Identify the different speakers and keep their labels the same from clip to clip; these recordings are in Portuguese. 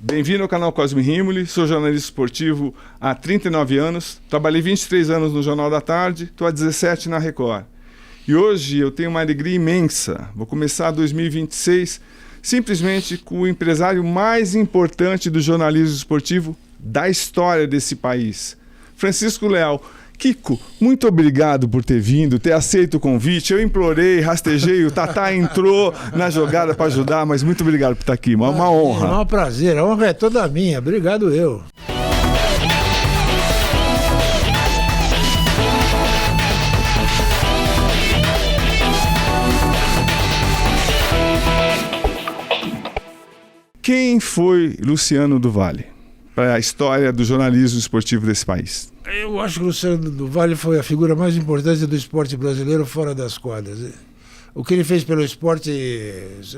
Speaker 1: Bem-vindo ao canal Cosme Rimoli, sou jornalista esportivo há 39 anos, trabalhei 23 anos no Jornal da Tarde, estou há 17 na Record. E hoje eu tenho uma alegria imensa, vou começar 2026 simplesmente com o empresário mais importante do jornalismo esportivo da história desse país, Francisco Leal. Kiko, muito obrigado por ter vindo, ter aceito o convite. Eu implorei, rastejei, o Tatá entrou na jogada para ajudar, mas muito obrigado por estar aqui, uma honra.
Speaker 2: É um prazer, a honra é toda minha, obrigado eu.
Speaker 1: Quem foi Luciano do Valle para a história do jornalismo esportivo desse país?
Speaker 2: Eu acho que o Luciano do Valle foi a figura mais importante do esporte brasileiro fora das quadras. O que ele fez pelo esporte,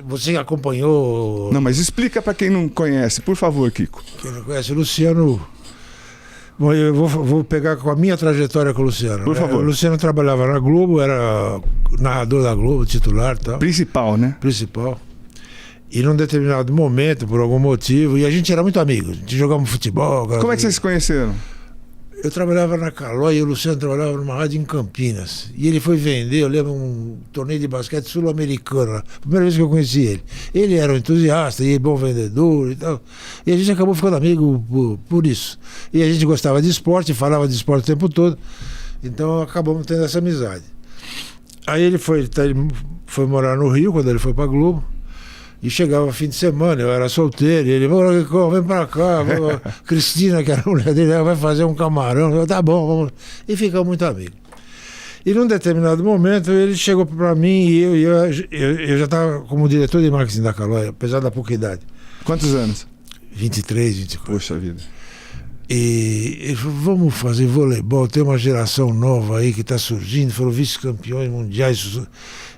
Speaker 2: você acompanhou?
Speaker 1: Não, mas explica para quem não conhece, por favor, Kiko.
Speaker 2: Quem não conhece, o Luciano... Bom, eu vou pegar com a minha trajetória com o Luciano.
Speaker 1: Por favor.
Speaker 2: O Luciano trabalhava na Globo, era narrador da Globo, titular e tal.
Speaker 1: Principal, né?
Speaker 2: Principal. E num determinado momento, por algum motivo, e a gente era muito amigo, a gente jogava futebol.
Speaker 1: Como é que vocês se conheceram?
Speaker 2: Eu trabalhava na Calói e o Luciano trabalhava numa rádio em Campinas. E ele foi vender, eu lembro, um torneio de basquete sul-americano. Primeira vez que eu conheci ele. Ele era um entusiasta e bom vendedor e tal. E a gente acabou ficando amigo por isso. E a gente gostava de esporte, falava de esporte o tempo todo. Então acabamos tendo essa amizade. Aí ele foi morar no Rio, quando ele foi pra Globo. E chegava fim de semana, eu era solteiro, e ele, vem pra cá, Cristina, que era a mulher dele, vai fazer um camarão, eu, tá bom, vamos. E ficamos muito amigos. E num determinado momento ele chegou para mim e eu já estava como diretor de marketing da Calói, apesar da pouca idade.
Speaker 1: Quantos anos?
Speaker 2: 23, 24.
Speaker 1: Poxa vida.
Speaker 2: E ele falou, vamos fazer voleibol, tem uma geração nova aí que está surgindo, foram vice-campeões mundiais,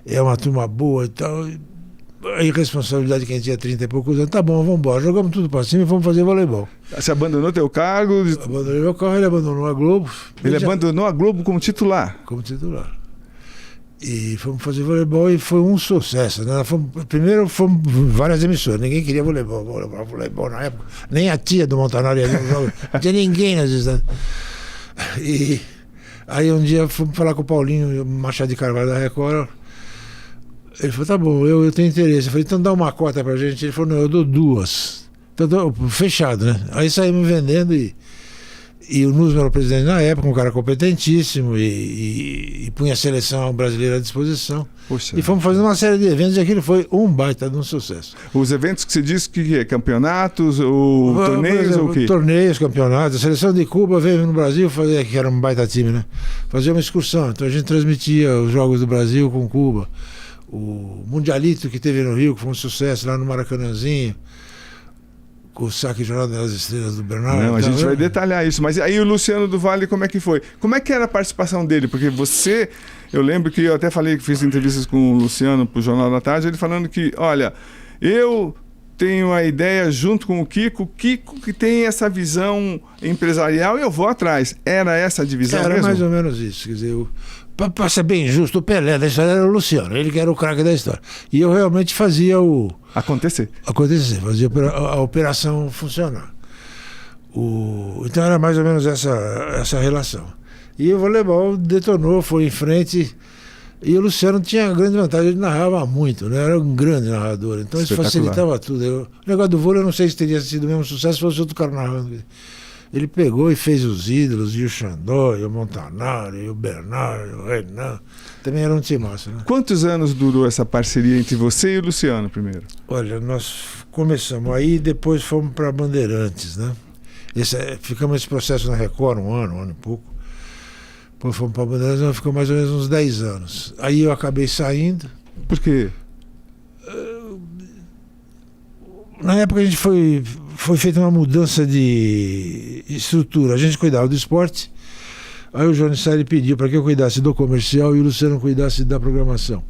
Speaker 2: é uma turma boa e tal. A irresponsabilidade de quem tinha 30 e poucos anos, tá bom, vamos embora, jogamos tudo para cima e vamos fazer voleibol.
Speaker 1: Você abandonou teu cargo?
Speaker 2: Abandonei meu carro, ele abandonou a Globo.
Speaker 1: Ele abandonou a Globo como titular?
Speaker 2: Como titular. E fomos fazer voleibol e foi um sucesso, né? Primeiro fomos várias emissoras, ninguém queria voleibol na época, nem a tia do Montanari, não tinha ninguém nas vezes. E aí um dia fomos falar com o Paulinho Machado de Carvalho da Record. Ele falou, tá bom, eu tenho interesse. Eu falei, então dá uma cota pra gente. Ele falou, não, eu dou duas. Então, fechado, né? Aí saímos vendendo e o Nusman era o presidente na época, um cara competentíssimo e punha a seleção brasileira à disposição.
Speaker 1: Poxa.
Speaker 2: E fomos fazendo uma série de eventos e aquilo foi um baita de um sucesso.
Speaker 1: Os eventos que você disse que é campeonatos ou torneios
Speaker 2: exemplo,
Speaker 1: ou o quê?
Speaker 2: Torneios, campeonatos. A seleção de Cuba veio no Brasil fazer, que era um baita time, né? Fazer uma excursão. Então a gente transmitia os jogos do Brasil com Cuba. O Mundialito que teve no Rio, que foi um sucesso lá no Maracanãzinho, com o saque Jornada das Estrelas do Bernardo.
Speaker 1: Não, a gente vai detalhar isso. Mas aí o Luciano do Valle, como é que foi? Como é que era a participação dele? Porque você, eu lembro que eu até falei que fiz entrevistas com o Luciano para o Jornal da Tarde, ele falando que, olha, eu tenho a ideia junto com o Kiko que tem essa visão empresarial e eu vou atrás. Era essa a divisão
Speaker 2: era
Speaker 1: mesmo?
Speaker 2: Mais ou menos isso. Quer dizer, para ser bem justo, o Pelé da história era o Luciano, ele que era o craque da história. E eu realmente fazia o...
Speaker 1: Acontecer,
Speaker 2: fazia a operação funcionar. Então era mais ou menos essa relação. E o voleibol detonou, foi em frente. E o Luciano tinha a grande vantagem, ele narrava muito, né? Era um grande narrador, então isso facilitava tudo. O negócio do vôlei eu não sei se teria sido o mesmo sucesso se fosse outro cara narrando. Ele pegou e fez os ídolos, e o Xandó, e o Montanari, e o Bernardo, o Renan. Também era um timaço, né?
Speaker 1: Quantos anos durou essa parceria entre você e o Luciano primeiro?
Speaker 2: Olha, nós começamos aí e depois fomos para Bandeirantes, né? Ficamos nesse processo na Record um ano e pouco. Depois fomos para Bandeirantes, nós ficamos mais ou menos uns 10 anos. Aí eu acabei saindo.
Speaker 1: Por quê?
Speaker 2: Na época a gente foi feita uma mudança de estrutura. A gente cuidava do esporte, aí o Johnny Salles pediu para que eu cuidasse do comercial e o Luciano cuidasse da programação.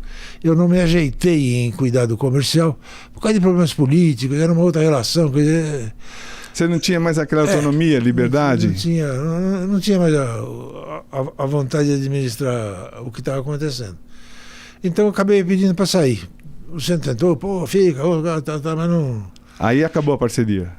Speaker 2: Eu não me ajeitei em cuidar do comercial por causa de problemas políticos, era uma outra relação.
Speaker 1: Você não tinha mais aquela autonomia, liberdade?
Speaker 2: Não tinha mais a vontade de administrar o que estava acontecendo. Então eu acabei pedindo para sair. O Luciano tentou, fica, mas não...
Speaker 1: Aí acabou a parceria.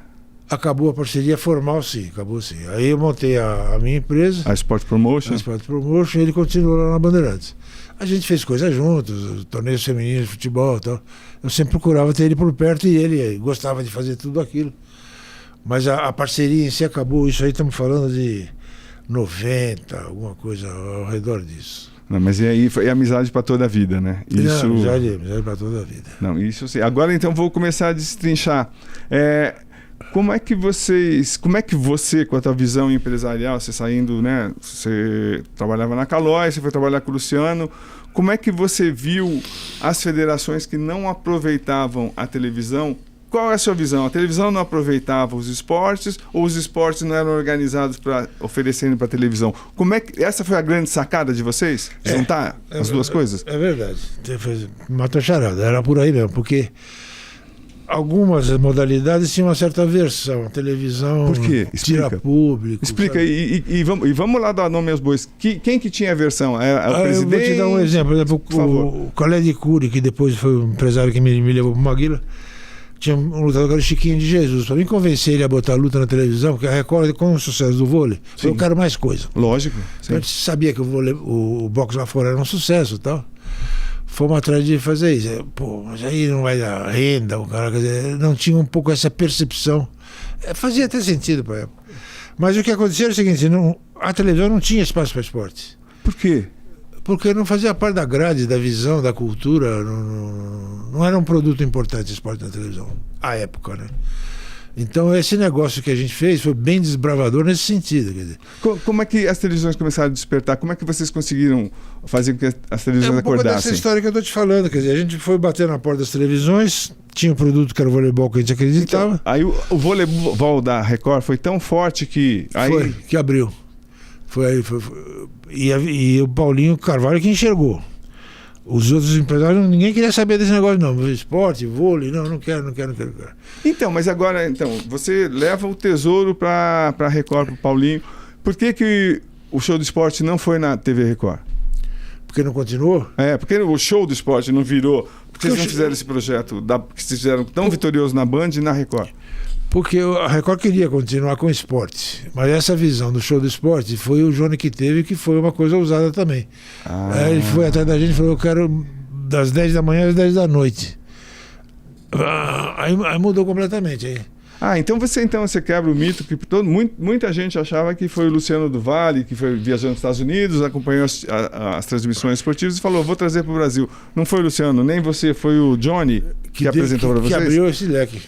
Speaker 2: acabou a parceria formal, sim, acabou sim. Aí eu montei a minha empresa,
Speaker 1: A Sport Promotion.
Speaker 2: a Sport Promotion, e ele continuou lá na Bandeirantes. A gente fez coisas juntos, torneios femininos de futebol e tal. Eu sempre procurava ter ele por perto e ele gostava de fazer tudo aquilo. Mas a parceria em si acabou, isso aí estamos falando de 90, alguma coisa ao redor disso.
Speaker 1: Não, mas e aí foi amizade para toda a vida, né? Isso...
Speaker 2: Não, amizade para toda a vida.
Speaker 1: Não, isso sim. Agora então vou começar a destrinchar. Como é que você, com a tua visão empresarial, você saindo, né? Você trabalhava na Caloi, você foi trabalhar com o Luciano. Como é que você viu as federações que não aproveitavam a televisão? Qual é a sua visão? A televisão não aproveitava os esportes ou os esportes não eram organizados para oferecerem para a televisão? Como é que essa foi a grande sacada de vocês? Juntar as duas coisas?
Speaker 2: É verdade. Você matou a charada. Era por aí mesmo, porque algumas modalidades tinham uma certa aversão. A televisão
Speaker 1: Por quê? Explica.
Speaker 2: tira público.
Speaker 1: Explica
Speaker 2: sabe?
Speaker 1: e vamos lá dar nome aos bois. Quem que tinha aversão? O presidente?
Speaker 2: Eu vou te dar um exemplo.
Speaker 1: Por favor.
Speaker 2: O Khaled Khoury, que depois foi o empresário que me levou para o Maguila, tinha um lutador que era o Chiquinho de Jesus. Para mim convencer ele a botar a luta na televisão, porque a Record, com o sucesso do vôlei, eu quero mais coisa.
Speaker 1: Lógico.
Speaker 2: Então, a gente sabia que o boxe lá fora era um sucesso e tal. Fomos atrás de fazer isso. Pô, mas aí não vai dar renda, o cara, quer dizer, não tinha um pouco essa percepção. Fazia até sentido para época. Mas o que aconteceu era o seguinte, a televisão não tinha espaço para esporte.
Speaker 1: Por quê?
Speaker 2: Porque não fazia parte da grade, da visão, da cultura, não era um produto importante esporte na televisão, à época, né? Então esse negócio que a gente fez foi bem desbravador nesse sentido. Quer dizer.
Speaker 1: Como é que as televisões começaram a despertar? Como é que vocês conseguiram fazer com que as televisões acordassem?
Speaker 2: É dessa história que eu estou te falando, quer dizer, a gente foi bater na porta das televisões, tinha um produto que era o voleibol que a gente acreditava.
Speaker 1: Então, aí o voleibol da Record foi tão forte que...
Speaker 2: Foi, que abriu. E o Paulinho Carvalho que enxergou. Os outros empresários, ninguém queria saber desse negócio, não. Esporte, vôlei, não quero.
Speaker 1: Então, mas agora, você leva o tesouro para a Record, para o Paulinho. Por que o show do esporte não foi na TV Record?
Speaker 2: Porque não continuou?
Speaker 1: Porque o show do esporte não virou. Porque vocês não fizeram esse projeto que vocês fizeram tão vitorioso na Band e na Record?
Speaker 2: Porque a Record queria continuar com o esporte, mas essa visão do show do esporte foi o Johnny que teve, que foi uma coisa ousada também. Aí ele foi atrás da gente e falou, eu quero das 10 da manhã às 10 da noite. Aí mudou completamente. Aí.
Speaker 1: Então você quebra o mito que muita gente achava que foi o Luciano do Vale, que foi viajando nos Estados Unidos, acompanhou as transmissões esportivas e falou, vou trazer para o Brasil. Não foi o Luciano, nem você, foi o Johnny que apresentou para vocês?
Speaker 2: Que abriu esse leque.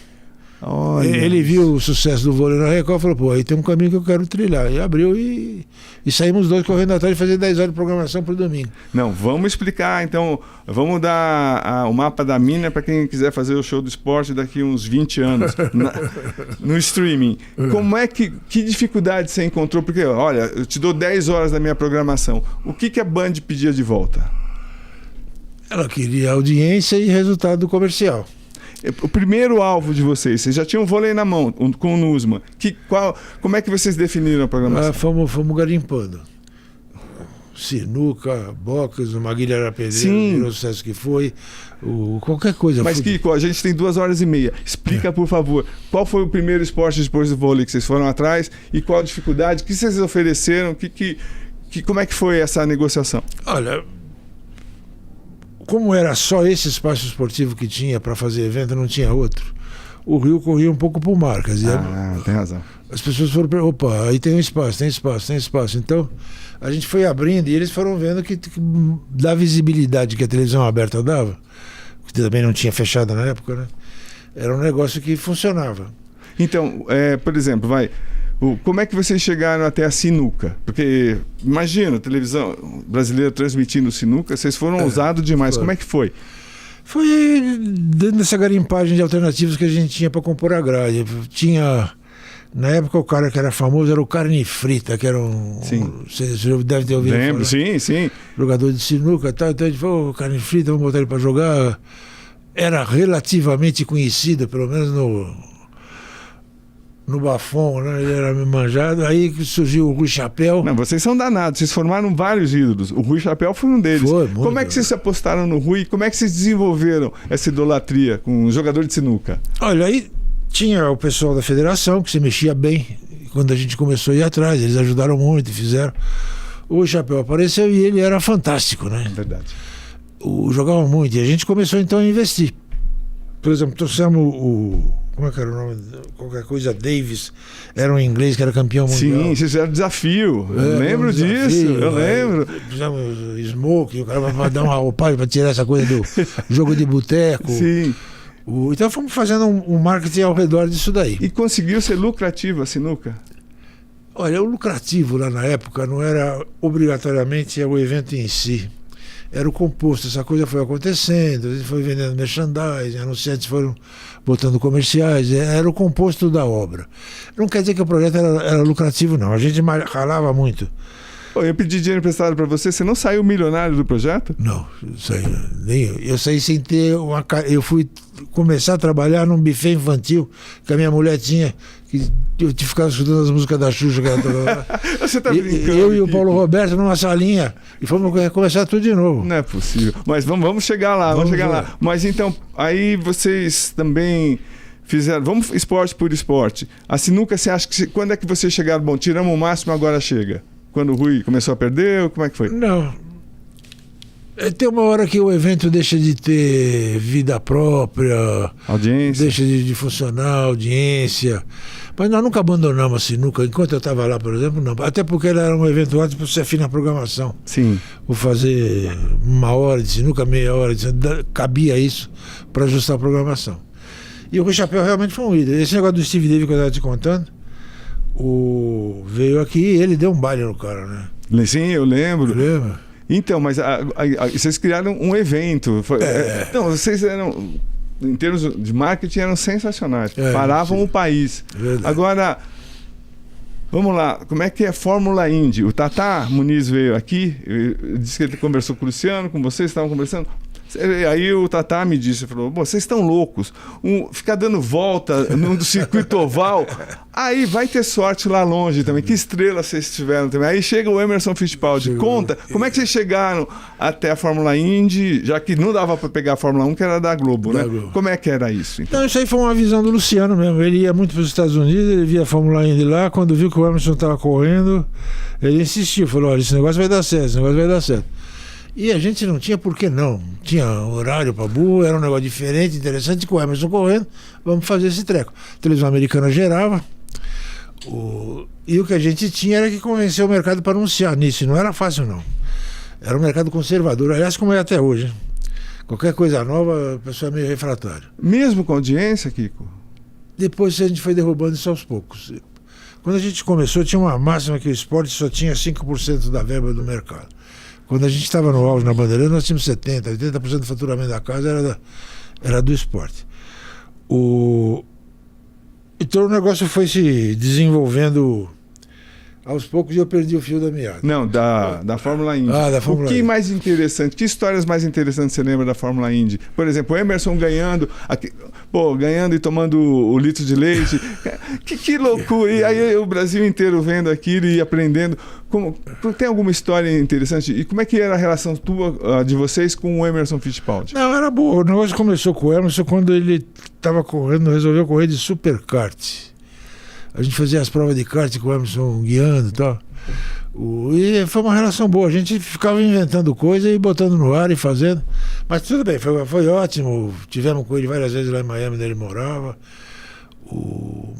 Speaker 1: Olha,
Speaker 2: ele viu o sucesso do vôlei na Record e falou, pô, aí tem um caminho que eu quero trilhar. E abriu e saímos dois correndo atrás de fazer 10 horas de programação para o domingo.
Speaker 1: Não, vamos explicar, então, vamos dar o mapa da mina para quem quiser fazer o show do esporte daqui uns 20 anos, no streaming. Como é que dificuldade você encontrou? Porque, olha, eu te dou 10 horas da minha programação. O que a Band pedia de volta?
Speaker 2: Ela queria audiência e resultado comercial.
Speaker 1: O primeiro alvo de vocês já tinham um vôlei na mão, com o Nusma. Como é que vocês definiram a programação?
Speaker 2: Fomos garimpando. Sinuca, boxe, o Maguila era pedreiro, o sucesso que foi, qualquer coisa.
Speaker 1: Mas Kiko, a gente tem 2h30. Explica, por favor, qual foi o primeiro esporte depois do vôlei que vocês foram atrás e qual a dificuldade, o que vocês ofereceram, como é que foi essa negociação?
Speaker 2: Olha... Como era só esse espaço esportivo que tinha para fazer evento, não tinha outro, o rio corria um pouco para o mar. Quer dizer,
Speaker 1: tem razão.
Speaker 2: As pessoas foram para opa, aí tem espaço. Então, a gente foi abrindo e eles foram vendo que da visibilidade que a televisão aberta dava, que também não tinha fechado na época, né? Era um negócio que funcionava.
Speaker 1: Então, por exemplo, como é que vocês chegaram até a sinuca? Porque, imagina, a televisão brasileira transmitindo sinuca, vocês foram ousados demais. Como é que foi?
Speaker 2: Foi dentro dessa garimpagem de alternativas que a gente tinha para compor a grade. Na época, o cara que era famoso era o Carne Frita, que era você deve ter ouvido falar.
Speaker 1: Lembro, sim.
Speaker 2: Jogador de sinuca e tal. Então a gente falou, Carne Frita, vamos botar ele para jogar. Era relativamente conhecido, pelo menos no Bafom, né? Ele era manjado. Aí surgiu o Rui Chapéu.
Speaker 1: Não, vocês são danados, vocês formaram vários ídolos. O Rui Chapéu foi um deles. Como é que vocês se apostaram no Rui? Como é que vocês desenvolveram essa idolatria com um jogador de sinuca?
Speaker 2: Olha, aí tinha o pessoal da federação, que se mexia bem. Quando a gente começou a ir atrás, eles ajudaram muito, fizeram. O Chapéu apareceu e ele era fantástico, né?
Speaker 1: Verdade.
Speaker 2: Jogava muito. E a gente começou então a investir. Por exemplo, trouxemos como é que era o nome? Qualquer coisa, Davis. Era um inglês que era campeão mundial.
Speaker 1: Sim, vocês fizeram desafio. Eu lembro disso, eu lembro.
Speaker 2: Fizemos smoke, o cara vai dar uma roupagem para tirar essa coisa do jogo de boteco.
Speaker 1: Sim.
Speaker 2: Então fomos fazendo um marketing ao redor disso daí.
Speaker 1: E conseguiu ser lucrativa a sinuca?
Speaker 2: Olha, o lucrativo lá na época não era obrigatoriamente o evento em si. Era o composto, essa coisa foi acontecendo, a gente foi vendendo merchandising, anunciantes foram botando comerciais, era o composto da obra. Não quer dizer que o projeto era lucrativo, não. A gente ralava muito.
Speaker 1: Eu pedi dinheiro emprestado para você, você não saiu milionário do projeto?
Speaker 2: Não, eu saí sem ter eu fui começar a trabalhar num buffet infantil que a minha mulher tinha, que eu ficava escutando as músicas da Xuxa que ela tocava.
Speaker 1: Você tá brincando?
Speaker 2: Eu e o Paulo Roberto numa salinha e fomos começar tudo de novo.
Speaker 1: Não é possível. Mas vamos chegar lá, vamos chegar lá. Mas então, aí vocês também fizeram, vamos esporte por esporte. A sinuca, você acha que quando é que vocês chegaram? Bom, tiramos o máximo, agora chega. Quando o Rui começou a perder, como é que foi?
Speaker 2: Não. Tem uma hora que o evento deixa de ter vida própria,
Speaker 1: audiência,
Speaker 2: deixa de funcionar, audiência. Mas nós nunca abandonamos a sinuca. Enquanto eu estava lá, por exemplo, não. Até porque ele era um evento antes para você afinar a programação.
Speaker 1: Sim.
Speaker 2: Vou fazer 1 hora de sinuca, meia hora de sinuca. Cabia isso para ajustar a programação. E o Rui Chapéu realmente foi um ídolo. Esse negócio do Steve Davis que eu estava te contando, veio aqui e ele deu um baile no cara, né?
Speaker 1: Sim, eu lembro.
Speaker 2: Lembra?
Speaker 1: Então, mas vocês criaram um evento. Não, vocês eram, em termos de marketing, eram sensacionais. Paravam o país.
Speaker 2: Verdade.
Speaker 1: Agora, vamos lá. Como é que é a Fórmula Indy? O Tata Muniz veio aqui, disse que ele conversou com o Luciano, com vocês, estavam conversando. Aí o Tata me disse, falou, vocês estão loucos, ficar dando volta no circuito oval, aí vai ter sorte lá longe também, que estrela vocês tiveram também. Aí chega o Emerson Fittipaldi, conta, como é que vocês chegaram até a Fórmula Indy, já que não dava para pegar a Fórmula 1, que era da Globo, né? Globo. Como é que era isso? Então?
Speaker 2: Não, isso aí foi uma visão do Luciano mesmo, ele ia muito para os Estados Unidos, ele via a Fórmula Indy lá, quando viu que o Emerson estava correndo, ele insistiu, falou, olha, esse negócio vai dar certo, esse negócio vai dar certo. E a gente não tinha por que não. Tinha horário para burro, era um negócio diferente, interessante, com o Emerson correndo, vamos fazer esse treco. A televisão americana gerava, e o que a gente tinha era que convencer o mercado para anunciar nisso, e não era fácil não. Era um mercado conservador, aliás, como é até hoje. Qualquer coisa nova, a pessoa é meio refratária.
Speaker 1: Mesmo com audiência, Kiko?
Speaker 2: Depois a gente foi derrubando isso aos poucos. Quando a gente começou, tinha uma máxima que o esporte só tinha 5% da verba do mercado. Quando a gente estava no auge na Bandeirantes, nós tínhamos 70%, 80% do faturamento da casa era do esporte. Então o negócio foi se desenvolvendo aos poucos e eu perdi o fio da meada.
Speaker 1: Não, da Fórmula Indy.
Speaker 2: Da Fórmula Indy.
Speaker 1: Mais interessante? Que histórias mais interessantes você lembra da Fórmula Indy? Por exemplo, o Emerson ganhando e tomando o litro de leite. que loucura! E aí o Brasil inteiro vendo aquilo e aprendendo. Tem alguma história interessante? E como é que era a relação de vocês com o Emerson Fittipaldi?
Speaker 2: Não, era boa. O negócio começou com o Emerson quando ele estava correndo, resolveu correr de superkart. A gente fazia as provas de kart com o Emerson guiando e tal. E foi uma relação boa. A gente ficava inventando coisa e botando no ar e fazendo. Mas tudo bem, foi ótimo. Tivemos com ele várias vezes lá em Miami, onde ele morava.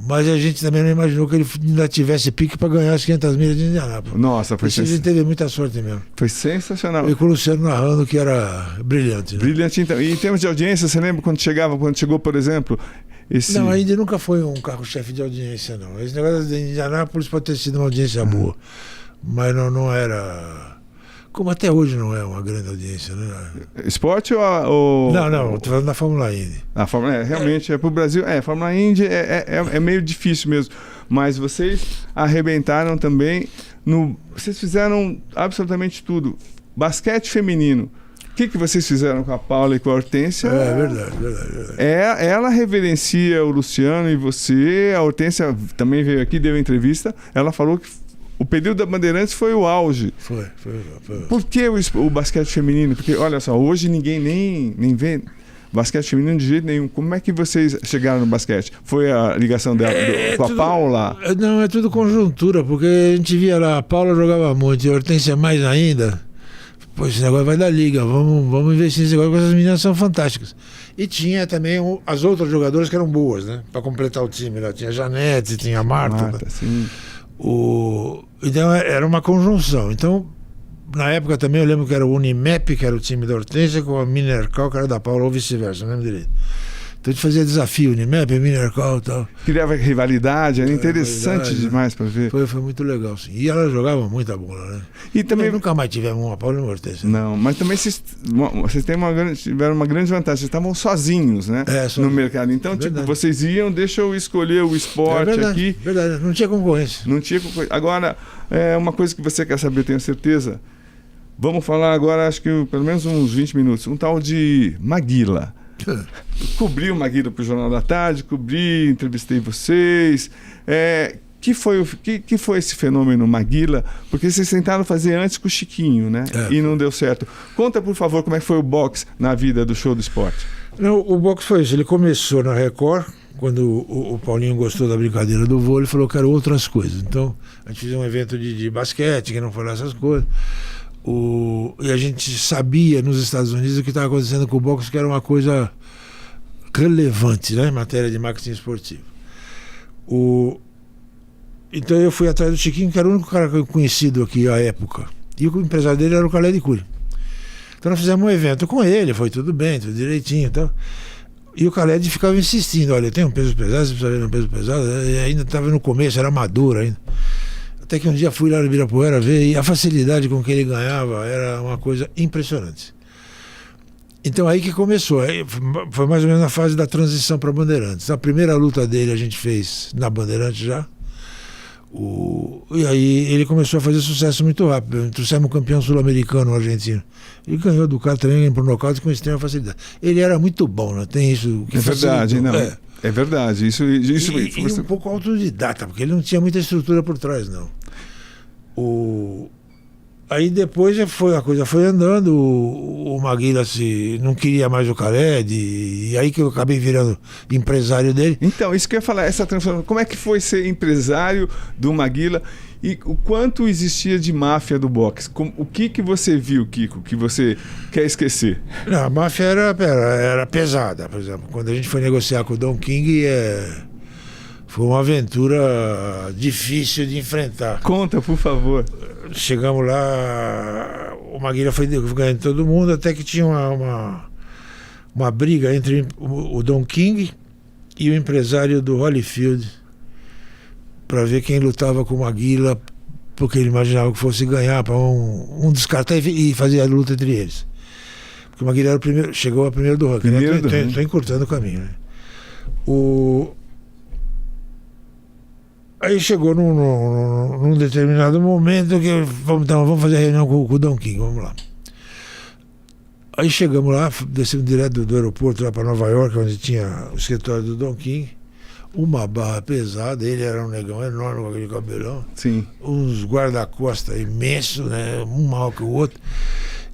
Speaker 2: Mas a gente também não imaginou que ele ainda tivesse pique para ganhar as 500 milhas de Indianápolis.
Speaker 1: Nossa, foi
Speaker 2: sensacional. A gente teve muita sorte mesmo.
Speaker 1: Foi sensacional.
Speaker 2: E com o Luciano narrando, que era brilhante. Né?
Speaker 1: Brilhante, então. E em termos de audiência, você lembra quando chegou, por exemplo...
Speaker 2: Não, a Indy nunca foi um carro-chefe de audiência, não. Esse negócio de Indianápolis pode ter sido uma audiência boa, mas não era... Como até hoje não é uma grande audiência, né?
Speaker 1: Esporte ou...
Speaker 2: Não, estou falando da Fórmula Indy.
Speaker 1: A Fórmula realmente para o Brasil... a Fórmula Indy é meio difícil mesmo, mas vocês arrebentaram também vocês fizeram absolutamente tudo. Basquete feminino. O que vocês fizeram com a Paula e com a Hortência?
Speaker 2: É verdade.
Speaker 1: Ela reverencia o Luciano e você. A Hortência também veio aqui, deu entrevista. Ela falou que o período da Bandeirantes foi o auge.
Speaker 2: Foi.
Speaker 1: Por que o basquete feminino? Porque, olha só, hoje ninguém nem vê Basquete feminino de jeito nenhum. Como é que vocês chegaram no basquete? Foi a ligação dela com a Paula?
Speaker 2: Não, é tudo conjuntura, porque a gente via lá, a Paula jogava muito, e a Hortência mais ainda. Pô, esse negócio vai dar liga, vamos investir nesse negócio, porque essas meninas são fantásticas. E tinha também as outras jogadoras que eram boas, né? Para completar o time. Lá tinha a Janete, tinha a Marta.
Speaker 1: Sim.
Speaker 2: Então era uma conjunção. Então, na época também eu lembro que era o Unimep, que era o time da Hortência, com a Minercal, que era da Paula, ou vice-versa, não lembro direito. Então a gente fazia desafio, Unimep, Minercal e tal.
Speaker 1: Criava rivalidade, era interessante demais para ver.
Speaker 2: Foi muito legal, sim. E ela jogava muita bola, né?
Speaker 1: E também
Speaker 2: nunca mais tivemos uma Paula e uma Hortência.
Speaker 1: Não, mas também vocês tiveram uma grande vantagem, vocês estavam sozinhos, né? No mercado. Então, tipo, vocês iam, deixa eu escolher o esporte aqui.
Speaker 2: Verdade, não tinha concorrência.
Speaker 1: Não tinha concorrência. Agora, uma coisa que você quer saber, eu tenho certeza. Vamos falar agora, acho que pelo menos uns 20 minutos. Um tal de Maguila. Cobri o Maguila para o Jornal da Tarde, entrevistei vocês. Que foi esse fenômeno Maguila? Porque vocês tentaram fazer antes com o Chiquinho, né? E não deu certo. Conta, por favor, como é que foi o boxe na vida do Show do Esporte.
Speaker 2: Não, o boxe foi isso. Ele começou na Record, quando o Paulinho gostou da brincadeira do vôlei, falou que eram outras coisas. Então, a gente fez um evento de basquete, que não foi lá essas coisas. E a gente sabia nos Estados Unidos o que estava acontecendo com o boxe, que era uma coisa relevante, né, em matéria de marketing esportivo. Então eu fui atrás do Chiquinho, que era o único cara conhecido aqui à época. E o empresário dele era o Khaled Khoury. Então nós fizemos um evento com ele, foi tudo bem, tudo direitinho e tal. E o Khaled ficava insistindo, olha, eu tenho um peso pesado, você precisa ver um peso pesado. E ainda estava no começo, era maduro ainda. Até que um dia fui lá no Ibirapuera ver, e a facilidade com que ele ganhava era uma coisa impressionante. Então aí que começou, foi mais ou menos na fase da transição para Bandeirantes. A primeira luta dele a gente fez na Bandeirantes já. E aí ele começou a fazer sucesso muito rápido. Trouxemos um campeão sul-americano, argentino. Ele ganhou do cara também por nocaute com extrema facilidade. Ele era muito bom, né? Tem isso que
Speaker 1: é verdade, não. É verdade. Isso
Speaker 2: e um pouco autodidata, porque ele não tinha muita estrutura por trás, não. Aí depois a coisa foi andando, o Maguila não queria mais o Khaled, e aí que eu acabei virando empresário dele.
Speaker 1: Então, isso que eu ia falar, essa transformação, como é que foi ser empresário do Maguila e o quanto existia de máfia do boxe? O que você viu, Kiko, que você quer esquecer?
Speaker 2: Não, a máfia era pesada, por exemplo. Quando a gente foi negociar com o Don King, foi uma aventura difícil de enfrentar.
Speaker 1: Conta, por favor.
Speaker 2: Chegamos lá, o Maguila foi ganhando todo mundo, até que tinha uma briga entre o Don King e o empresário do Holyfield para ver quem lutava com o Maguila, porque ele imaginava que fosse ganhar para um descartar e fazer a luta entre eles. Porque o Maguila era o primeiro, chegou a primeiro do ranking. Estou encurtando o caminho, né? Aí chegou num determinado momento que vamos fazer a reunião com o Don King, vamos lá. Aí chegamos lá, descemos direto do aeroporto lá para Nova York, onde tinha o escritório do Don King. Uma barra pesada, ele era um negão enorme com aquele cabelão.
Speaker 1: Sim.
Speaker 2: Uns guarda-costas imensos, né? Um maior que o outro.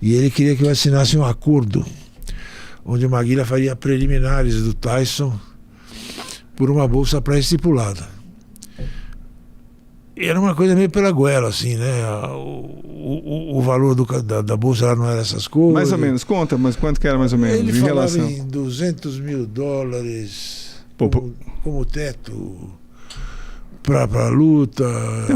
Speaker 2: E ele queria que eu assinasse um acordo onde o Maguila faria preliminares do Tyson por uma bolsa pré-estipulada. Era uma coisa meio pela goela, assim, né? O valor da bolsa lá não era essas coisas.
Speaker 1: Mais ou menos, conta, mas quanto que era mais ou menos?
Speaker 2: Ele falava em $200 mil como teto para a luta.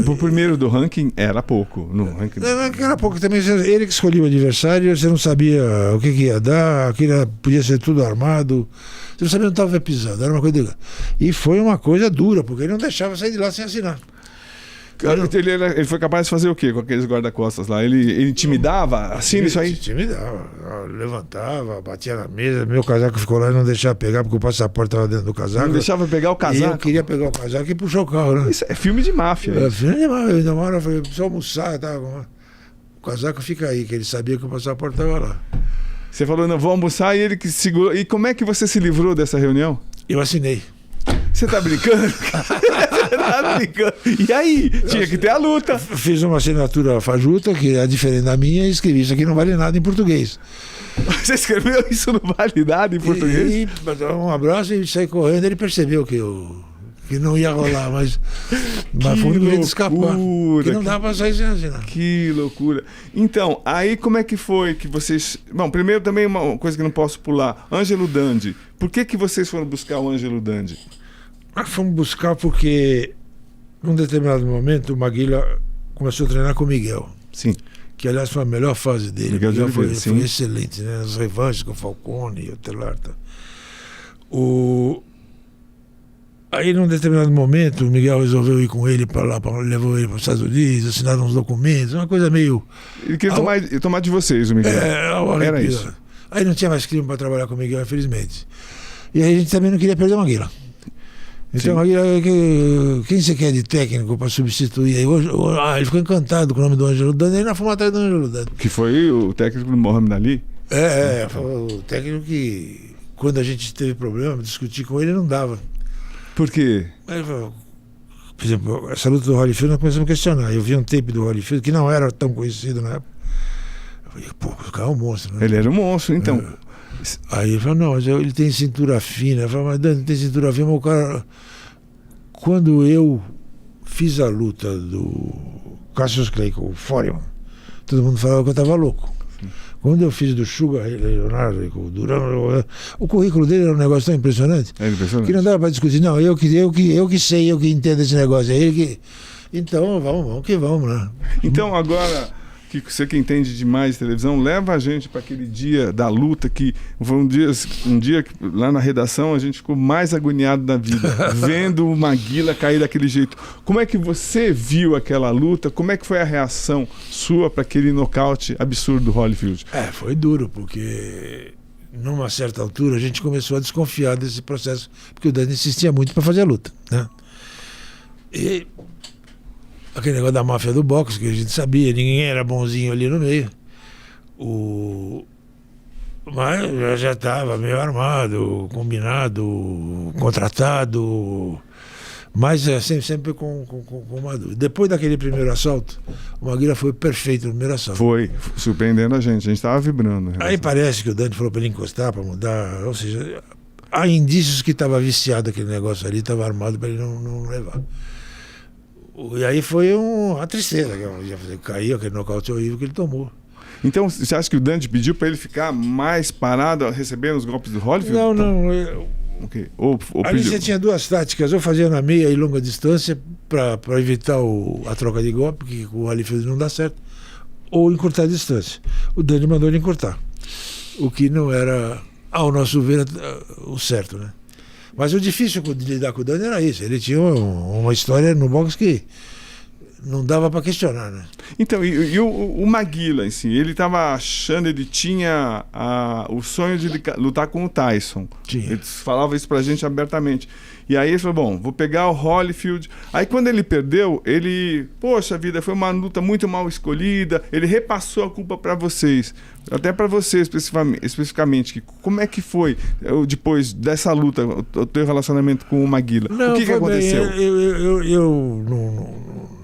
Speaker 1: O primeiro do ranking era pouco. No ranking...
Speaker 2: Era pouco também. Ele que escolhia o adversário, você não sabia o que ia dar, aquilo podia ser tudo armado. Você não sabia onde estava pisando, era uma coisa. E foi uma coisa dura, porque ele não deixava sair de lá sem assinar.
Speaker 1: Ele foi capaz de fazer o quê com aqueles guarda-costas lá? Ele intimidava? Assina isso aí?
Speaker 2: Intimidava. Levantava, batia na mesa. Meu casaco ficou lá e não deixava pegar, porque o passaporte estava dentro do casaco.
Speaker 1: Não deixava pegar o casaco?
Speaker 2: E eu queria pegar o casaco e puxar o carro, né?
Speaker 1: Isso é filme de máfia.
Speaker 2: É filme de máfia. Ainda uma hora eu falei, preciso almoçar. O casaco fica aí, que ele sabia que o passaporte estava lá.
Speaker 1: Você falou, não, vou almoçar, e ele que segurou. E como é que você se livrou dessa reunião?
Speaker 2: Eu assinei.
Speaker 1: Você tá brincando? Você tá brincando. E aí? Tinha que ter a luta.
Speaker 2: Fiz uma assinatura fajuta, que é diferente da minha, e escrevi: isso aqui não vale nada em português.
Speaker 1: Você escreveu isso no Validade em português?
Speaker 2: E um abraço e saí correndo. Ele percebeu que não ia rolar, mas foi o único jeito de escapar. Que não dava pra sair sem assinar.
Speaker 1: Que loucura. Então, aí como é que foi que vocês... Bom, primeiro também uma coisa que não posso pular. Ângelo Dandi. Por que vocês foram buscar o Ângelo Dandi?
Speaker 2: Fomos buscar porque, num determinado momento, o Maguila começou a treinar com o Miguel.
Speaker 1: Sim.
Speaker 2: Que, aliás, foi a melhor fase dele.
Speaker 1: Miguel de Oliveira,
Speaker 2: foi excelente, né? As revanches com o Falcone e o Telarta. Aí, num determinado momento, o Miguel resolveu ir com ele para lá, levou ele para os Estados Unidos, assinaram uns documentos, uma coisa meio...
Speaker 1: Ele queria tomar de vocês, o Miguel. Era isso.
Speaker 2: Aí não tinha mais clima para trabalhar com o Miguel, infelizmente. E aí a gente também não queria perder o Maguila. Então, o Maguila, quem você quer de técnico para substituir? Aí, ele ficou encantado com o nome do Ângelo Dandi, aí nós fomos atrás do Ângelo Dandi.
Speaker 1: Que foi o técnico do Mohamed Ali?
Speaker 2: Foi o técnico que, quando a gente teve problema, discutir com ele não dava.
Speaker 1: Por quê?
Speaker 2: Aí, por exemplo, essa luta do Holyfield nós começamos a questionar. Eu vi um tape do Holyfield que não era tão conhecido na época. Eu falei, pô, o cara é um monstro, né?
Speaker 1: Ele era um monstro, então.
Speaker 2: Aí ele falou, não, mas ele tem cintura fina. Eu falei, mas Dani, tem cintura fina, mas o cara... Quando eu fiz a luta do Cassius Clay com o Foreman, todo mundo falava que eu estava louco. Sim. Quando eu fiz do Sugar Leonardo com o Durão, o currículo dele era um negócio tão impressionante, que não dava para discutir. Não, eu que sei, eu que entendo esse negócio. É ele que... Então, vamos, né?
Speaker 1: Então, agora... que você que entende demais de televisão, leva a gente para aquele dia da luta que foi um dia que lá na redação a gente ficou mais agoniado da vida, vendo o Maguila cair daquele jeito. Como é que você viu aquela luta? Como é que foi a reação sua para aquele nocaute absurdo do Holyfield?
Speaker 2: Foi duro, porque numa certa altura a gente começou a desconfiar desse processo, porque o Dani insistia muito para fazer a luta, né? E aquele negócio da máfia do boxe, que a gente sabia, ninguém era bonzinho ali no meio. Mas já estava meio armado, combinado, contratado, mas sempre com uma dúvida. Depois daquele primeiro assalto, o Maguila foi perfeito no primeiro assalto.
Speaker 1: Foi, surpreendendo a gente estava vibrando.
Speaker 2: Aí parece que o Dante falou para ele encostar, para mudar, ou seja, há indícios que estava viciado aquele negócio ali, estava armado para ele não levar. E aí foi uma tristeza, caiu aquele nocaute horrível que ele tomou.
Speaker 1: Então, você acha que o Dante pediu para ele ficar mais parado, recebendo os golpes do Holyfield?
Speaker 2: Não.
Speaker 1: Okay.
Speaker 2: Ali você tinha duas táticas, ou fazia na meia e longa distância para evitar a troca de golpe, que com o Holyfield não dá certo, ou encurtar a distância. O Dante mandou ele encurtar, o que não era, ao nosso ver, o certo, né? Mas o difícil de lidar com o Dani era isso. Ele tinha uma história no boxe que não dava para questionar, né?
Speaker 1: Então, e o Maguila, assim, ele estava achando, ele tinha o sonho de lutar com o Tyson.
Speaker 2: Tinha.
Speaker 1: Ele falava isso pra gente abertamente. E aí ele falou, bom, vou pegar o Holyfield. Aí quando ele perdeu, poxa vida, foi uma luta muito mal escolhida, ele repassou a culpa para vocês. Até para você especificamente, como é que foi depois dessa luta, o teu relacionamento com o Maguila?
Speaker 2: Não,
Speaker 1: o que aconteceu?
Speaker 2: Eu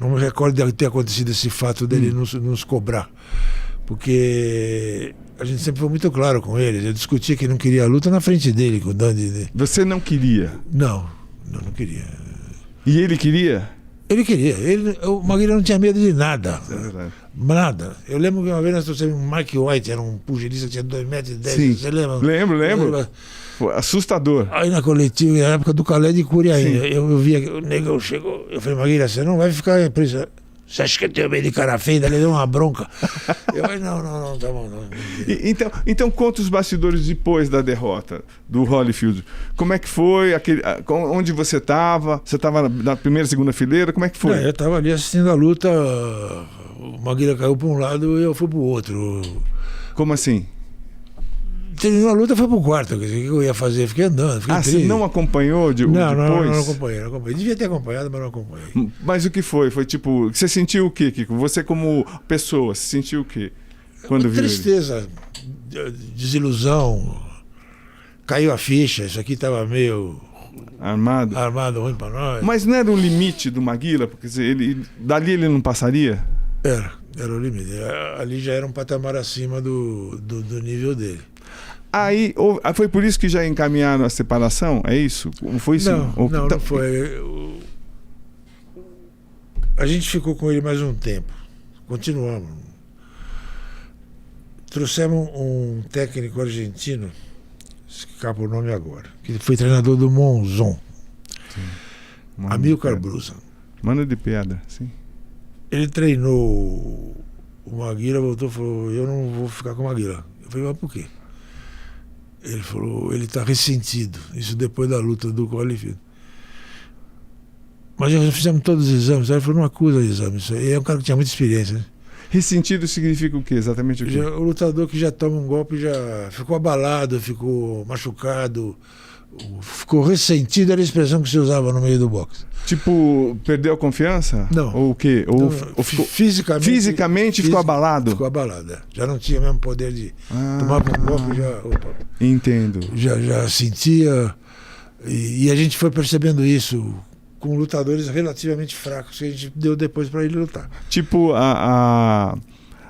Speaker 2: não me recordo de ter acontecido esse fato dele nos cobrar, porque a gente sempre foi muito claro com ele. Eu discutia que não queria a luta na frente dele, com o Dani.
Speaker 1: Você não queria?
Speaker 2: Não queria.
Speaker 1: E ele queria?
Speaker 2: Ele queria. O Maguila não tinha medo de nada.
Speaker 1: É verdade.
Speaker 2: Nada. Eu lembro que uma vez nós trouxemos um Mike White, era um pugilista que tinha 2,10 metros.
Speaker 1: Sim.
Speaker 2: Você lembra?
Speaker 1: Lembro. Foi assustador.
Speaker 2: Aí na coletiva, na época do Calé de Cúria ainda, eu via que o negão chegou. Eu falei, Maguila, você não vai ficar preso. Você acha que eu tenho medo de cara feia? Ele deu uma bronca. Eu falei, não, tá bom. Não.
Speaker 1: Então conta os bastidores depois da derrota do Holyfield. Como é que foi? Onde você estava? Você estava na primeira, segunda fileira? Como é que foi?
Speaker 2: Eu estava ali assistindo a luta. O Maguila caiu para um lado e eu fui para o outro.
Speaker 1: Como assim?
Speaker 2: Terminou a luta, foi pro quarto. O que eu ia fazer? Fiquei andando.
Speaker 1: Você não acompanhou depois?
Speaker 2: Não acompanhei. Devia ter acompanhado, mas não acompanhei.
Speaker 1: Mas o que foi? Foi tipo, você sentiu o quê, Kiko? Você como pessoa, você sentiu o quê? Quando viu
Speaker 2: tristeza, desilusão. Caiu a ficha, isso aqui estava meio... Armado ruim para nós.
Speaker 1: Mas não era o limite do Maguila? Porque dali ele não passaria?
Speaker 2: Era. Era o limite. Ali já era um patamar acima do nível dele.
Speaker 1: Aí, foi por isso que já encaminharam a separação? É isso? Foi isso?
Speaker 2: Não foi. A gente ficou com ele mais um tempo. Continuamos. Trouxemos um técnico argentino, escapa o nome agora, que foi treinador do Monzon. Amilcar Brusa.
Speaker 1: Mano de pedra, sim.
Speaker 2: Ele treinou o Maguila, voltou e falou, eu não vou ficar com o Maguila. Eu falei, mas por quê? Ele falou, ele está ressentido. Isso depois da luta do Holyfield. Mas já fizemos todos os exames. Ele falou, não acusa o exame. Isso aí é um cara que tinha muita experiência, né?
Speaker 1: Ressentido significa o quê? Exatamente o quê?
Speaker 2: O lutador que já toma um golpe já ficou abalado, ficou machucado, ficou ressentido, era a expressão que se usava no meio do boxe.
Speaker 1: Tipo, perdeu a confiança?
Speaker 2: Não.
Speaker 1: Ou o quê? Ou
Speaker 2: ficou,
Speaker 1: fisicamente ficou abalado?
Speaker 2: Ficou abalado, Já não tinha mesmo poder de tomar um golpe,
Speaker 1: Entendo.
Speaker 2: Já sentia. E a gente foi percebendo isso com lutadores relativamente fracos que a gente deu depois para ele lutar.
Speaker 1: Tipo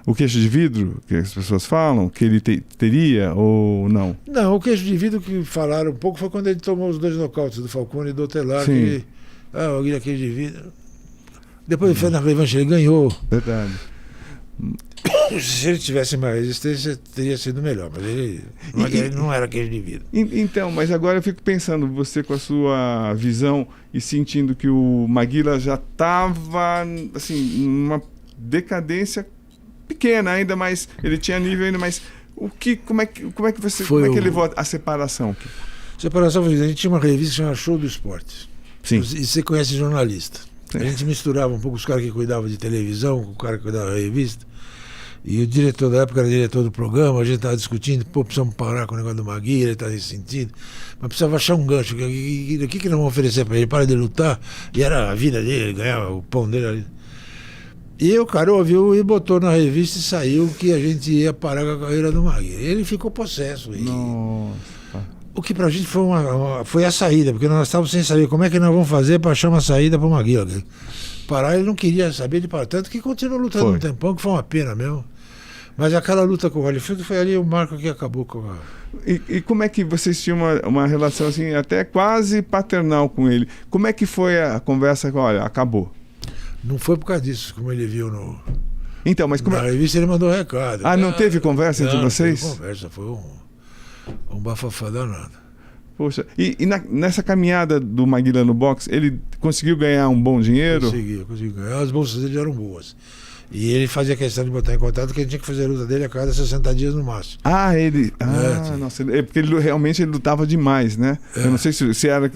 Speaker 1: o queixo de vidro, que as pessoas falam, que ele teria ou não?
Speaker 2: Não, o queixo de vidro que falaram um pouco foi quando ele tomou os 2 nocautes do Falcone e do Otelar. O Aguilha queixo de vidro. Depois ele fez na revanche, ele ganhou.
Speaker 1: Verdade.
Speaker 2: Se ele tivesse mais resistência, teria sido melhor, mas ele não era queijo de vidro.
Speaker 1: Então, mas agora eu fico pensando, você com a sua visão e sentindo que o Maguila já estava assim, numa decadência pequena ainda, mas ele tinha nível ainda, mas como é que levou a separação?
Speaker 2: Separação, a gente tinha uma revista que chama Show do Esporte.
Speaker 1: Sim.
Speaker 2: E você conhece jornalista.
Speaker 1: Sim.
Speaker 2: A gente misturava um pouco os caras que cuidavam de televisão com o cara que cuidava da revista. E o diretor da época era diretor do programa, a gente estava discutindo, precisamos parar com o negócio do Maguila, ele está nesse sentido. Mas precisava achar um gancho. O que nós vamos oferecer para ele? Para de lutar. E era a vida dele, ele ganhava o pão dele ali. E o cara ouviu e botou na revista e saiu que a gente ia parar com a carreira do Maguila. Ele ficou possesso.
Speaker 1: Nossa.
Speaker 2: O que pra gente foi a saída, porque nós estávamos sem saber como é que nós vamos fazer para achar uma saída para o Maguila. Parar, ele não queria saber de parar. Tanto que continuou lutando um tempão, que foi uma pena mesmo. Mas aquela luta com o Holyfield foi ali o marco que acabou com a...
Speaker 1: E como é que vocês tinham uma relação assim, até quase paternal com ele? Como é que foi a conversa? Olha, acabou.
Speaker 2: Não foi por causa disso, como ele viu no...
Speaker 1: Então, mas como...
Speaker 2: Na revista ele mandou um recado.
Speaker 1: Não teve conversa entre vocês?
Speaker 2: Não teve conversa, foi um bafafá danado.
Speaker 1: Poxa, nessa caminhada do Maguila no boxe, ele conseguiu ganhar um bom dinheiro?
Speaker 2: Conseguiu ganhar. As bolsas dele eram boas. E ele fazia questão de botar em contato que a gente tinha que fazer a luta dele a cada 60 dias no máximo.
Speaker 1: Nossa, porque ele realmente lutava demais, né? Eu não sei se era...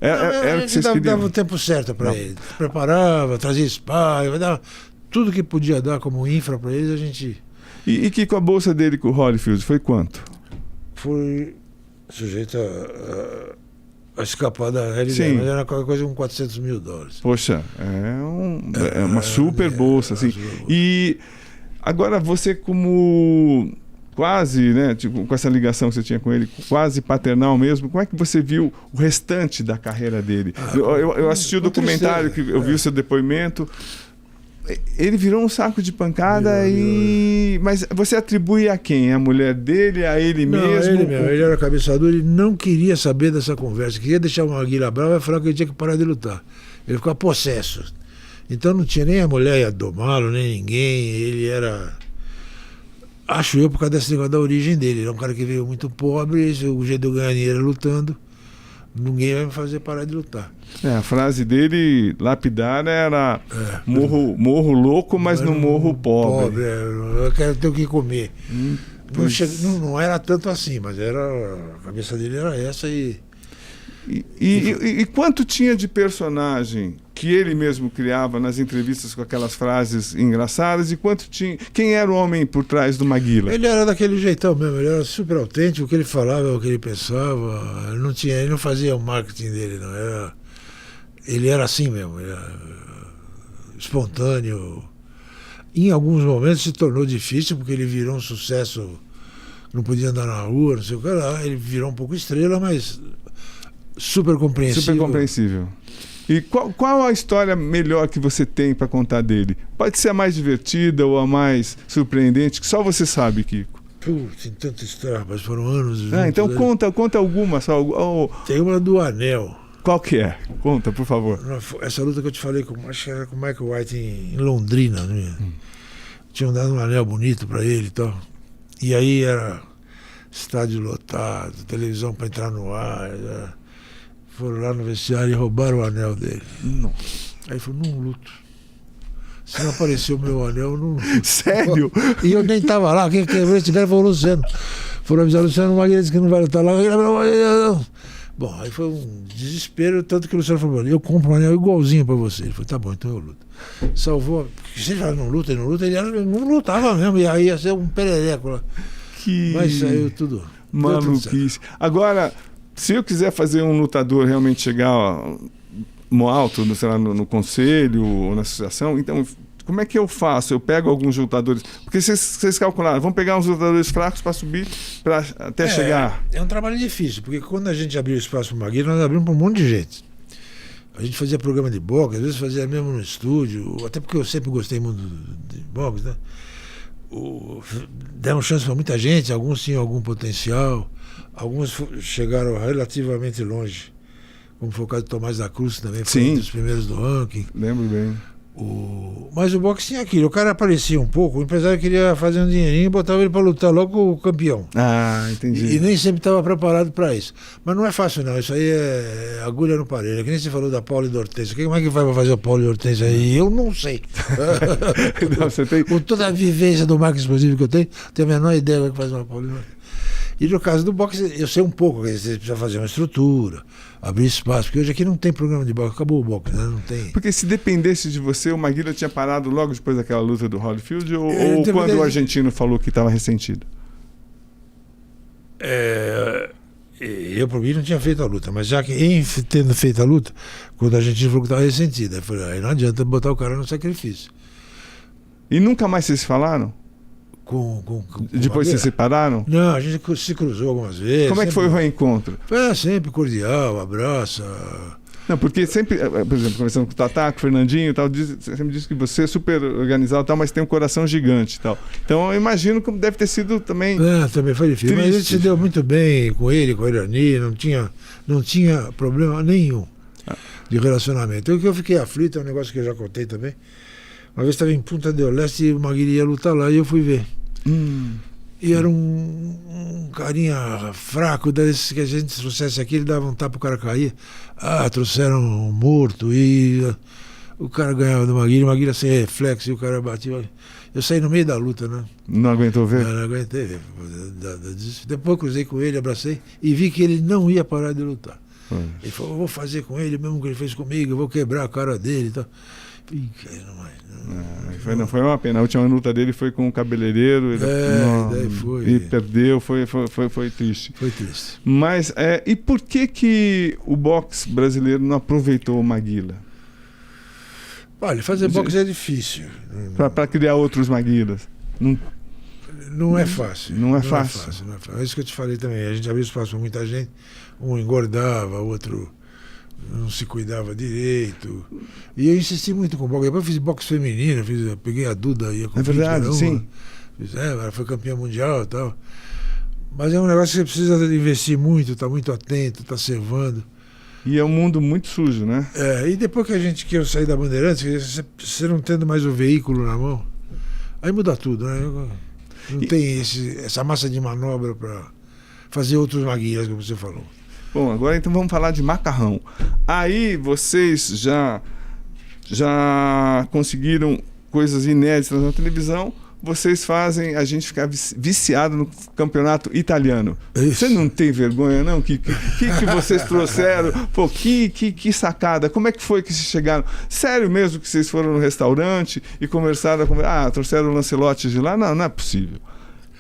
Speaker 1: Era o que vocês queriam.
Speaker 2: Dava o tempo certo para ele. Preparava, trazia spa, dava tudo que podia dar como infra para eles, a gente...
Speaker 1: E que com a bolsa dele com o Holyfield, foi quanto?
Speaker 2: Foi sujeito a escapar da realidade, mas era qualquer coisa com $400 mil.
Speaker 1: Poxa, é uma super bolsa, assim. E agora você como quase, né, tipo, com essa ligação que você tinha com ele, quase paternal mesmo, como é que você viu o restante da carreira dele? Eu assisti o documentário, que eu vi o seu depoimento. Ele virou um saco de pancada Mas você atribui a quem? A mulher dele, a ele mesmo?
Speaker 2: Ele mesmo. Ele era cabeçador, ele não queria saber dessa conversa. Queria deixar o Maguila bravo e falar que ele tinha que parar de lutar. Ele ficava possesso. Então não tinha nem a mulher ia domá-lo, nem ninguém. Ele era... Acho eu, por causa desse negócio da origem dele. Ele era um cara que veio muito pobre, o jeito de eu ganhar dinheiro era lutando. Ninguém vai me fazer parar de lutar.
Speaker 1: A frase dele, lapidar, era morro louco, mas não morro pobre.
Speaker 2: Eu quero ter o que comer. Não era tanto assim, mas a cabeça dele era essa.
Speaker 1: E quanto tinha de personagem que ele mesmo criava nas entrevistas com aquelas frases engraçadas, e quanto tinha... Quem era o homem por trás do Maguila?
Speaker 2: Ele era daquele jeitão mesmo, ele era super autêntico, o que ele falava, o que ele pensava. Ele não fazia o marketing dele, não. Ele era assim mesmo, ele era espontâneo. Em alguns momentos se tornou difícil, porque ele virou um sucesso, não podia andar na rua, não sei o que lá. Ele virou um pouco estrela, mas super compreensível.
Speaker 1: Super compreensível. E qual a história melhor que você tem para contar dele? Pode ser a mais divertida ou a mais surpreendente, que só você sabe, Kiko.
Speaker 2: Tem tanta história, rapaz, foram anos.
Speaker 1: Então conta alguma só.
Speaker 2: Tem uma do anel.
Speaker 1: Qual que é? Conta, por favor.
Speaker 2: Essa luta que eu te falei, acho que era com o Michael White em Londrina. Né? Tinham dado um anel bonito para ele e tal. E aí era estádio lotado, televisão para entrar no ar. Foram lá no vestiário e roubaram o anel dele.
Speaker 1: Nossa.
Speaker 2: Aí ele falou, não luto. Se não apareceu o meu anel, eu não luto.
Speaker 1: Sério?
Speaker 2: E eu nem tava lá. Quem quebrou esse cara foi o Luciano. Foram avisar o Luciano Maguila, disse que não vai lutar lá. Bom, aí foi um desespero, tanto que o Luciano falou, eu compro um anel igualzinho pra você. Ele falou, tá bom, então eu luto. Salvou, porque se ele fala, não luta, ele não lutava mesmo, e aí ia ser um perereco lá. Mas saiu tudo.
Speaker 1: Maluquice. Agora, se eu quiser fazer um lutador realmente chegar no alto, sei lá, no conselho ou na associação, então como é que eu faço? Eu pego alguns lutadores, porque vocês calcularam, vamos pegar uns lutadores fracos para subir até chegar.
Speaker 2: É um trabalho difícil, porque quando a gente abriu espaço para o Maguila, nós abrimos para um monte de gente. A gente fazia programa de boxe, às vezes fazia mesmo no estúdio, até porque eu sempre gostei muito de boxe, né? Demos chance para muita gente, alguns tinham algum potencial, alguns chegaram relativamente longe, como foi o caso do Tomás da Cruz também, foi um dos primeiros do ranking.
Speaker 1: Lembro bem.
Speaker 2: Mas o boxe tinha aquilo, o cara aparecia um pouco, o empresário queria fazer um dinheirinho e botava ele para lutar logo com o campeão.
Speaker 1: Ah, entendi.
Speaker 2: E nem sempre estava preparado para isso. Mas não é fácil não, isso aí é agulha no parelho. Que nem você falou da Paula e da Hortência. Como é que vai para fazer o Paulo e a Hortência aí? Eu não sei.
Speaker 1: Não, você tem...
Speaker 2: Com toda a vivência do marketing explosivo que eu tenho a menor ideia do que faz uma Paula e Hortência. E no caso do boxe, eu sei um pouco, você precisa fazer uma estrutura, abrir espaço, porque hoje aqui não tem programa de boxe, acabou o boxe, né? Não tem.
Speaker 1: Porque se dependesse de você, o Maguila tinha parado logo depois daquela luta do Holyfield ou quando o argentino falou que estava ressentido?
Speaker 2: Eu, por mim, não tinha feito a luta, mas já que tendo feito a luta, quando a argentino falou que estava ressentido, eu falei, aí não adianta botar o cara no sacrifício.
Speaker 1: E nunca mais vocês falaram? Depois vocês se separaram?
Speaker 2: Não, a gente se cruzou algumas vezes.
Speaker 1: Como é que foi o reencontro?
Speaker 2: Sempre cordial, abraça.
Speaker 1: Não, porque sempre, por exemplo, conversando com o Tatá, com o Fernandinho e tal, sempre diz que você é super organizado e tal, mas tem um coração gigante e tal. Então eu imagino que deve ter sido também.
Speaker 2: Também foi difícil. Triste. Mas a gente se deu muito bem com ele, com a Irani, não tinha problema nenhum de relacionamento. O que eu fiquei aflito é um negócio que eu já contei também. Uma vez estava em Punta del Este e o Maguila ia lutar lá e eu fui ver. E era um carinha fraco, desses que a gente trouxesse aqui, ele dava um tapa, o cara caía. Trouxeram um morto e o cara ganhava do Maguila, o Maguila sem reflexo e o cara batia. Eu saí no meio da luta, né?
Speaker 1: Não aguentou ver?
Speaker 2: Não aguentei ver. Depois eu cruzei com ele, abracei e vi que ele não ia parar de lutar. Ele falou, eu vou fazer com ele mesmo que ele fez comigo, eu vou quebrar a cara dele e tal.
Speaker 1: Não foi uma pena. A última luta dele foi com o cabeleireiro.
Speaker 2: Daí foi.
Speaker 1: E perdeu, foi triste.
Speaker 2: Foi triste.
Speaker 1: Mas, e por que o boxe brasileiro não aproveitou o Maguila?
Speaker 2: Olha, fazer boxe é difícil.
Speaker 1: Para criar outros Maguilas.
Speaker 2: Não é fácil.
Speaker 1: Não é fácil.
Speaker 2: É isso que eu te falei também. A gente abriu espaço para muita gente. Um engordava, outro não se cuidava direito. E eu insisti muito com o boxe. Depois eu fiz boxe feminino, peguei a Duda e a
Speaker 1: É verdade, sim.
Speaker 2: Ela foi campeã mundial e tal. Mas é um negócio que você precisa investir muito, tá muito atento, tá servando.
Speaker 1: E é um mundo muito sujo, né?
Speaker 2: E depois que eu saí da Bandeirantes, você não tendo mais o veículo na mão, aí muda tudo, né? Não tem essa massa de manobra para fazer outros Maguilas, como você falou.
Speaker 1: Bom, agora então vamos falar de macarrão. Aí vocês já conseguiram coisas inéditas na televisão, vocês fazem a gente ficar viciado no campeonato italiano. Isso. Você não tem vergonha, não? Que vocês trouxeram? Pô, que sacada. Como é que foi que vocês chegaram? Sério mesmo que vocês foram no restaurante e conversaram? Trouxeram o Lancelotti de lá? Não é possível.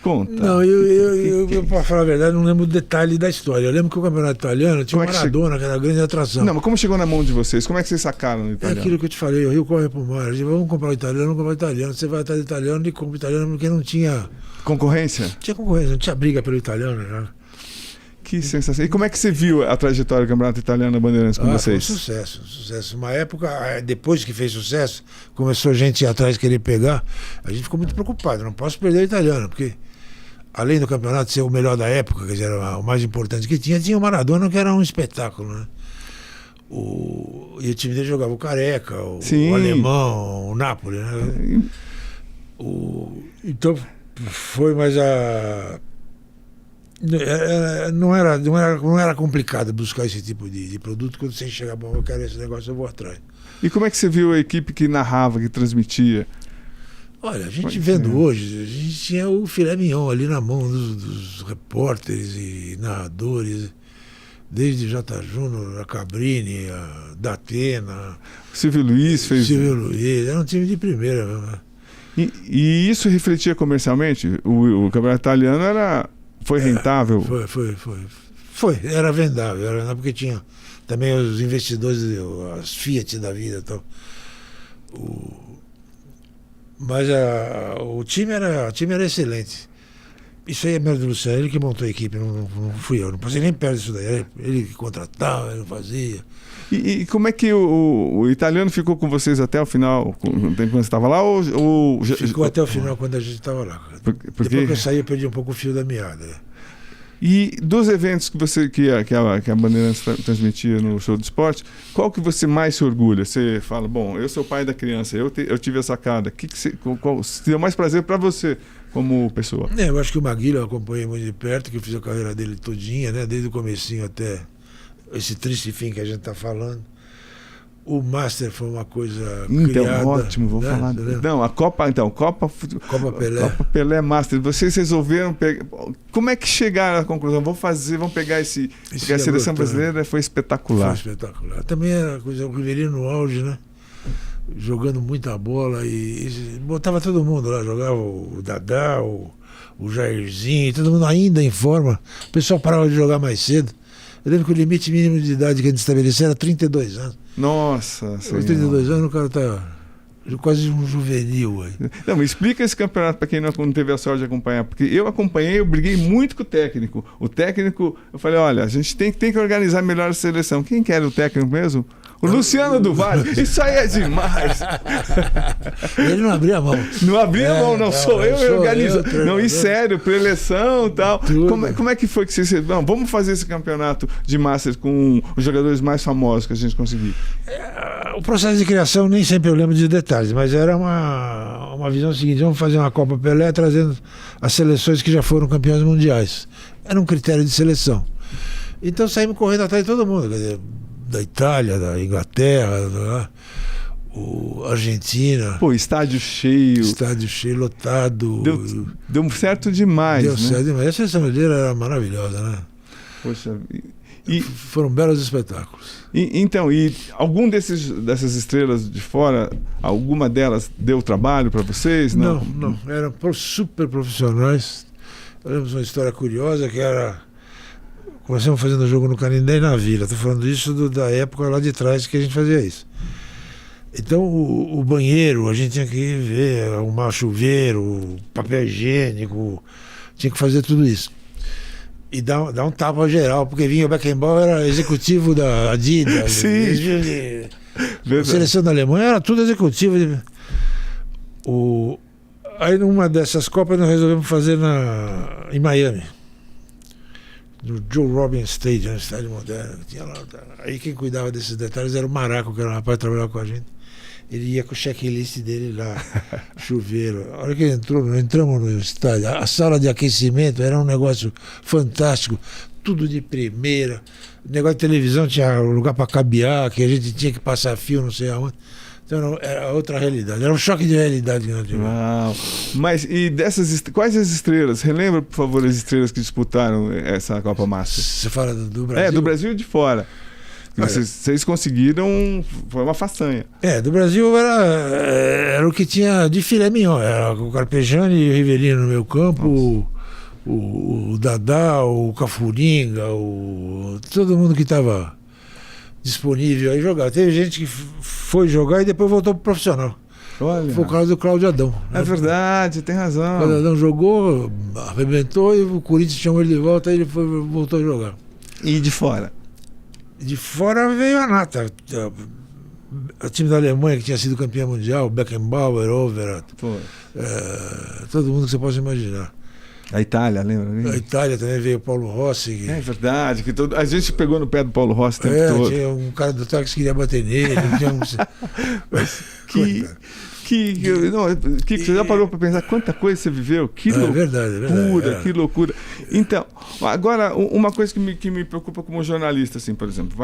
Speaker 1: Conta.
Speaker 2: Não, eu para falar a verdade, não lembro o detalhe da história. Eu lembro que o campeonato italiano tinha o Maradona, que era a grande atração.
Speaker 1: Não, mas como chegou na mão de vocês? Como é que vocês sacaram o italiano?
Speaker 2: É aquilo que eu te falei, o Rio corre pro mar. Vamos comprar o italiano, Você vai atrás do italiano e compra o italiano, porque não tinha...
Speaker 1: Concorrência?
Speaker 2: Tinha concorrência, não tinha briga pelo italiano, né?
Speaker 1: Que sensação. E como é que você viu a trajetória do Campeonato Italiano na Bandeirantes com vocês?
Speaker 2: Foi um sucesso. Uma época, depois que fez sucesso, começou gente a ir atrás querer pegar, a gente ficou muito preocupado. Não posso perder o italiano, porque além do campeonato ser o melhor da época, quer dizer, era o mais importante que tinha o Maradona, que era um espetáculo, né? E o time dele jogava o Careca, o Alemão, o Napoli, né? Então foi mais não era complicado buscar esse tipo de produto. Quando você chega, bom, eu quero esse negócio, eu vou atrás.
Speaker 1: E como é que você viu a equipe que narrava, que transmitia?
Speaker 2: Olha, a gente vendo hoje, a gente tinha o filé mignon ali na mão dos repórteres e narradores, desde J. Júnior, a Cabrini, a Datena.
Speaker 1: Silvio Luiz fez.
Speaker 2: Silvio Luiz, era um time de primeira mesmo.
Speaker 1: E isso refletia comercialmente? O campeonato italiano foi rentável?
Speaker 2: Foi, era vendável, porque tinha também os investidores, as Fiat da vida e tal. Mas o time era excelente. Isso aí é mérito do Luciano, ele que montou a equipe, não fui eu, não passei nem perto disso daí. Ele que contratava, ele fazia.
Speaker 1: E como é que o italiano ficou com vocês até o final, no tempo que você estava lá?
Speaker 2: Ficou até o final quando a gente estava lá. Depois que eu saí, eu perdi um pouco o fio da meada.
Speaker 1: E dos eventos que a Bandeirantes transmitia no Show do Esporte, qual que você mais se orgulha? Você fala, bom, eu sou pai da criança, eu tive a sacada. Qual deu mais prazer para você como pessoa?
Speaker 2: Eu acho que o Maguila eu acompanhei muito de perto, que eu fiz a carreira dele todinha, né? Desde o comecinho até esse triste fim que a gente está falando. O Master foi uma coisa criada.
Speaker 1: Ótimo, vou falar. Não, a Copa
Speaker 2: Pelé.
Speaker 1: Copa Pelé Master. Vocês resolveram pegar. Como é que chegaram à conclusão? Vamos pegar porque a seleção brasileira foi espetacular.
Speaker 2: Foi espetacular. Também era coisa, o Rivelino no auge, né? Jogando muita bola e botava todo mundo lá, jogava o Dadá, o Jairzinho, todo mundo ainda em forma. O pessoal parava de jogar mais cedo. Eu lembro que o limite mínimo de idade que a gente estabeleceu era 32 anos.
Speaker 1: Nossa,
Speaker 2: aos 32 anos o cara tá quase um juvenil aí.
Speaker 1: Não, me explica esse campeonato para quem não teve a sorte de acompanhar, porque eu acompanhei, eu briguei muito com o técnico. O técnico, eu falei, olha, a gente tem que organizar melhor a seleção. Quem que era o técnico mesmo? O Luciano do Vale. Isso aí é demais.
Speaker 2: Ele não abria a mão.
Speaker 1: Não abria a mão, não. Sou eu organizo. Não, e sério, preleção e tal. Como é que foi que você... Não, vamos fazer esse campeonato de Master com os jogadores mais famosos que a gente conseguiu.
Speaker 2: O processo de criação nem sempre eu lembro de detalhes, mas era uma visão seguinte: vamos fazer uma Copa Pelé trazendo as seleções que já foram campeões mundiais. Era um critério de seleção. Então saímos correndo atrás de todo mundo, quer dizer, da Itália, da Inglaterra, Argentina.
Speaker 1: Pô, estádio cheio,
Speaker 2: lotado.
Speaker 1: Deu certo demais.
Speaker 2: Deu certo demais. A seleção brasileira era maravilhosa, né?
Speaker 1: Poxa,
Speaker 2: foram belos espetáculos.
Speaker 1: Então, algum dessas estrelas de fora, alguma delas deu trabalho para vocês?
Speaker 2: Não. Eram super profissionais. Eu lembro de uma história curiosa que era... Começamos fazendo jogo no Canindé e na Vila. Estou falando isso da época lá de trás que a gente fazia isso. Então o banheiro, a gente tinha que ver, arrumar chuveiro, papel higiênico, tinha que fazer tudo isso. E dar um tapa geral, porque vinha o Beckenbauer, era executivo da Adidas.
Speaker 1: Sim.
Speaker 2: A seleção da Alemanha era tudo executivo. Aí numa dessas Copas nós resolvemos fazer em Miami. No Joe Robbins Stadium, um estádio moderno. Tinha lá. Aí quem cuidava desses detalhes era o Maraco, que era um rapaz que trabalhava com a gente. Ele ia com o checklist dele lá, chuveiro. A hora que entramos no estádio, a sala de aquecimento era um negócio fantástico, tudo de primeira. O negócio de televisão tinha lugar para cabear, que a gente tinha que passar fio, não sei aonde. Então era outra realidade, era um choque de realidade que nós tivemos.
Speaker 1: Uau. Mas e quais as estrelas? Relembra, por favor, as estrelas que disputaram essa Copa Master?
Speaker 2: Você fala do Brasil?
Speaker 1: Do Brasil e de fora. Vocês conseguiram, foi uma façanha.
Speaker 2: Do Brasil era o que tinha de filé mignon, era o Carpegiani e o Rivelino no meio campo, o Dadá, o Cafuringa, todo mundo que estava disponível aí jogar. Teve gente que foi jogar e depois voltou pro profissional.
Speaker 1: Olha.
Speaker 2: Foi o caso do Cláudio Adão.
Speaker 1: É verdade, tem razão.
Speaker 2: O Cláudio Adão jogou, arrebentou e o Corinthians chamou ele de volta e ele voltou a jogar.
Speaker 1: E de fora?
Speaker 2: De fora veio a nata. O time da Alemanha, que tinha sido campeão mundial, Beckenbauer, Overath, todo mundo que você possa imaginar.
Speaker 1: A Itália, lembra?
Speaker 2: A Itália também veio o Paulo Rossi.
Speaker 1: É verdade, que a gente pegou no pé do Paulo Rossi o tempo todo.
Speaker 2: Tinha um cara do táxi que queria bater nele.
Speaker 1: Você já parou para pensar quanta coisa você viveu? Que loucura, que loucura. Então, agora, uma coisa que me preocupa como jornalista, assim, por exemplo,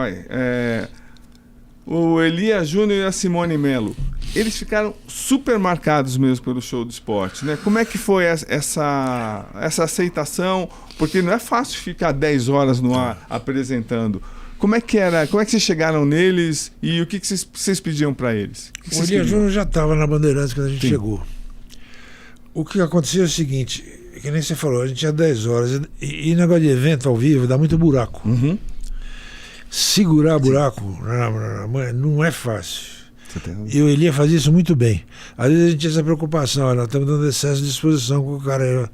Speaker 1: o Elia Júnior e a Simone Melo, eles ficaram super marcados mesmo pelo Show do Esporte, né? Como é que foi essa aceitação? Porque não é fácil ficar 10 horas no ar apresentando. Como é que era? Como é que vocês chegaram neles e o que vocês pediam para eles?
Speaker 2: O Elia Júnior já estava na Bandeirantes quando a gente chegou. O que aconteceu é o seguinte, que nem você falou, a gente tinha 10 horas e negócio de evento ao vivo dá muito buraco.
Speaker 1: Uhum.
Speaker 2: Segurar buraco não é fácil. E o Elia fazia isso muito bem. Às vezes a gente tinha essa preocupação, nós estamos dando excesso de exposição com o cara.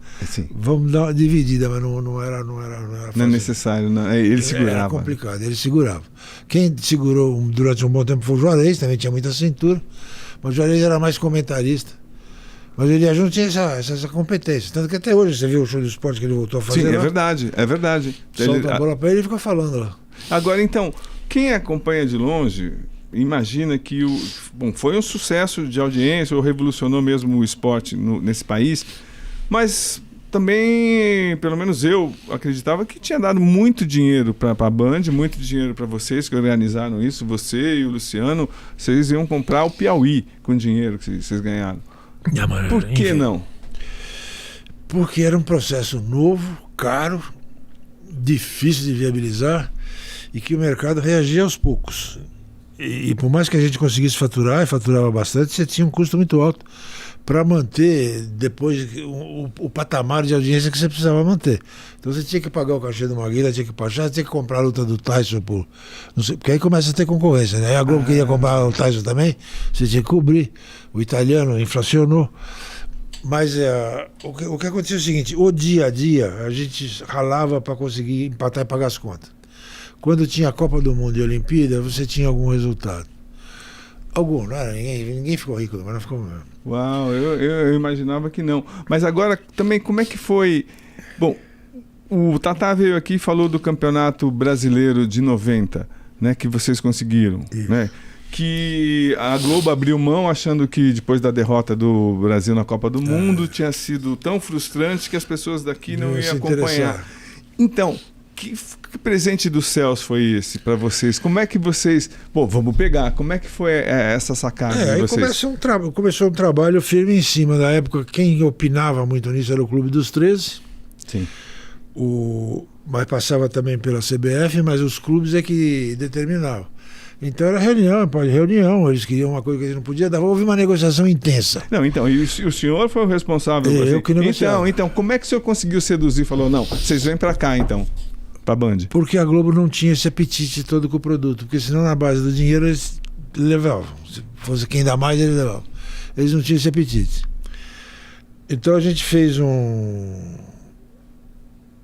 Speaker 2: Vamos dar uma dividida, mas não era fácil.
Speaker 1: Não é necessário, não. Ele segurava.
Speaker 2: Era complicado, ele segurava. Quem segurou durante um bom tempo foi o Juarez, também tinha muita cintura, mas o Juarez era mais comentarista. Mas o Elia Júnior tinha essa competência. Tanto que até hoje você viu o Show do Esporte que ele voltou a fazer.
Speaker 1: Sim,
Speaker 2: lá,
Speaker 1: é verdade.
Speaker 2: Solta a bola para ele e fica falando lá.
Speaker 1: Agora, então, quem acompanha de longe imagina que foi um sucesso de audiência, ou revolucionou mesmo o esporte nesse país, mas também, pelo menos eu acreditava que tinha dado muito dinheiro para a Band, muito dinheiro para vocês que organizaram isso, você e o Luciano, vocês iam comprar o Piauí com o dinheiro que vocês ganharam. Por que não?
Speaker 2: Porque era um processo novo, caro, difícil de viabilizar e que o mercado reagia aos poucos. E por mais que a gente conseguisse faturar, e faturava bastante, você tinha um custo muito alto para manter depois o patamar de audiência que você precisava manter. Então você tinha que pagar o cachê do Maguila, tinha que comprar a luta do Tyson, não sei, porque aí começa a ter concorrência, né? A Globo queria comprar o Tyson também, você tinha que cobrir. O italiano inflacionou. Mas o que aconteceu é o seguinte, o dia a dia a gente ralava para conseguir empatar e pagar as contas. Quando tinha a Copa do Mundo e a Olimpíada, você tinha algum resultado. Algum, não era ninguém ficou rico, mas não ficou mesmo.
Speaker 1: Uau, eu imaginava que não. Mas agora também, como é que foi? Bom, o Tatá veio aqui e falou do Campeonato Brasileiro de 90, né, que vocês conseguiram, né? Que a Globo abriu mão achando que depois da derrota do Brasil na Copa do Mundo tinha sido tão frustrante que as pessoas daqui não iam acompanhar. Então, que presente dos céus foi esse para vocês? Como é que vocês... vamos pegar. Como é que foi essa sacada de vocês?
Speaker 2: Aí começou um trabalho firme em cima. Na época, quem opinava muito nisso era o Clube dos 13.
Speaker 1: Sim.
Speaker 2: Mas passava também pela CBF, mas os clubes é que determinavam. Então era reunião, eles queriam uma coisa que a gente não podia dar, houve uma negociação intensa.
Speaker 1: Não, então, e o senhor foi o responsável?
Speaker 2: Eu que negociava.
Speaker 1: Então, como é que o senhor conseguiu seduzir? Falou, não, vocês vêm para cá então, para a Band.
Speaker 2: Porque a Globo não tinha esse apetite todo com o produto, porque senão na base do dinheiro eles levavam, se fosse quem dá mais eles levavam. Eles não tinham esse apetite. Então a gente fez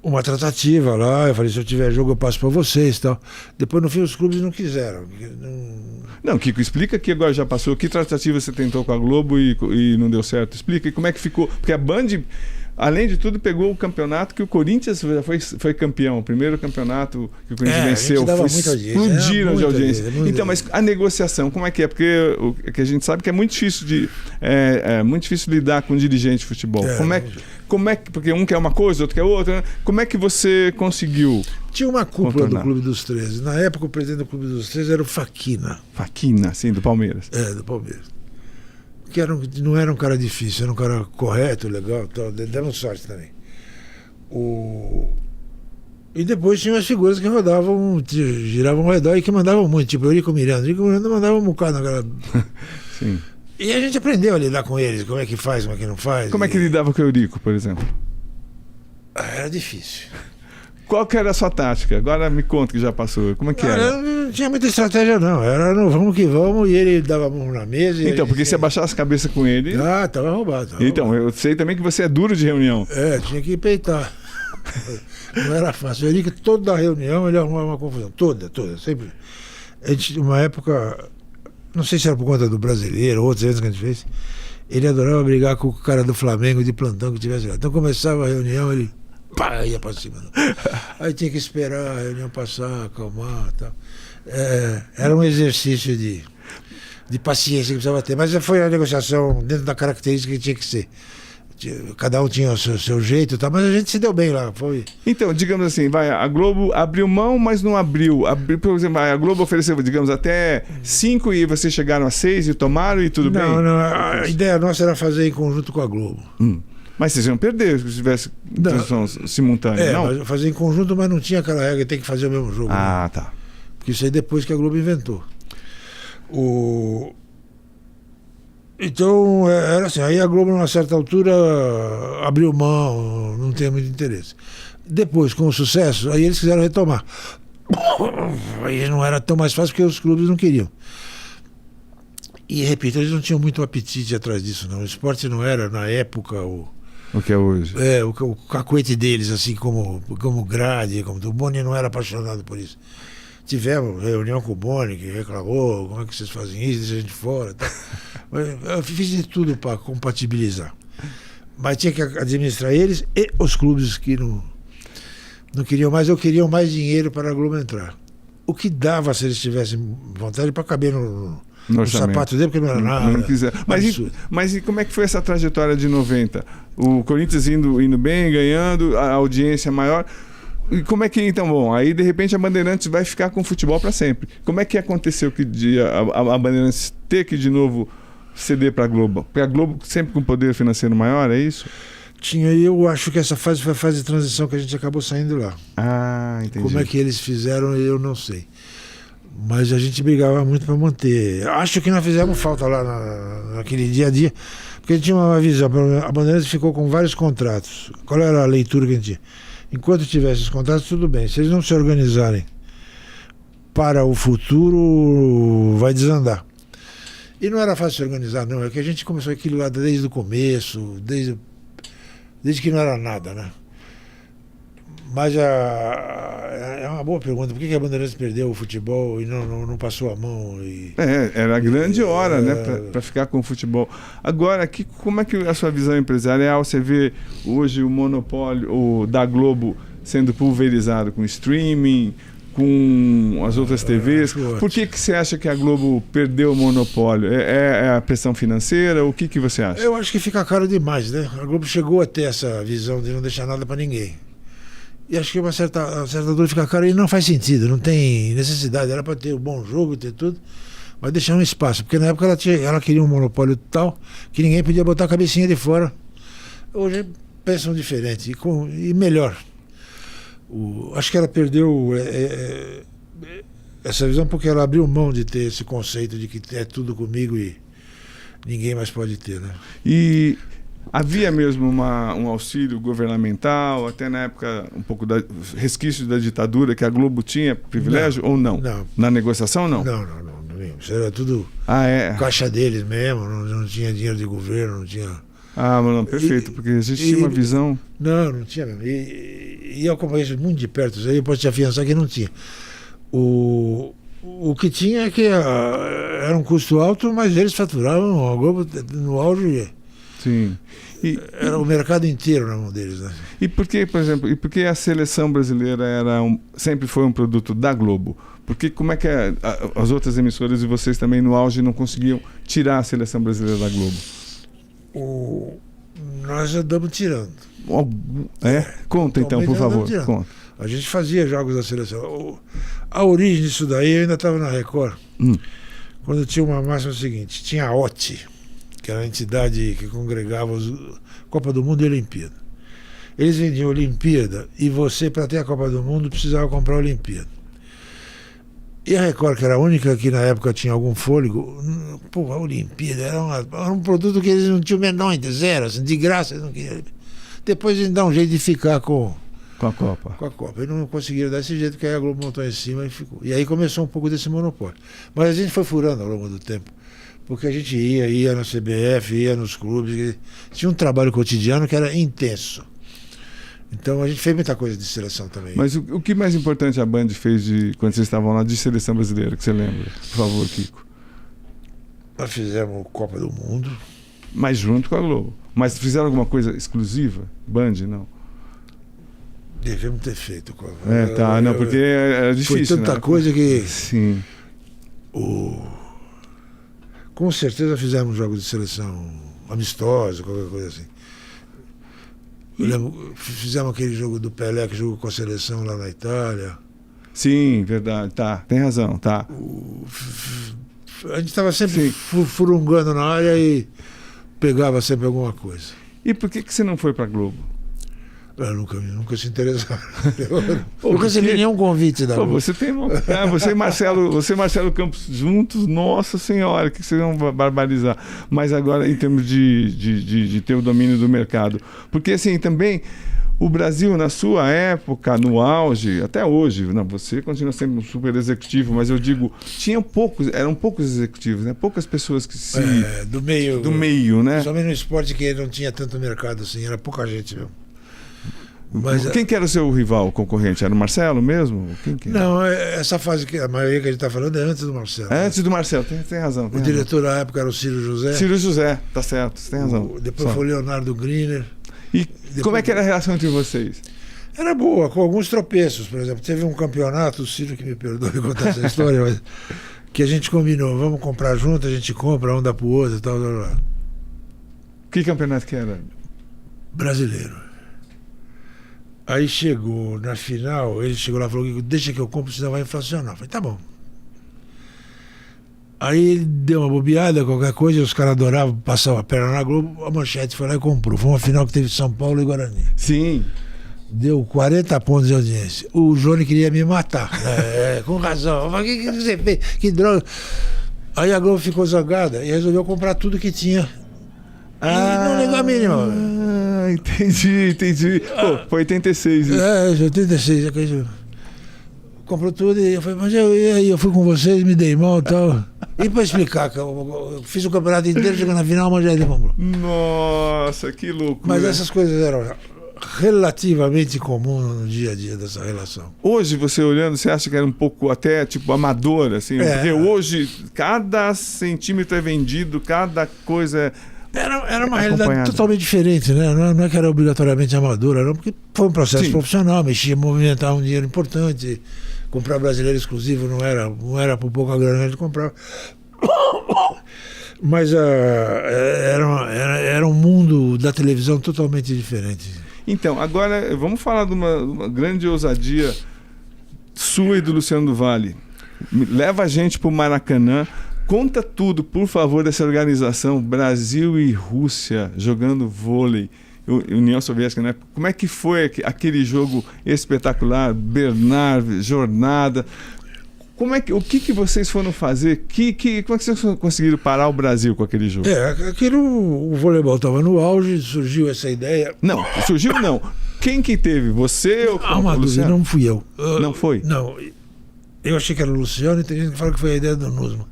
Speaker 2: uma tratativa lá, eu falei, se eu tiver jogo eu passo para vocês e tal. Depois no fim os clubes não quiseram.
Speaker 1: Não, Kiko, explica que agora já passou, que tratativa você tentou com a Globo e não deu certo. Explica e como é que ficou, porque a Band, além de tudo, pegou o campeonato que o Corinthians já foi campeão, o primeiro campeonato que o Corinthians venceu, explodiram de audiência. Então, mas a negociação, como é que é? Porque que a gente sabe que é muito difícil muito difícil lidar com um dirigente de futebol. Como é que, porque um quer uma coisa, outro quer outra, né? Como é que você conseguiu?
Speaker 2: Tinha uma cúpula do Clube dos 13. Na época, o presidente do Clube dos 13 era o Faquina.
Speaker 1: Faquina, sim, do Palmeiras.
Speaker 2: Do Palmeiras. Que não era um cara difícil, era um cara correto, legal, tal, dando sorte também. E depois tinha as figuras que rodavam, giravam ao redor e que mandavam muito, tipo Eurico Miranda. Eurico Miranda mandava um bocado naquela...
Speaker 1: Sim.
Speaker 2: E a gente aprendeu a lidar com eles, como é que faz, como é que não faz.
Speaker 1: Como é que lidava com o Eurico, por exemplo?
Speaker 2: Era difícil.
Speaker 1: Qual que era a sua tática? Agora me conta que já passou. Como é que era?
Speaker 2: Não tinha muita estratégia, não. Era no vamos que vamos e ele dava a mão na mesa.
Speaker 1: Então, porque se abaixasse a cabeça com ele...
Speaker 2: tava roubado.
Speaker 1: Então, eu sei também que você é duro de reunião.
Speaker 2: Tinha que peitar. Não era fácil. Eu digo que toda reunião ele arrumava uma confusão. Toda, sempre. A gente, uma época, não sei se era por conta do Brasileiro, outros eventos que a gente fez, ele adorava brigar com o cara do Flamengo de plantão que tivesse lá. Então começava a reunião, ele pá, ia pra cima. Aí tinha que esperar a reunião passar, acalmar e tal. Era um exercício de paciência que precisava ter. Mas foi a negociação dentro da característica que tinha que ser. Cada um tinha o seu jeito e tal, mas a gente se deu bem lá. Foi.
Speaker 1: Então, digamos assim, a Globo abriu mão, mas não abriu. Por exemplo, a Globo ofereceu, digamos, até 5 e vocês chegaram a 6 e tomaram e tudo bem?
Speaker 2: Não, a ideia nossa era fazer em conjunto com a Globo.
Speaker 1: Mas vocês iam perder se tivesse transmissão simultânea, não?
Speaker 2: Mas fazer em conjunto, mas não tinha aquela regra, tem que fazer o mesmo jogo.
Speaker 1: Ah, tá.
Speaker 2: Porque isso aí depois que a Globo inventou. Então, era assim, aí a Globo, numa certa altura, abriu mão, não tinha muito interesse. Depois, com o sucesso, aí eles quiseram retomar. Aí não era tão mais fácil porque os clubes não queriam. E, repito, eles não tinham muito apetite atrás disso, não. O esporte não era, na época, o
Speaker 1: que é hoje.
Speaker 2: O cacuete deles, assim, como grade, o Boni não era apaixonado por isso. Tivemos reunião com o Boni, que reclamou, como é que vocês fazem isso, deixa a gente fora. Tá. Eu fiz de tudo para compatibilizar. Mas tinha que administrar eles e os clubes que não queriam mais, ou queriam mais dinheiro para a Globo entrar. O que dava se eles tivessem vontade para caber no sapato dele, porque não era nada.
Speaker 1: Não quiser. Mas e como é que foi essa trajetória de 90? O Corinthians indo bem, ganhando, a audiência maior. E como é que, então, bom, aí de repente a Bandeirantes vai ficar com o futebol para sempre. Como é que aconteceu que a Bandeirantes ter que de novo ceder para a Globo? Porque a Globo sempre com poder financeiro maior, é isso?
Speaker 2: Eu acho que essa fase foi a fase de transição que a gente acabou saindo lá.
Speaker 1: Ah, entendi.
Speaker 2: Como é que eles fizeram, eu não sei. Mas a gente brigava muito para manter. Acho que nós fizemos falta lá naquele dia a dia, porque a gente tinha uma visão. A Bandeirantes ficou com vários contratos. Qual era a leitura que a gente tinha? Enquanto tivesse os contratos, tudo bem. Se eles não se organizarem para o futuro, vai desandar. E não era fácil se organizar, não. É que a gente começou aquilo lá desde o começo, desde que não era nada, né? Mas é uma boa pergunta. Por que a Bandeirantes perdeu o futebol e não passou a mão?
Speaker 1: Era a grande hora, né, para ficar com o futebol. Agora, como é que a sua visão empresarial, você vê hoje o monopólio da Globo sendo pulverizado com streaming, com as outras TVs? Por que você acha que a Globo perdeu o monopólio? É a pressão financeira? O que você acha?
Speaker 2: Eu acho que fica caro demais, né? A Globo chegou a ter essa visão de não deixar nada para ninguém. E acho que uma certa dor fica cara e não faz sentido, não tem necessidade. Era para ter um bom jogo, ter tudo, mas deixar um espaço. Porque na época ela queria um monopólio tal que ninguém podia botar a cabecinha de fora. Hoje pensam diferente e melhor. Acho que ela perdeu essa visão porque ela abriu mão de ter esse conceito de que é tudo comigo e ninguém mais pode ter, né?
Speaker 1: E havia mesmo um auxílio governamental, até na época um pouco resquício da ditadura, que a Globo tinha privilégio ou não?
Speaker 2: Não.
Speaker 1: Na negociação, não?
Speaker 2: Não. Isso era tudo caixa deles mesmo, não tinha dinheiro de governo, não tinha...
Speaker 1: Não, perfeito, porque existia uma visão...
Speaker 2: Não tinha mesmo. E eu acompanhei muito de perto, isso aí eu posso te afiançar que não tinha. O que tinha é que era um custo alto, mas eles faturavam a Globo no auge... Sim. Era o mercado inteiro na mão deles, né?
Speaker 1: E por que, por exemplo, a seleção brasileira sempre foi um produto da Globo? Porque como é que as outras emissoras e vocês também no auge não conseguiam tirar a seleção brasileira da Globo?
Speaker 2: Nós andamos tirando.
Speaker 1: Conta então, por favor. Conta.
Speaker 2: A gente fazia jogos da seleção. A origem disso daí, eu ainda estava na Record, quando tinha uma máxima seguinte, tinha a OTI, que era a entidade que congregava Copa do Mundo e Olimpíada. Eles vendiam Olimpíada e você, para ter a Copa do Mundo, precisava comprar a Olimpíada. E a Record, que era a única que na época tinha algum fôlego, a Olimpíada era um produto que eles não tinham o menor, zero, assim, de graça eles não queriam. Depois eles dão um jeito de ficar com
Speaker 1: a Copa.
Speaker 2: Com a Copa. E não conseguiram dar esse jeito, que aí a Globo montou em cima e ficou. E aí começou um pouco desse monopólio. Mas a gente foi furando ao longo do tempo. Porque a gente ia na CBF, ia nos clubes, tinha um trabalho cotidiano que era intenso. Então a gente fez muita coisa de seleção também.
Speaker 1: Mas o que mais importante a Band fez quando vocês estavam lá de seleção brasileira, que você lembra? Por favor, Kiko.
Speaker 2: Nós fizemos Copa do Mundo.
Speaker 1: Mas junto com a Globo. Mas fizeram alguma coisa exclusiva? Band, não?
Speaker 2: Devemos ter feito.
Speaker 1: Não, porque era difícil.
Speaker 2: Foi tanta coisa que...
Speaker 1: Sim.
Speaker 2: Com certeza fizemos jogos de seleção amistosos, qualquer coisa assim. Eu lembro, fizemos aquele jogo do Pelé que jogou com a seleção lá na Itália.
Speaker 1: Sim, verdade. Tá, tem razão, tá.
Speaker 2: A gente estava sempre furungando na área e pegava sempre alguma coisa.
Speaker 1: E por que você não foi para Globo?
Speaker 2: Eu nunca se interessaram. Eu nunca recebi nenhum convite da Globo.
Speaker 1: Você tem você e Marcelo Campos juntos, nossa senhora, que vocês vão barbarizar. Mas agora em termos de ter o domínio do mercado. Porque assim, também o Brasil, na sua época, no auge, até hoje, não, você continua sendo um super executivo, mas eu digo, eram poucos executivos, né? Poucas pessoas que se...
Speaker 2: do meio,
Speaker 1: né?
Speaker 2: Somente no esporte que não tinha tanto mercado assim, era pouca gente mesmo. Mas,
Speaker 1: quem que era o seu rival, o concorrente? Era o Marcelo mesmo? Quem que era?
Speaker 2: Não, essa fase que a maioria que a gente está falando é antes do Marcelo.
Speaker 1: É antes do Marcelo, tem razão.
Speaker 2: O diretor da época era o Ciro José.
Speaker 1: Ciro José, tá certo, você tem razão.
Speaker 2: Depois foi o Leonardo Griner.
Speaker 1: E como é que era a relação entre vocês?
Speaker 2: Era boa, com alguns tropeços, por exemplo. Teve um campeonato, o Ciro que me perdoe contar essa história, mas, que a gente combinou, vamos comprar junto, a gente compra, um dá pro outro e tal.
Speaker 1: Que campeonato que era?
Speaker 2: Brasileiro. Aí chegou na final, ele chegou lá e falou: deixa que eu compro, senão vai inflacionar. Eu falei: tá bom. Aí ele deu uma bobeada, qualquer coisa, os caras adoravam passar a perna na Globo, a Manchete foi lá e comprou. Foi uma final que teve São Paulo e Guarani.
Speaker 1: Sim.
Speaker 2: Deu 40 pontos de audiência. O Johnny queria me matar. Com razão. Eu falei: que você fez? Que droga. Aí a Globo ficou zangada e resolveu comprar tudo que tinha. E não negou a mínima.
Speaker 1: Entendi. Pô, foi 86. Isso.
Speaker 2: 86. Comprou tudo e eu falei: mas eu fui com vocês, me dei mal e tal. E pra explicar, que eu fiz o campeonato inteiro, chegando na final, mas já ele comprou.
Speaker 1: Nossa, que loucura.
Speaker 2: Mas essas coisas eram relativamente comuns no dia a dia dessa relação.
Speaker 1: Hoje, você olhando, você acha que era um pouco até tipo amador, assim? Porque hoje, cada centímetro é vendido, cada coisa
Speaker 2: Era uma realidade totalmente diferente, né? Não é que era obrigatoriamente amadora, não, porque foi um processo profissional, movimentar um dinheiro importante. Comprar brasileiro exclusivo não era por pouca grana que a gente comprava. Mas era um mundo da televisão totalmente diferente.
Speaker 1: Então, agora vamos falar de uma grande ousadia sua e do Luciano do Vale. Leva a gente para o Maracanã. Conta tudo, por favor, dessa organização Brasil e Rússia jogando vôlei, União Soviética, né? Como é que foi aquele jogo espetacular, Bernard, jornada? O que vocês foram fazer? Como é que vocês conseguiram parar o Brasil com aquele jogo?
Speaker 2: O voleibol estava no auge, surgiu essa ideia.
Speaker 1: Não, surgiu não. Quem que teve? Você ou
Speaker 2: uma dúvida, não fui eu.
Speaker 1: Não foi?
Speaker 2: Não, eu achei que era o Luciano e tem gente que fala que foi a ideia do Nussmann.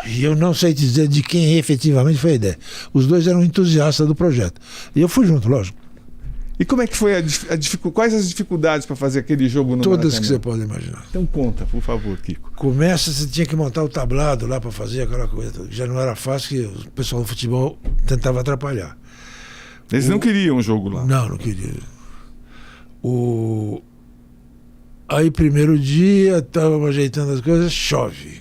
Speaker 2: E eu não sei dizer de quem efetivamente foi a ideia. Os dois eram entusiastas do projeto. E eu fui junto, lógico.
Speaker 1: E como é que foi quais as dificuldades para fazer aquele jogo no
Speaker 2: Todas
Speaker 1: Maracanã?
Speaker 2: Que você pode imaginar.
Speaker 1: Então conta, por favor, Kiko.
Speaker 2: Você tinha que montar o tablado lá para fazer aquela coisa. Já não era fácil, que o pessoal do futebol tentava atrapalhar.
Speaker 1: Eles não queriam o jogo lá?
Speaker 2: Não queriam. Aí, primeiro dia, estava ajeitando as coisas, chove.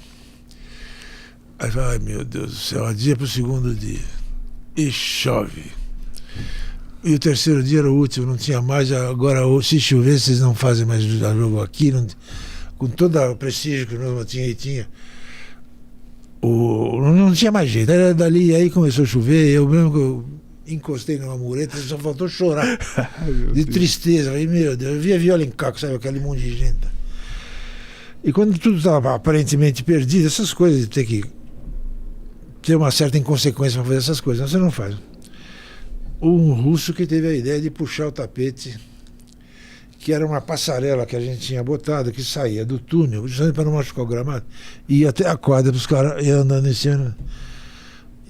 Speaker 2: Aí eu falei: ai meu Deus do céu, um dia para o segundo dia. E chove. E o terceiro dia era o último, não tinha mais. Agora, se chover, vocês não fazem mais jogo aqui. Não, com todo o prestígio que nós tinha. Não tinha mais jeito. Era dali, aí começou a chover. Eu mesmo encostei numa mureta, só faltou chorar. De tristeza. Eu falei: meu Deus, eu via viola em caco, sabe, aquele monte de gente. E quando tudo estava aparentemente perdido, essas coisas de ter que ter uma certa inconsequência para fazer essas coisas, você não faz. Um russo que teve a ideia de puxar o tapete, que era uma passarela que a gente tinha botado, que saía do túnel, justamente para não machucar o gramado, e ia até a quadra para os caras andando em cima.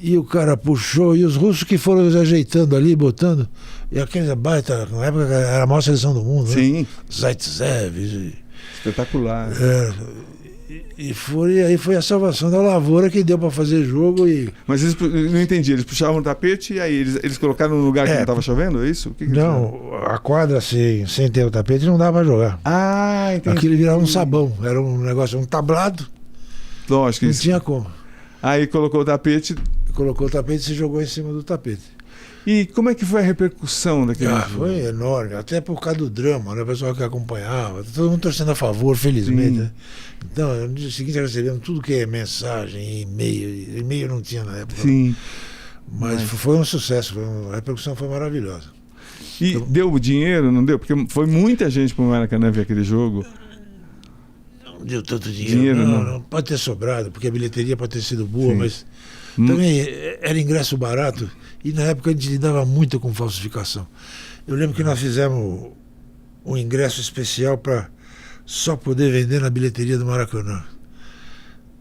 Speaker 2: E o cara puxou, e os russos que foram ajeitando ali, botando. E aquele baita, na época era a maior seleção do mundo,
Speaker 1: Sim.
Speaker 2: né? Zaitsev.
Speaker 1: Espetacular.
Speaker 2: Aí foi a salvação da lavoura que deu para fazer jogo.
Speaker 1: Mas eles, não entendi, eles puxavam o tapete e aí eles colocaram no lugar que não estava chovendo, é isso? O que
Speaker 2: não, a quadra sem ter o tapete não dava para jogar.
Speaker 1: Ah, entendi.
Speaker 2: Aquilo virava um sabão, era um negócio, um tablado.
Speaker 1: Lógico.
Speaker 2: Não tinha como.
Speaker 1: Aí colocou o tapete.
Speaker 2: Colocou o tapete e se jogou em cima do tapete.
Speaker 1: E como é que foi a repercussão daquele jogo?
Speaker 2: Foi enorme, até por causa do drama, né? O pessoal que acompanhava, todo mundo torcendo a favor, felizmente. Né? Então, no dia seguinte recebemos tudo que é mensagem, e-mail. E-mail não tinha na época.
Speaker 1: Sim.
Speaker 2: Mas foi um sucesso, a repercussão foi maravilhosa.
Speaker 1: E deu dinheiro, não deu? Porque foi muita gente para o Maracanã ver aquele jogo.
Speaker 2: Não deu tanto dinheiro, não. Pode ter sobrado, porque a bilheteria pode ter sido boa, mas também era ingresso barato e na época a gente lidava muito com falsificação. Eu lembro que nós fizemos um ingresso especial para só poder vender na bilheteria do Maracanã.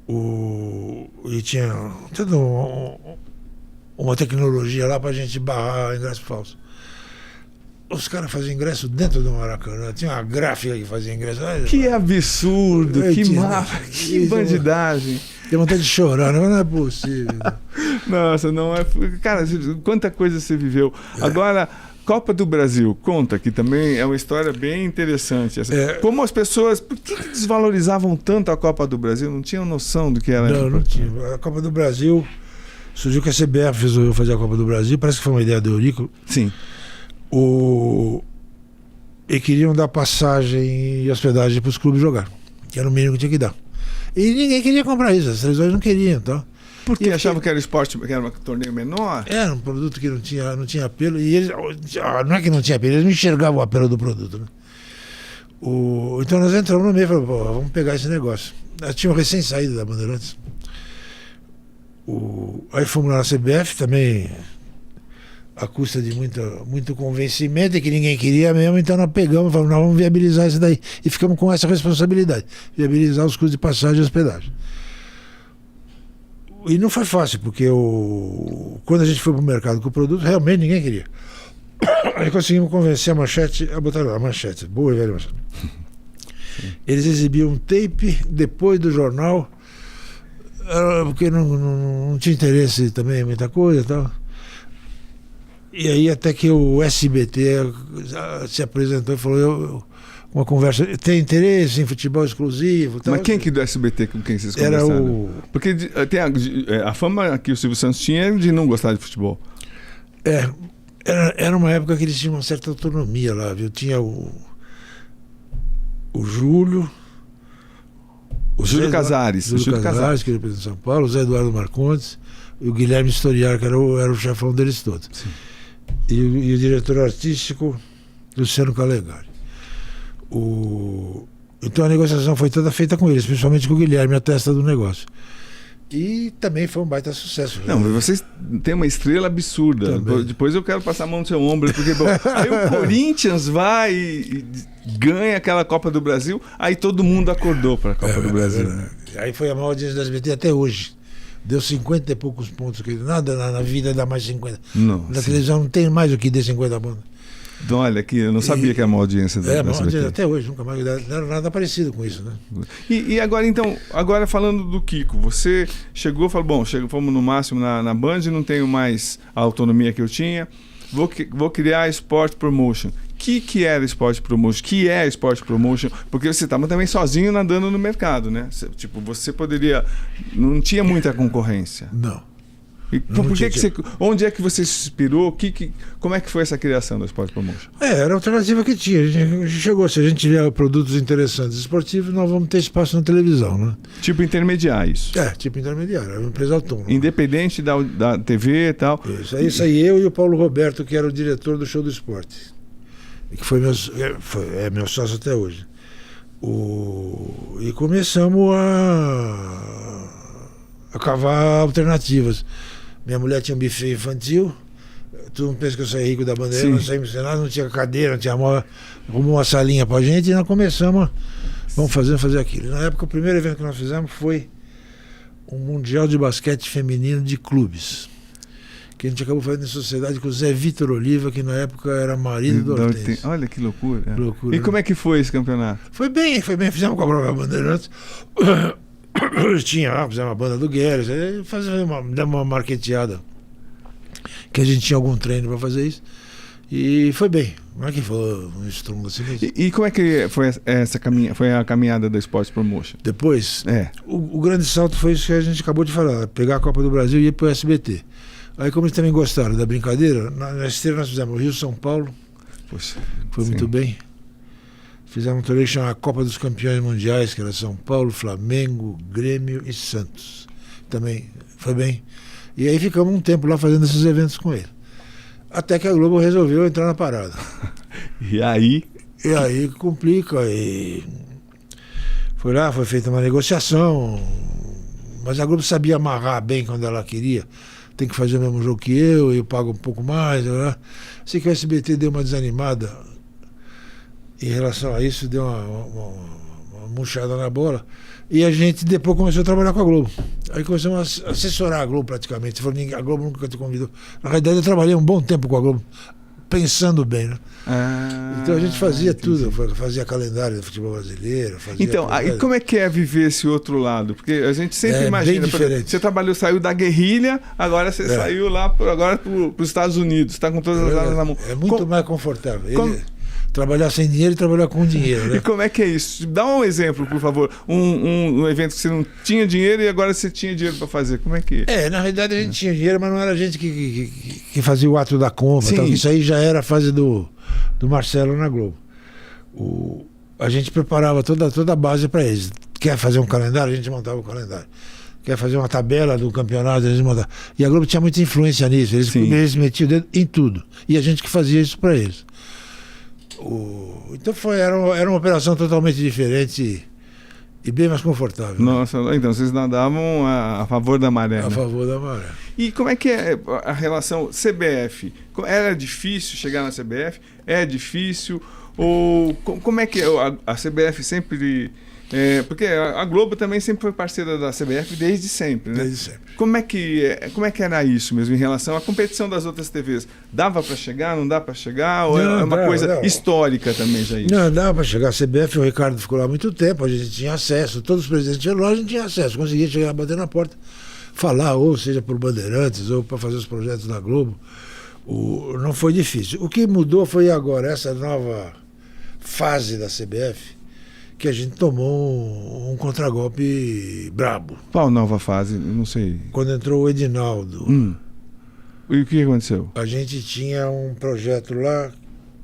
Speaker 2: E tinha toda uma tecnologia lá para a gente barrar ingresso falso. Os caras faziam ingresso dentro do Maracanã. Tinha uma gráfica que fazia ingresso.
Speaker 1: Que absurdo, que bandidagem.
Speaker 2: Tem vontade de chorar, não é possível.
Speaker 1: Nossa, não é. Cara, quanta coisa você viveu. Agora, Copa do Brasil, conta que também é uma história bem interessante. Como as pessoas. Por que desvalorizavam tanto a Copa do Brasil? Não tinham noção do que era.
Speaker 2: Não tinha. A Copa do Brasil surgiu que a CBF resolveu fazer a Copa do Brasil. Parece que foi uma ideia do Eurico.
Speaker 1: Sim.
Speaker 2: E queriam dar passagem e hospedagem para os clubes jogar, que era o mínimo que tinha que dar. E ninguém queria comprar isso, as televisões não queriam. Então.
Speaker 1: Porque achavam que era esporte, que era um torneio menor?
Speaker 2: Era um produto que não tinha apelo. E eles, não é que não tinha apelo, eles não enxergavam o apelo do produto. Né? Então nós entramos no meio e falamos, vamos pegar esse negócio. Nós tínhamos recém saído da Bandeirantes. Aí fomos lá na CBF também. A custa de muito convencimento e que ninguém queria mesmo, então nós pegamos e falamos, nós vamos viabilizar isso daí. E ficamos com essa responsabilidade, viabilizar os custos de passagem e hospedagem. E não foi fácil, porque quando a gente foi para o mercado com o produto, realmente ninguém queria. Aí conseguimos convencer a Manchete a botar lá, a Manchete, boa e velha Manchete. Eles exibiam um tape depois do jornal, porque não tinha interesse também em muita coisa e tal. E aí até que o SBT se apresentou e falou, uma conversa, tem interesse em futebol exclusivo? Tal.
Speaker 1: Mas quem que do SBT com quem vocês conversaram?
Speaker 2: Era
Speaker 1: Porque tem a fama que o Silvio Santos tinha de não gostar de futebol.
Speaker 2: Era uma época que eles tinham uma certa autonomia lá, viu? Tinha o Júlio...
Speaker 1: Júlio Casares.
Speaker 2: Júlio Casares, que representa São Paulo, o Zé Eduardo Marcondes e o Guilherme Storiar, que era o chefão deles todos. Sim. E o diretor artístico, Luciano Calegari. Então a negociação foi toda feita com eles, principalmente com o Guilherme, a testa do negócio. E também foi um baita sucesso.
Speaker 1: Não, mas vocês têm uma estrela absurda. Também. Depois eu quero passar a mão no seu ombro, porque aí o Corinthians vai e ganha aquela Copa do Brasil, aí todo mundo acordou para a Copa do Brasil.
Speaker 2: Aí foi a maior audiência da SBT até hoje. Deu 50 e poucos pontos. Nada na vida dá mais 50.
Speaker 1: Não,
Speaker 2: na televisão não tem mais o que dê 50 pontos.
Speaker 1: Então, olha, aqui eu não sabia que era uma audiência da SBT.
Speaker 2: Até hoje, nunca mais. Não era nada parecido com isso, né?
Speaker 1: E agora, então, falando do Kiko, você chegou e falou, bom, fomos no máximo na Band, não tenho mais a autonomia que eu tinha, vou criar Sport Promotion. O que era Sport Promotion? Que é Sport Promotion? Porque você estava também sozinho nadando no mercado, né? Você poderia... Não tinha muita concorrência.
Speaker 2: Não.
Speaker 1: E onde é que você se inspirou? Como é que foi essa criação da Sport Promotion?
Speaker 2: Era a alternativa que tinha. A gente chegou, se a gente tiver produtos interessantes esportivos, nós vamos ter espaço na televisão, né?
Speaker 1: Tipo intermediário, isso?
Speaker 2: Tipo intermediário, é uma empresa autônoma.
Speaker 1: Independente da TV e tal.
Speaker 2: Isso aí, eu e o Paulo Roberto, que era o diretor do Show do Esporte. Que foi meu sócio até hoje. E começamos a cavar alternativas. Minha mulher tinha um buffet infantil, todo mundo pensa que eu saí rico da bandeira, nós saímos sem nada, não tinha cadeira, não tinha mola, arrumou uma salinha pra gente e nós começamos vamos fazer aquilo. Na época, o primeiro evento que nós fizemos foi um Mundial de Basquete Feminino de Clubes. que a gente acabou fazendo em sociedade com o Zé Vitor Oliva, que na época era marido do Hortêncio.
Speaker 1: Olha que loucura.
Speaker 2: Loucura,
Speaker 1: e como é que foi esse campeonato?
Speaker 2: Foi bem. Fizemos com a própria Bandeirantes. Tinha lá, fizemos uma banda do Guedes, demos uma marqueteada, que a gente tinha algum treino para fazer isso. E foi bem. Não é que foi um estrondo assim.
Speaker 1: E como é que foi foi a caminhada da Sports Promotion?
Speaker 2: Depois, o grande salto foi isso que a gente acabou de falar: pegar a Copa do Brasil e ir para o SBT. Aí, como eles também gostaram da brincadeira, na esteira nós fizemos Rio-São Paulo.
Speaker 1: Poxa,
Speaker 2: foi muito bem. Fizemos um torneio que chama Copa dos Campeões Mundiais, que era São Paulo, Flamengo, Grêmio e Santos. Também foi bem. E aí ficamos um tempo lá fazendo esses eventos com ele. Até que a Globo resolveu entrar na parada.
Speaker 1: E aí
Speaker 2: complica. E foi lá, foi feita uma negociação. Mas a Globo sabia amarrar bem quando ela queria. Tem que fazer o mesmo jogo que eu pago um pouco mais. Sei que o SBT deu uma desanimada em relação a isso, deu uma murchada na bola. E a gente depois começou a trabalhar com a Globo. Aí começamos a assessorar a Globo praticamente. A Globo nunca te convidou. Na realidade, eu trabalhei um bom tempo com a Globo, pensando bem, né? Então a gente fazia tudo, fazia calendário do futebol brasileiro.
Speaker 1: Então, e como é que é viver esse outro lado? Porque a gente sempre imagina,
Speaker 2: bem diferente.
Speaker 1: Você saiu da guerrilha, agora você saiu lá para os Estados Unidos, está com todas as armas na mão.
Speaker 2: É muito mais confortável. Trabalhar sem dinheiro e trabalhar com dinheiro, né?
Speaker 1: E como é que é isso? Dá um exemplo, por favor. Um evento que você não tinha dinheiro e agora você tinha dinheiro para fazer. Como é que é?
Speaker 2: Na realidade a gente tinha dinheiro, mas não era a gente que fazia o ato da compra. Tal. Isso aí já era a fase do Marcelo na Globo. A gente preparava toda a base para eles. Quer fazer um calendário? A gente montava o calendário. Quer fazer uma tabela do campeonato? Eles montavam. E a Globo tinha muita influência nisso. Eles metiam o dedo em tudo. E a gente que fazia isso para eles. Então era uma operação totalmente diferente e bem mais confortável.
Speaker 1: Nossa, então vocês nadavam a favor da maré.
Speaker 2: A favor da maré.
Speaker 1: E como é que é a relação CBF? Era difícil chegar na CBF? É difícil? Ou como é que é? A CBF sempre... porque a Globo também sempre foi parceira da CBF desde sempre, né?
Speaker 2: Desde sempre.
Speaker 1: Como é que era isso mesmo em relação à competição das outras TVs? Dava para chegar, não dá para chegar? Ou é uma coisa histórica também já isso?
Speaker 2: Não, dava para chegar. A CBF, o Ricardo ficou lá há muito tempo, a gente tinha acesso, todos os presidentes de loja a gente tinha acesso, conseguia chegar, bater na porta, falar, ou seja por Bandeirantes, ou para fazer os projetos da Globo. Não foi difícil. O que mudou foi agora, essa nova fase da CBF, que a gente tomou um contragolpe brabo.
Speaker 1: Qual nova fase? Não sei.
Speaker 2: Quando entrou o Edinaldo.
Speaker 1: E o que aconteceu?
Speaker 2: A gente tinha um projeto lá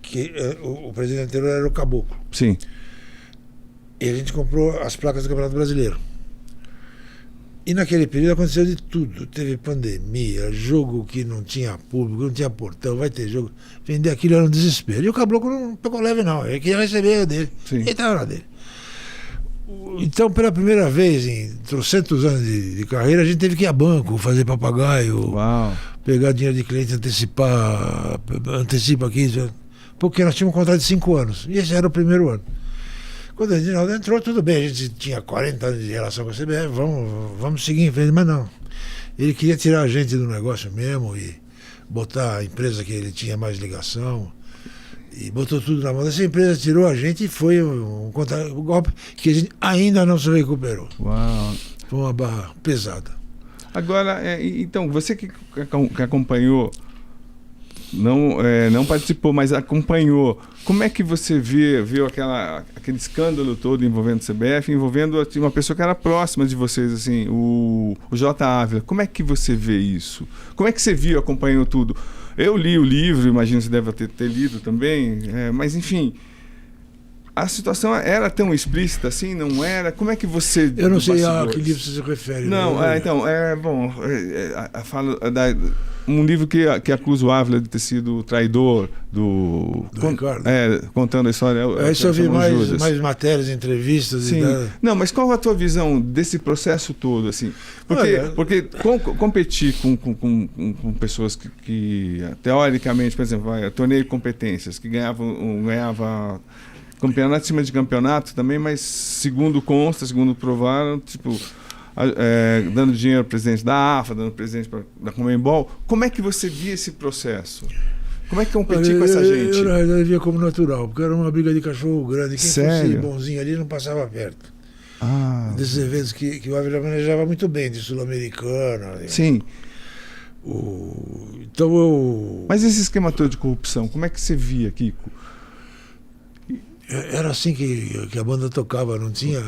Speaker 2: que o presidente anterior era o Caboclo.
Speaker 1: Sim.
Speaker 2: E a gente comprou as placas do Campeonato Brasileiro. E naquele período aconteceu de tudo. Teve pandemia, jogo que não tinha público, não tinha portão, vai ter jogo. Vender aquilo era um desespero. E o Caboclo não pegou leve, não. Ele queria receber o dele.
Speaker 1: Sim.
Speaker 2: Ele estava na dele. Então, pela primeira vez em 300 anos de carreira, a gente teve que ir a banco, fazer papagaio, pegar dinheiro de cliente, antecipa aqui, porque nós tínhamos um contrato de 5 anos. E esse era o primeiro ano. Quando o Edinaldo entrou, tudo bem, a gente tinha 40 anos de relação com a CBF, vamos seguir em frente, mas não. Ele queria tirar a gente do negócio mesmo e botar a empresa que ele tinha mais ligação. E botou tudo na mão. Essa empresa tirou a gente e foi um golpe que a gente ainda não se recuperou.
Speaker 1: Uau.
Speaker 2: Foi uma barra pesada.
Speaker 1: Agora, então, você que acompanhou, não participou, mas acompanhou, como é que você viu aquele escândalo todo envolvendo o CBF, envolvendo uma pessoa que era próxima de vocês, assim, o J. Ávila? Como é que você vê isso? Como é que você viu, acompanhou tudo? Eu li o livro, imagino que você deve ter lido também, mas enfim, a situação era tão explícita assim, não era? Como é que você...
Speaker 2: Eu não sei a que livro você se refere.
Speaker 1: Não, então, falo um livro que acusa o Ávila de ter sido traidor do
Speaker 2: Ricardo.
Speaker 1: Contando a história.
Speaker 2: Isso eu vi mais matérias, entrevistas.
Speaker 1: Sim. Não, mas qual a tua visão desse processo todo, assim? Porque competir com pessoas que teoricamente, por exemplo, torneio de competências, que ganhava campeonato em cima de campeonato também, mas segundo consta, segundo provaram, tipo, dando dinheiro ao presidente da AFA, dando presidente da Conmebol. Como é que você via esse processo? Como é que competir com essa gente?
Speaker 2: Eu, na verdade, via como natural, porque era uma briga de cachorro grande. Quem
Speaker 1: Sério?
Speaker 2: fosse bonzinho ali não passava perto.
Speaker 1: Desses
Speaker 2: eventos que o Ávila manejava muito bem, de Sul-Americana.
Speaker 1: Sim.
Speaker 2: Então eu...
Speaker 1: Mas esse esquema todo de corrupção, como é que você via, Kiko?
Speaker 2: Era assim que a banda tocava, não tinha...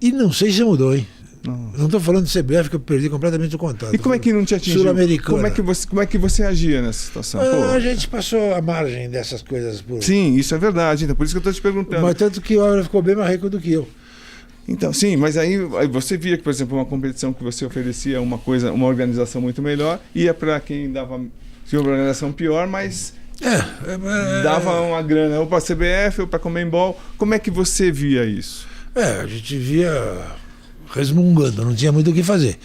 Speaker 2: E não sei se mudou, hein? Não estou falando de CBF, que eu perdi completamente o contato.
Speaker 1: E como é que não te atingiu?
Speaker 2: Sul-Americana.
Speaker 1: Como é que você agia nessa situação?
Speaker 2: A gente passou a margem dessas coisas.
Speaker 1: Sim, isso é verdade. Então, por isso que eu estou te perguntando.
Speaker 2: Mas tanto que o Ávila ficou bem mais rico do que eu.
Speaker 1: Então, sim, mas aí você via que, por exemplo, uma competição que você oferecia uma organização muito melhor, ia para quem tinha uma organização pior, mas dava uma grana ou para a CBF ou para a Conmebol. Como é que você via isso?
Speaker 2: A gente via resmungando, não tinha muito o que fazer.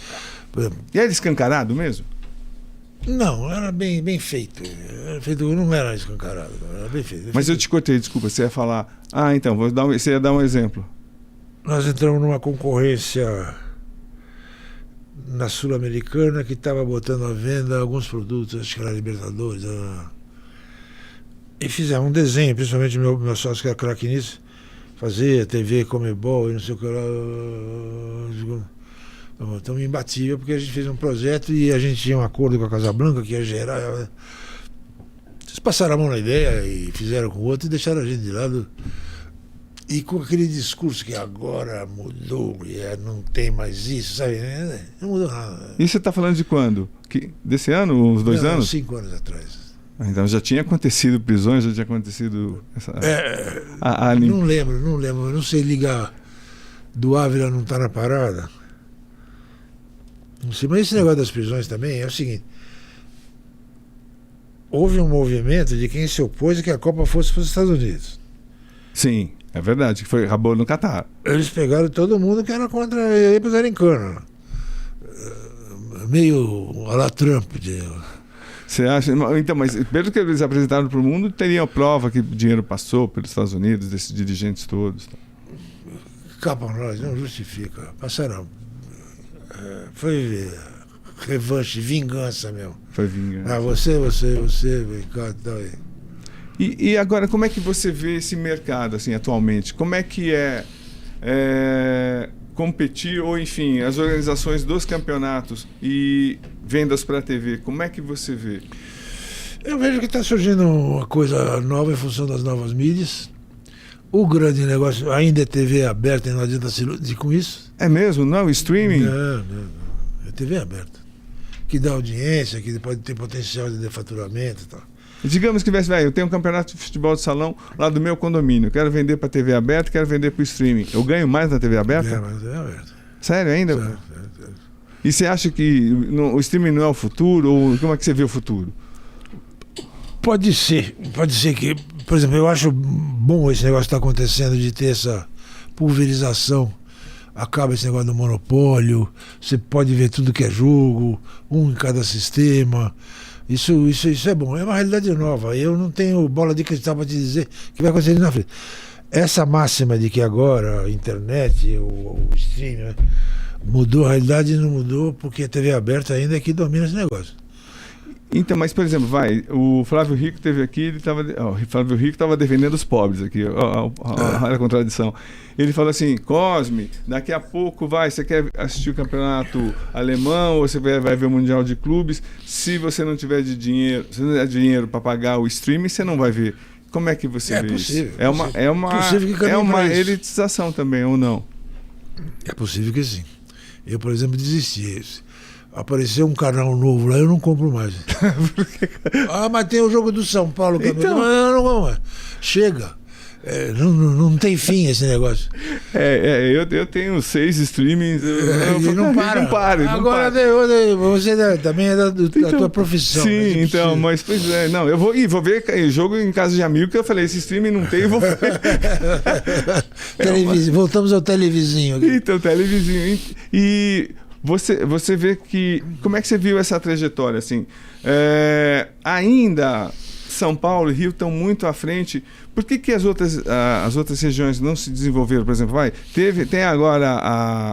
Speaker 1: E era escancarado mesmo?
Speaker 2: Não, era bem feito. Não era escancarado, era bem feito.
Speaker 1: Mas eu te cortei, desculpa, você ia falar... então, você ia dar um exemplo.
Speaker 2: Nós entramos numa concorrência na Sul-Americana que estava botando à venda alguns produtos, acho que era Libertadores. E fizemos um desenho, principalmente meu sócio que era craque nisso, fazia TV, Conmebol e não sei o que lá. Estamos imbatível porque a gente fez um projeto e a gente tinha um acordo com a Casa Blanca que ia gerar. Eles passaram a mão na ideia e fizeram com o outro e deixaram a gente de lado. E com aquele discurso que agora mudou e não tem mais isso, sabe? Não mudou nada.
Speaker 1: E você está falando de quando? Desse ano? Uns 2 anos?
Speaker 2: 5 anos atrás.
Speaker 1: Então já tinha acontecido prisões, já tinha acontecido...
Speaker 2: Não lembro. Não sei ligar do Ávila não estar na parada. Não sei, mas esse negócio das prisões também é o seguinte. Houve um movimento de quem se opôs a que a Copa fosse para os Estados Unidos.
Speaker 1: Sim, é verdade, que acabou no Catar.
Speaker 2: Eles pegaram todo mundo que era contra ir para o cana. Meio a la Trump.
Speaker 1: Você acha? Então, mas pelo que eles apresentaram para o mundo, teria a prova que o dinheiro passou pelos Estados Unidos, desses dirigentes todos.
Speaker 2: Cá para nós, não justifica. Passaram. Foi revanche, vingança mesmo.
Speaker 1: Foi vingança.
Speaker 2: Você, vem cá, tá aí.
Speaker 1: E agora, como é que você vê esse mercado assim, atualmente? Como é que competir, ou enfim, as organizações dos campeonatos e vendas para a TV, como é que você vê?
Speaker 2: Eu vejo que está surgindo uma coisa nova em função das novas mídias. O grande negócio ainda é TV aberta e não adianta se iludir com isso.
Speaker 1: É mesmo? Não? O streaming?
Speaker 2: Não. É TV aberta. Que dá audiência, que pode ter potencial de defaturamento e tal.
Speaker 1: Digamos que eu tenho um campeonato de futebol de salão lá do meu condomínio, quero vender para TV aberta, quero vender para o streaming. Eu ganho mais na TV aberta?
Speaker 2: Mas é aberta.
Speaker 1: Sério ainda?
Speaker 2: Certo.
Speaker 1: E você acha que o streaming não é o futuro? Ou como é que você vê o futuro?
Speaker 2: Pode ser que, por exemplo, eu acho bom esse negócio que está acontecendo de ter essa pulverização. Acaba esse negócio do monopólio, você pode ver tudo que é jogo, um em cada sistema. Isso é bom, é uma realidade nova. Eu não tenho bola de cristal para te dizer o que vai acontecer na frente. Essa máxima de que agora a internet, o streaming, mudou a realidade, não mudou, porque a TV aberta ainda é que domina esse negócio.
Speaker 1: Então, mas por exemplo, o Flávio Rico teve aqui, o Flávio Rico estava defendendo os pobres aqui, olha a contradição. Ele falou assim: Cosme, daqui a pouco você quer assistir o campeonato alemão, ou você vai ver o Mundial de Clubes, se você não tiver dinheiro para pagar o streaming, você não vai ver. Como é que você vê
Speaker 2: possível,
Speaker 1: isso? É uma elitização também, ou não?
Speaker 2: É possível que sim. Eu, por exemplo, desisti. Apareceu um canal novo lá, eu não compro mais. Mas tem o jogo do São Paulo.
Speaker 1: Então...
Speaker 2: não vou mais. Chega. Não tem fim esse negócio.
Speaker 1: Eu tenho 6 streamings.
Speaker 2: Não para. Agora você também é da tua profissão.
Speaker 1: Sim, né? Então, mas pois é. Não, eu vou ver jogo em casa de amigo, que eu falei, esse streaming não tem, eu vou ver.
Speaker 2: Voltamos ao televizinho aqui.
Speaker 1: Então, televizinho. E você vê que... Como é que você viu essa trajetória, assim? Ainda São Paulo e Rio estão muito à frente. Por que as outras regiões não se desenvolveram? Por exemplo, tem agora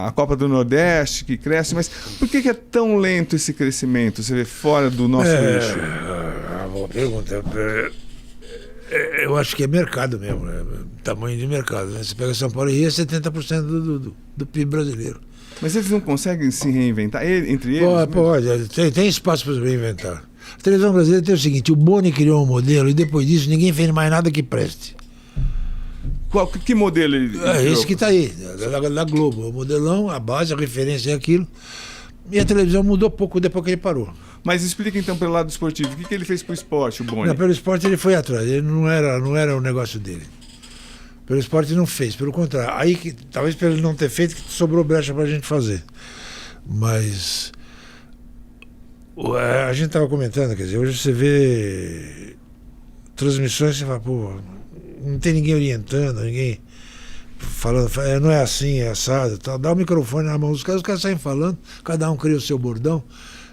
Speaker 1: a Copa do Nordeste que cresce, mas por que é tão lento esse crescimento? Você vê fora do nosso eixo?
Speaker 2: Boa pergunta. Eu acho que é mercado mesmo, né? Tamanho de mercado. Né? Você pega São Paulo e Rio, é 70% do PIB brasileiro.
Speaker 1: Mas eles não conseguem se reinventar entre eles?
Speaker 2: Pode. Tem espaço para se reinventar. A televisão brasileira tem o seguinte: o Boni criou um modelo e depois disso ninguém fez mais nada que preste.
Speaker 1: Que modelo ele criou?
Speaker 2: Esse que está aí, da Globo. O modelão, a base, a referência é aquilo. E a televisão mudou pouco depois que ele parou.
Speaker 1: Mas explica então pelo lado esportivo, o que ele fez pro esporte, o Boni?
Speaker 2: Não, pelo esporte ele foi atrás, ele não era o negócio dele. Pelo esporte não fez, pelo contrário. Aí que, talvez pelo não ter feito, que sobrou brecha pra gente fazer. Mas a gente estava comentando, quer dizer, hoje você vê transmissões, você fala, pô, não tem ninguém orientando, ninguém falando, não é assim, é assado, tal. Dá o microfone na mão dos caras, os caras saem falando, cada um cria o seu bordão,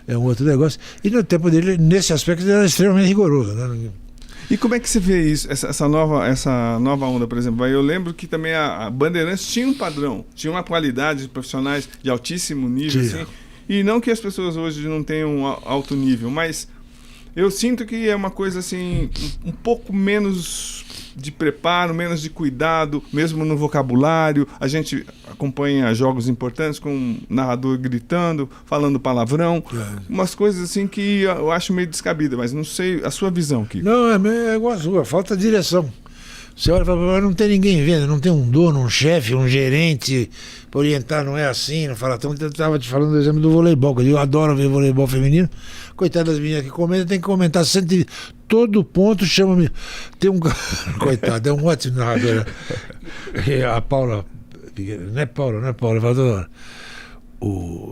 Speaker 2: é um outro negócio. E no tempo dele, nesse aspecto, ele era extremamente rigoroso, né?
Speaker 1: E como é que você vê isso, essa nova onda, por exemplo? Eu lembro que também a Bandeirantes tinha um padrão, tinha uma qualidade de profissionais de altíssimo nível, assim, e não que as pessoas hoje não tenham alto nível, mas eu sinto que é uma coisa assim, um pouco menos de preparo, menos de cuidado, mesmo no vocabulário. A gente acompanha jogos importantes com um narrador gritando, falando palavrão, umas coisas assim que eu acho meio descabida, mas não sei a sua visão, Kiko.
Speaker 2: Não, é igual a sua, falta direção. Você olha e fala, não tem ninguém vendo, não tem um dono, um chefe, um gerente para orientar, não é assim, não fala. Então, eu estava te falando do exemplo do voleibol, que eu adoro ver voleibol feminino. Coitado das meninas que comentam, tem que comentar todo ponto, chama-me. Tem um. Coitado, é um ótimo narrador. A Paula. Não é Paula, fala toda hora.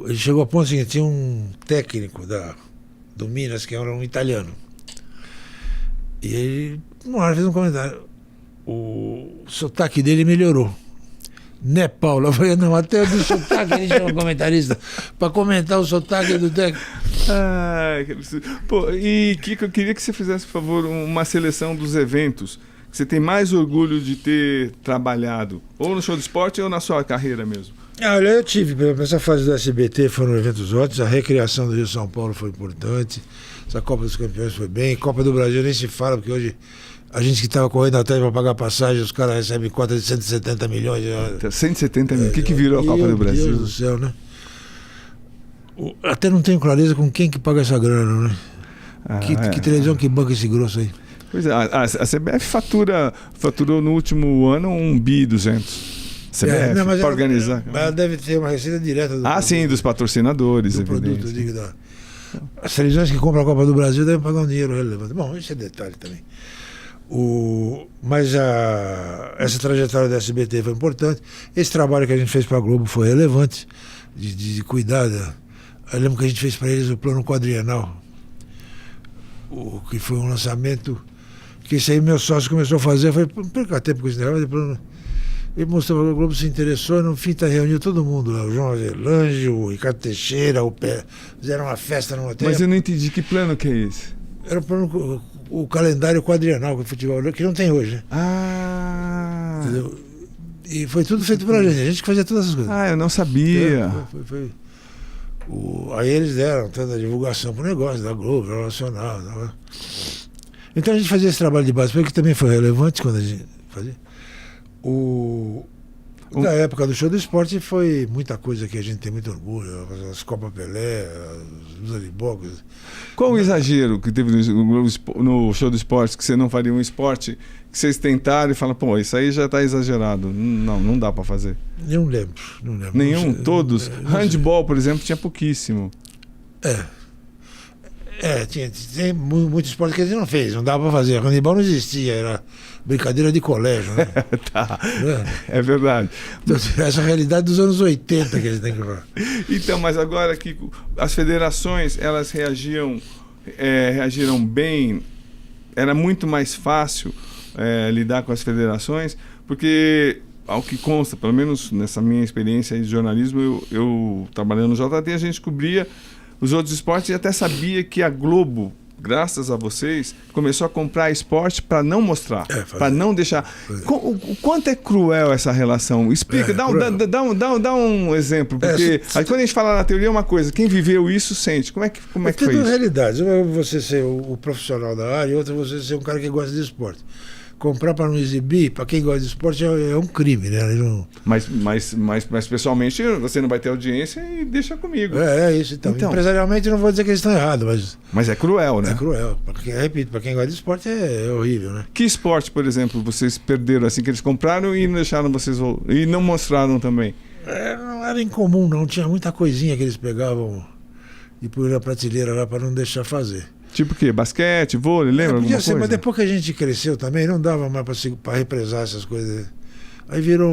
Speaker 2: Ele chegou ao ponto seguinte: tinha um técnico do Minas, que era um italiano. E ele, uma hora, fez um comentário. O sotaque dele melhorou. Né, Paulo? Eu falei, não, até do sotaque ele chama comentarista para comentar o sotaque do técnico.
Speaker 1: Pô, e Kiko, eu queria que você fizesse, por favor, uma seleção dos eventos que você tem mais orgulho de ter trabalhado, ou no Show do Esporte ou na sua carreira mesmo.
Speaker 2: Olha, eu tive, essa fase do SBT foram eventos ótimos, a recriação do Rio São Paulo foi importante, essa Copa dos Campeões foi bem, Copa do Brasil nem se fala, porque hoje a gente que estava correndo atrás para pagar passagem, os caras recebem cota de 170 milhões.
Speaker 1: 170 milhões, o que virou a Copa do Brasil?
Speaker 2: Meu Deus do céu, né? Até não tenho clareza com quem que paga essa grana, né? Que televisão que banca esse grosso aí?
Speaker 1: Pois é, a CBF faturou no último ano 1,2 bilhão. CBF, para organizar.
Speaker 2: Ela deve ter uma receita direta do produto,
Speaker 1: sim, dos patrocinadores,
Speaker 2: do produto, as televisões que compram a Copa do Brasil devem pagar um dinheiro relevante. Bom, isso é detalhe também. Mas essa trajetória da SBT foi importante. Esse trabalho que a gente fez para a Globo foi relevante, de cuidar. Eu lembro que a gente fez para eles o plano quadrienal, que foi um lançamento que esse aí meu sócio começou a fazer. Foi perca tempo com esse negócio. Ele mostrou que a Globo se interessou, e no fim reuniu todo mundo lá, o João Avelange, o Ricardo Teixeira, fizeram uma festa no hotel.
Speaker 1: Mas eu não entendi, que plano que é esse?
Speaker 2: Era o plano, o calendário quadrienal do futebol, que não tem hoje, né? Entendeu? E foi tudo feito pela gente, a gente que fazia todas essas coisas.
Speaker 1: Eu não sabia.
Speaker 2: Aí eles deram toda a divulgação pro negócio da Globo, Jornal Nacional. Tá? Então a gente fazia esse trabalho de base, que também foi relevante quando a gente fazia. Na época do Show do Esporte foi muita coisa que a gente tem muito orgulho, as Copa Pelé, os Olibocos.
Speaker 1: Qual o exagero que teve no Show do Esporte, que você não faria um esporte, que vocês tentaram e falaram, pô, isso aí já está exagerado, não dá para fazer?
Speaker 2: Não lembro.
Speaker 1: Nenhum? Todos? Handball, por exemplo, tinha pouquíssimo.
Speaker 2: Tem muito esporte que a gente não fez, não dava para fazer. Handball não existia, era brincadeira de colégio, né?
Speaker 1: É verdade.
Speaker 2: Então, essa realidade dos anos 80 que a gente tem que falar.
Speaker 1: Então, mas agora que as federações, elas reagiram bem, era muito mais fácil lidar com as federações, porque, ao que consta, pelo menos nessa minha experiência de jornalismo, eu trabalhando no JT, a gente cobria os outros esportes e até sabia que a Globo, graças a vocês, começou a comprar esporte para não mostrar, para não deixar. O quanto é cruel essa relação? Explica, dá um exemplo, porque aí, quando a gente fala na teoria é uma coisa, quem viveu isso sente. Como é que foi isso?
Speaker 2: Tem duas realidades. Uma é você ser o profissional da área e outra é você ser um cara que gosta de esporte. Comprar para não exibir, para quem gosta de esporte, é um crime, né? Não...
Speaker 1: Mas pessoalmente você não vai ter audiência e deixa comigo.
Speaker 2: É isso. Então, empresarialmente não vou dizer que eles estão errados,
Speaker 1: mas é cruel, né?
Speaker 2: É cruel. Repito, para quem gosta de esporte é horrível, né?
Speaker 1: Que esporte, por exemplo, vocês perderam assim, que eles compraram e não deixaram vocês... E não mostraram também?
Speaker 2: Não era incomum, não. Tinha muita coisinha que eles pegavam e põem na prateleira lá para não deixar fazer.
Speaker 1: Tipo o quê? Basquete, vôlei, lembra alguma coisa?
Speaker 2: Mas depois que a gente cresceu também, não dava mais para represar essas coisas. Aí virou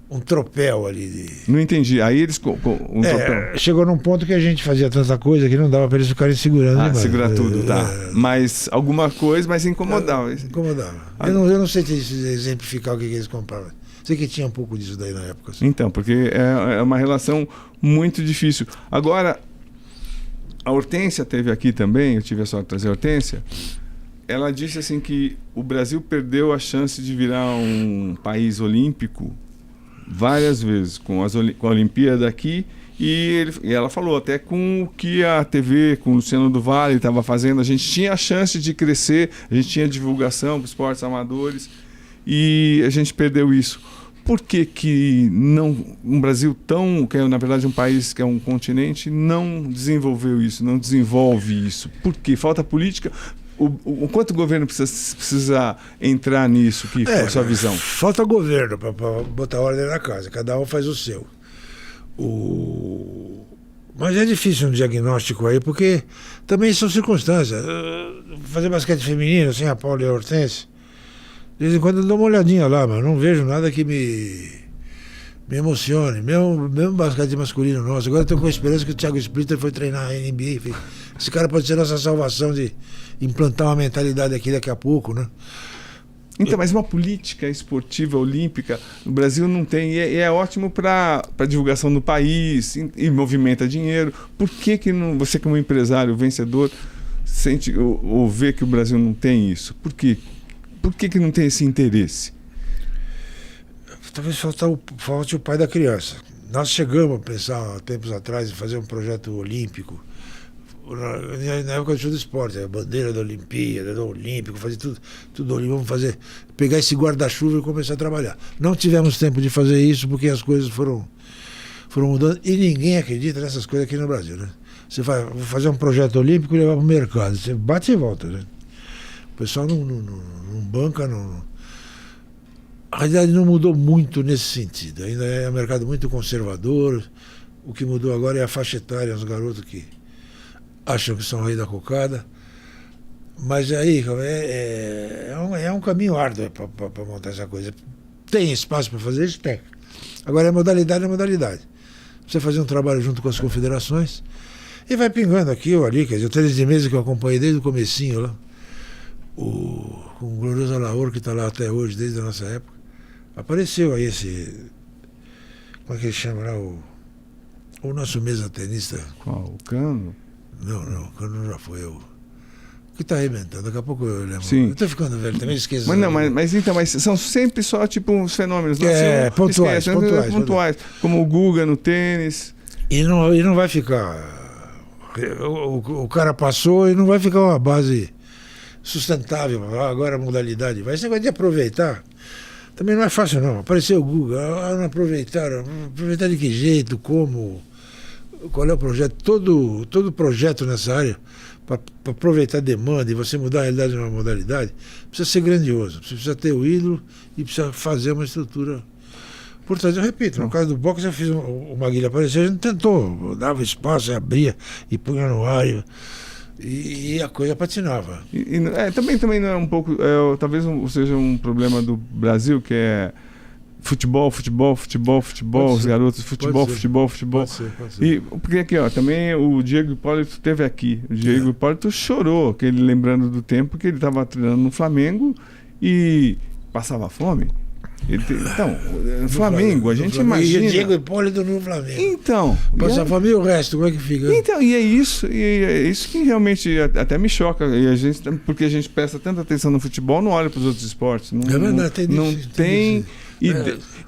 Speaker 2: um tropel ali.
Speaker 1: Não entendi. Aí eles...
Speaker 2: Chegou num ponto que a gente fazia tanta coisa que não dava para eles ficarem segurando demais.
Speaker 1: Segurar tudo, tá. Mas alguma coisa, mas incomodava.
Speaker 2: Incomodava. Eu não sei te exemplificar o que eles compravam. Sei que tinha um pouco disso daí na época. Assim.
Speaker 1: Então, porque é uma relação muito difícil. Agora... A Hortência teve aqui também, eu tive a sorte de trazer a Hortência. Ela disse assim que o Brasil perdeu a chance de virar um país olímpico várias vezes, com a Olimpíada aqui, e ela falou até com o que a TV, com o Luciano do Vale estava fazendo, a gente tinha a chance de crescer, a gente tinha divulgação para esportes amadores, e a gente perdeu isso. Por que não um Brasil que é na verdade um país que é um continente, não desenvolveu isso, não desenvolve isso? Por quê? Falta política? O quanto o governo precisa entrar nisso? Que é a sua visão?
Speaker 2: Falta governo para botar ordem na casa, cada um faz o seu. Mas é difícil um diagnóstico aí, porque também são circunstâncias. Fazer basquete feminino sem a Paula e a Hortência, de vez em quando eu dou uma olhadinha lá, mas não vejo nada que me emocione. Mesmo basquete masculino nosso. Agora eu estou com a esperança que o Thiago Splitter foi treinar a NBA. Esse cara pode ser nossa salvação de implantar uma mentalidade aqui daqui a pouco, né?
Speaker 1: Então, mas uma política esportiva olímpica no Brasil não tem, e é ótimo para a divulgação do país e movimenta dinheiro. Por que não, você como empresário vencedor sente ou vê que o Brasil não tem isso? Por quê? Por que não tem esse interesse?
Speaker 2: Talvez falte o pai da criança. Nós chegamos a pensar, há tempos atrás, em fazer um projeto olímpico. Na época do show do esporte, a bandeira da Olimpíada, do Olímpico, fazer tudo olímpico. Vamos pegar esse guarda-chuva e começar a trabalhar. Não tivemos tempo de fazer isso porque as coisas foram mudando e ninguém acredita nessas coisas aqui no Brasil, né? Você vai fazer um projeto olímpico e levar para o mercado. Você bate e volta, né? O pessoal não banca, não. A realidade não mudou muito nesse sentido. Ainda é um mercado muito conservador. O que mudou agora é a faixa etária, os garotos que acham que são o rei da cocada. Mas aí é um caminho árduo para montar essa coisa. Tem espaço para fazer isso? Tem. Agora é modalidade. Você fazer um trabalho junto com as confederações e vai pingando aqui ou ali. Quer dizer, o tênis de mesa que eu acompanhei desde o comecinho lá. Com o glorioso Alaor, que está lá até hoje, desde a nossa época, apareceu aí esse... Como é que ele chama lá? O nosso mesa tenista.
Speaker 1: Qual? O Cano?
Speaker 2: Não, o Cano já foi. O que está arrebentando, daqui a pouco eu lembro.
Speaker 1: Sim.
Speaker 2: Eu estou ficando velho, também esqueço.
Speaker 1: Mas são sempre só tipo uns fenômenos.
Speaker 2: Pontuais.
Speaker 1: Como o Guga no tênis.
Speaker 2: E não vai ficar... O cara passou e não vai ficar uma base sustentável, agora a modalidade. Mas esse negócio de aproveitar também não é fácil, não. Apareceu o Google, não aproveitaram. Aproveitar de que jeito, como, qual é o projeto? Todo projeto nessa área, para aproveitar a demanda e você mudar a realidade de uma modalidade, precisa ser grandioso. Você precisa ter o ídolo e precisa fazer uma estrutura. Portanto, eu repito, no caso do boxe, eu fiz o Maguila aparecer, a gente tentou, dava espaço, abria e punha no ar. E a coisa patinava.
Speaker 1: Também não é um pouco... talvez seja um problema do Brasil, que é futebol, os garotos, futebol.
Speaker 2: Pode ser.
Speaker 1: E porque aqui, também o Diego Hipólito esteve aqui. O Diego Hipólito chorou, lembrando do tempo que ele estava treinando no Flamengo e passava fome. Então, no Flamengo, a gente imagina...
Speaker 2: E Diego Hipólito no Flamengo.
Speaker 1: Então...
Speaker 2: Passa a família e o resto, como é que fica?
Speaker 1: Então, e é isso que realmente até me choca, porque a gente presta tanta atenção no futebol, não olha para os outros esportes. Não,
Speaker 2: é verdade,
Speaker 1: não tem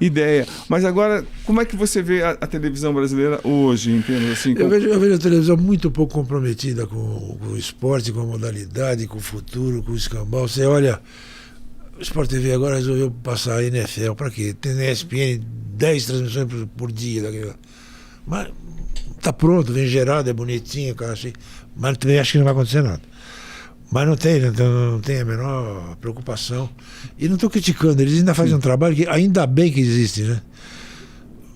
Speaker 1: ideia. Mas agora, como é que você vê a televisão brasileira hoje, em termos assim?
Speaker 2: Eu vejo a televisão muito pouco comprometida com o esporte, com a modalidade, com o futuro, com o escambau. Você olha... O Sport TV agora resolveu passar a NFL. Para quê? Tem na ESPN 10 transmissões por dia. Mas tá pronto, vem gerado, é bonitinho, cara, assim. Mas também acho que não vai acontecer nada. Mas não tem a menor preocupação. E não estou criticando, eles ainda fazem um trabalho que ainda bem que existe, né?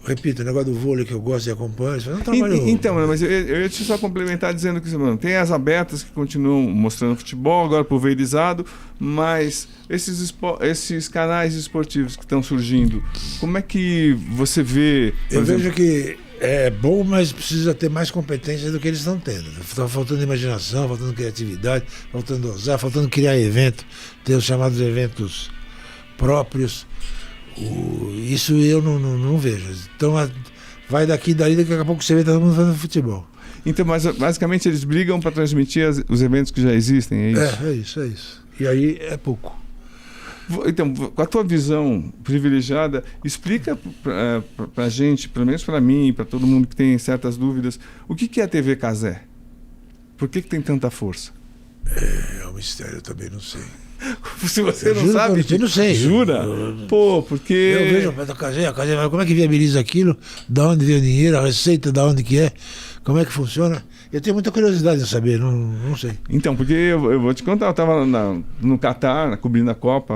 Speaker 2: Repito, o negócio do vôlei que eu gosto de acompanhar, isso é um trabalho...
Speaker 1: Então, mas eu ia te só complementar dizendo que, mano, tem as abertas que continuam mostrando futebol, agora pulverizado, mas esses canais esportivos que estão surgindo, como é que você vê...
Speaker 2: Eu vejo que é bom, mas precisa ter mais competência do que eles estão tendo. Está faltando imaginação, faltando criatividade, faltando ousar, faltando criar evento, ter os chamados eventos próprios. Isso eu não vejo. Então vai daqui e daqui a pouco você vê todo mundo fazendo futebol.
Speaker 1: Então, mas basicamente eles brigam para transmitir os eventos que já existem, é isso?
Speaker 2: É isso. E aí é pouco.
Speaker 1: Então, com a tua visão privilegiada, explica para a gente, pelo menos para mim e para todo mundo que tem certas dúvidas, o que é a TV Cazé? Por que tem tanta força?
Speaker 2: É um mistério, eu também não sei.
Speaker 1: Se você não sabe...
Speaker 2: Eu não sei.
Speaker 1: Jura? Pô, porque...
Speaker 2: Eu vejo a Cazé, como é que viabiliza aquilo? Da onde vem o dinheiro? A receita da onde que é? Como é que funciona? Eu tenho muita curiosidade de saber, não sei.
Speaker 1: Então, porque eu vou te contar, eu estava no Catar, cobrindo a Copa,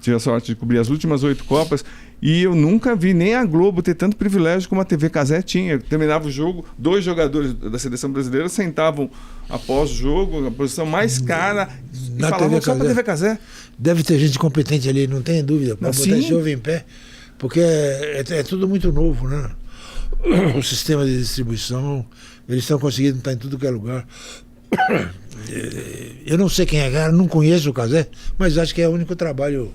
Speaker 1: tive a sorte de cobrir as últimas 8 Copas, e eu nunca vi nem a Globo ter tanto privilégio como a TV Cazé tinha. Terminava o jogo, 2 jogadores da seleção brasileira sentavam após o jogo, na posição mais cara, e falavam só para a TV Cazé.
Speaker 2: Deve ter gente competente ali, não tem dúvida, para botar esse ovo em pé, porque é tudo muito novo, né? O sistema de distribuição, eles estão conseguindo estar em tudo que é lugar. Eu não sei quem é, cara, não conheço o Cazé, mas acho que é o único trabalho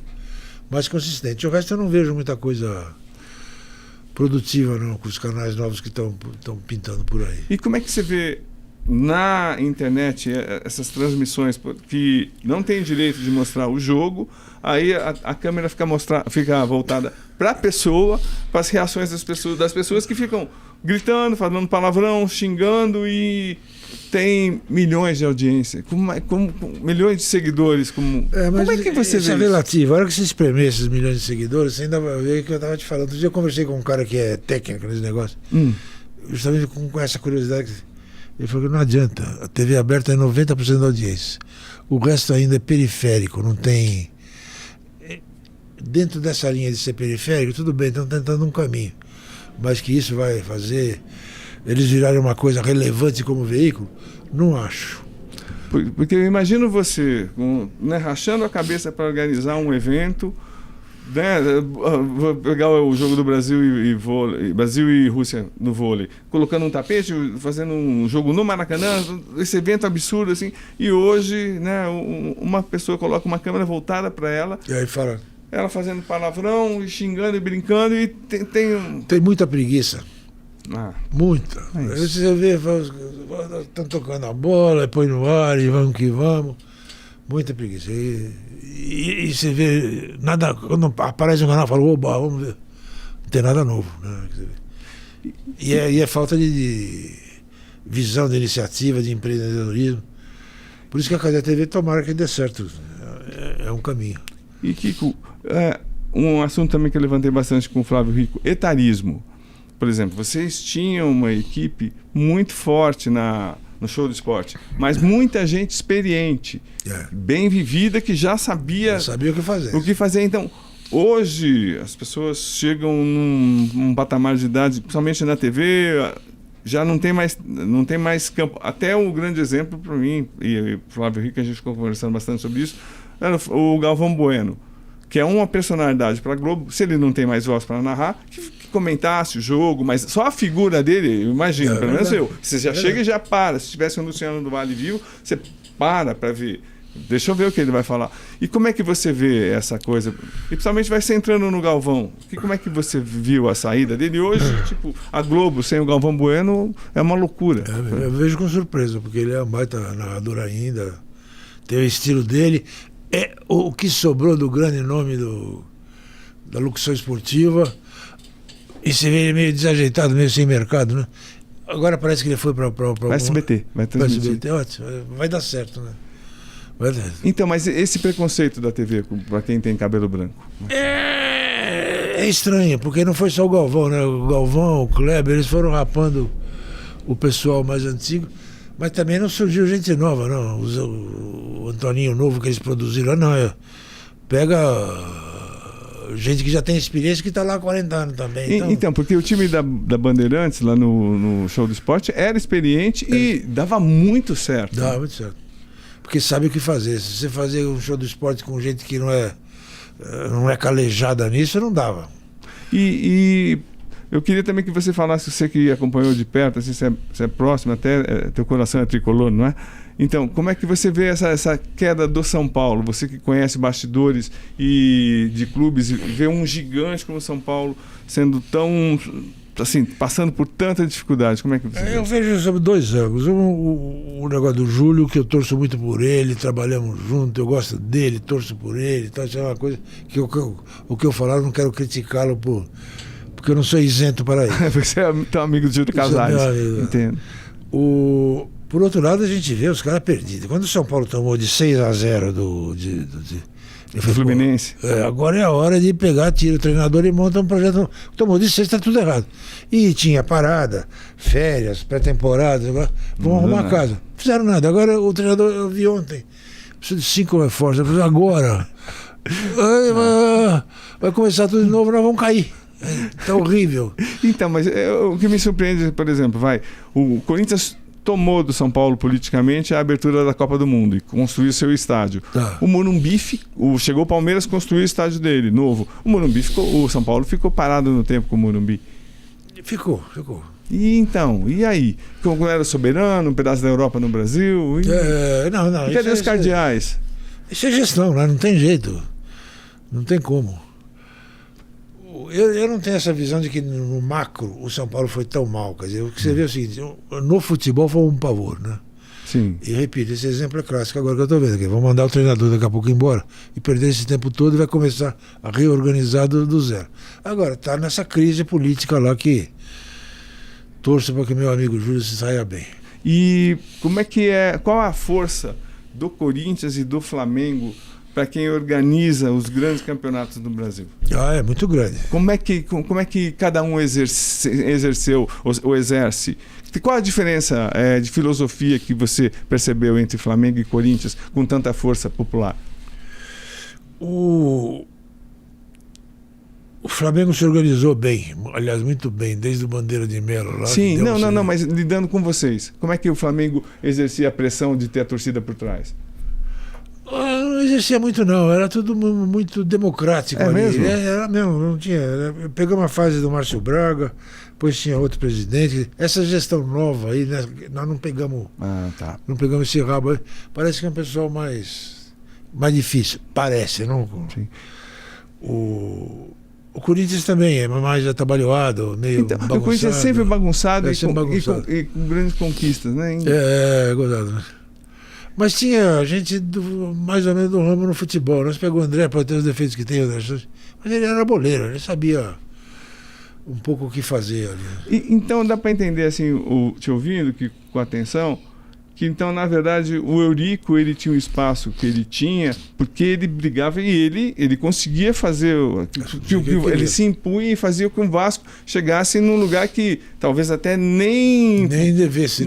Speaker 2: mais consistente. O resto eu não vejo muita coisa produtiva, não, com os canais novos que estão pintando por aí.
Speaker 1: E como é que você vê na internet essas transmissões que não tem direito de mostrar o jogo, aí a câmera fica voltada para a pessoa, para as reações das pessoas que ficam gritando, falando palavrão, xingando, e tem milhões de audiência, milhões de seguidores. Como é que você vê isso?
Speaker 2: É relativo. A hora que você espremer esses milhões de seguidores, você ainda vai ver o que eu estava te falando. Outro dia eu conversei com um cara que é técnico nesse negócio, justamente com essa curiosidade. Ele falou que não adianta, a TV aberta é 90% da audiência, o resto ainda é periférico, não tem... Dentro dessa linha de ser periférico, tudo bem, estão tentando um caminho, mas que isso vai fazer eles virarem uma coisa relevante como veículo, não acho.
Speaker 1: Porque eu imagino você rachando a cabeça para organizar um evento, né? Vou pegar o jogo do Brasil e vôlei, Brasil e Rússia no vôlei, colocando um tapete, fazendo um jogo no Maracanã, esse evento absurdo assim, e hoje, né, uma pessoa coloca uma câmera voltada para ela,
Speaker 2: e aí fala,
Speaker 1: ela fazendo palavrão, e xingando e brincando, e
Speaker 2: tem muita preguiça. Muita. Aí você vê, estão tocando a bola, põe no ar e vamos que vamos. Muita preguiça. E você vê, nada, quando aparece um canal, fala, oba, vamos ver. Não tem nada novo. Né? E é falta de visão, de iniciativa, de empreendedorismo. Por isso que a Cazé TV, tomara que dê certo. É um caminho.
Speaker 1: E Kiko, um assunto também que eu levantei bastante com o Flávio Rico, etarismo. Por exemplo, vocês tinham uma equipe muito forte no show do esporte, mas muita gente experiente, bem vivida, que já sabia o que fazer. Então, hoje, as pessoas chegam num patamar de idade, principalmente na TV, já não tem mais campo. Até um grande exemplo para mim, e o Flávio Rico, a gente ficou conversando bastante sobre isso, era o Galvão Bueno, que é uma personalidade para a Globo. Se ele não tem mais voz para narrar, que comentasse o jogo, mas só a figura dele, eu imagino, pelo menos eu. Você já chega e já para. Se tivesse um Luciano do Vale vivo, você para ver. Deixa eu ver o que ele vai falar. E como é que você vê essa coisa? E principalmente vai ser entrando no Galvão. Como é que você viu a saída dele? Hoje, tipo, a Globo sem o Galvão Bueno é uma loucura.
Speaker 2: Eu vejo com surpresa, porque ele é um baita narrador ainda, tem o estilo dele. É o que sobrou do grande nome da locução esportiva. E você vê ele meio desajeitado, meio sem mercado, né? Agora parece que ele foi para
Speaker 1: SBT. Vai transmitir.
Speaker 2: SBT, ótimo. Vai dar certo, né? Vai dar.
Speaker 1: Então, mas esse preconceito da TV para quem tem cabelo branco?
Speaker 2: É estranho, porque não foi só o Galvão, né? O Galvão, o Kleber, eles foram rapando o pessoal mais antigo, mas também não surgiu gente nova, não. O Antoninho Novo que eles produziram, não. Pega gente que já tem experiência, que está lá há 40 anos também.
Speaker 1: Então, porque o time da Bandeirantes, lá no Show do Esporte, era experiente e dava muito certo.
Speaker 2: Dava muito certo. Porque sabe o que fazer. Se você fazer um Show do Esporte com gente que não é calejada nisso, não dava.
Speaker 1: E eu queria também que você falasse, você que acompanhou de perto, assim, você é próximo, até teu coração é tricolor, não é? Então, como é que você vê essa queda do São Paulo? Você que conhece bastidores de clubes, e vê um gigante como o São Paulo sendo tão, assim, passando por tanta dificuldade. Como é que você vê?
Speaker 2: Eu vejo sobre dois ângulos. O negócio do Júlio, que eu torço muito por ele, trabalhamos junto, eu gosto dele, torço por ele. Então, isso é uma coisa que o que eu falar, eu não quero criticá-lo porque eu não sou isento para isso.
Speaker 1: Você é teu amigo de Júlio Casares. Entendo.
Speaker 2: Por outro lado, a gente vê os caras perdidos. Quando o São Paulo tomou de 6-0 do
Speaker 1: Fluminense.
Speaker 2: Agora é a hora de pegar, tira o treinador e monta um projeto. Tomou de 6, está tudo errado. E tinha parada, férias, pré-temporada. Vão arrumar a casa. Não fizeram nada. Agora o treinador, eu vi ontem, precisa de 5 reforços. Agora. Vai começar tudo de novo, nós vamos cair. Tá horrível.
Speaker 1: Então, mas o que me surpreende, por exemplo, o Corinthians tomou do São Paulo politicamente a abertura da Copa do Mundo e construiu seu estádio.
Speaker 2: Tá.
Speaker 1: O Morumbi chegou o Palmeiras, construiu o estádio dele, novo. O São Paulo ficou parado no tempo com o Morumbi.
Speaker 2: Ficou.
Speaker 1: E aí? Como era soberano, um pedaço da Europa no Brasil?
Speaker 2: Não.
Speaker 1: E cadê os cardeais?
Speaker 2: Isso é gestão, né? Não tem jeito. Não tem como. Eu não tenho essa visão de que no macro o São Paulo foi tão mal. Quer dizer, o que você vê é o seguinte: no futebol foi um pavor, né?
Speaker 1: Sim.
Speaker 2: E repito, esse exemplo é clássico agora que eu estou vendo. Que vão mandar o treinador daqui a pouco embora e perder esse tempo todo e vai começar a reorganizar do zero. Agora, está nessa crise política lá que torço para que meu amigo Júlio se saia bem.
Speaker 1: E qual a força do Corinthians e do Flamengo para quem organiza os grandes campeonatos do Brasil?
Speaker 2: É muito grande.
Speaker 1: Como é que cada um exerceu ou exerce? Qual a diferença de filosofia que você percebeu entre Flamengo e Corinthians com tanta força popular?
Speaker 2: O Flamengo se organizou bem, aliás, muito bem, desde o Bandeira de Melo lá.
Speaker 1: Sim, não, mas lidando com vocês, como é que o Flamengo exercia a pressão de ter a torcida por trás?
Speaker 2: Não exercia muito, não. Era tudo muito democrático ali.
Speaker 1: Mesmo?
Speaker 2: Era mesmo, não tinha. Pegamos a fase do Márcio Braga, depois tinha outro presidente. Essa gestão nova aí, né, nós não pegamos.
Speaker 1: Tá.
Speaker 2: Não pegamos esse rabo aí. Parece que é um pessoal mais difícil. Parece, não?
Speaker 1: Sim.
Speaker 2: O Corinthians também é mais atabalhoado, meio bagunçado.
Speaker 1: O Corinthians é sempre bagunçado,
Speaker 2: bagunçado.
Speaker 1: E com grandes conquistas, né?
Speaker 2: Gozado, né? Mas tinha gente mais ou menos do ramo no futebol. Nós pegamos o André para ter os defeitos que tem, mas ele era boleiro, ele sabia um pouco o que fazer ali.
Speaker 1: Então dá para entender, assim, te ouvindo com atenção, que então, na verdade, o Eurico, ele tinha o espaço que ele tinha, porque ele brigava e ele conseguia fazer, ele se impunha e fazia com que o Vasco chegasse num lugar que talvez até nem devesse.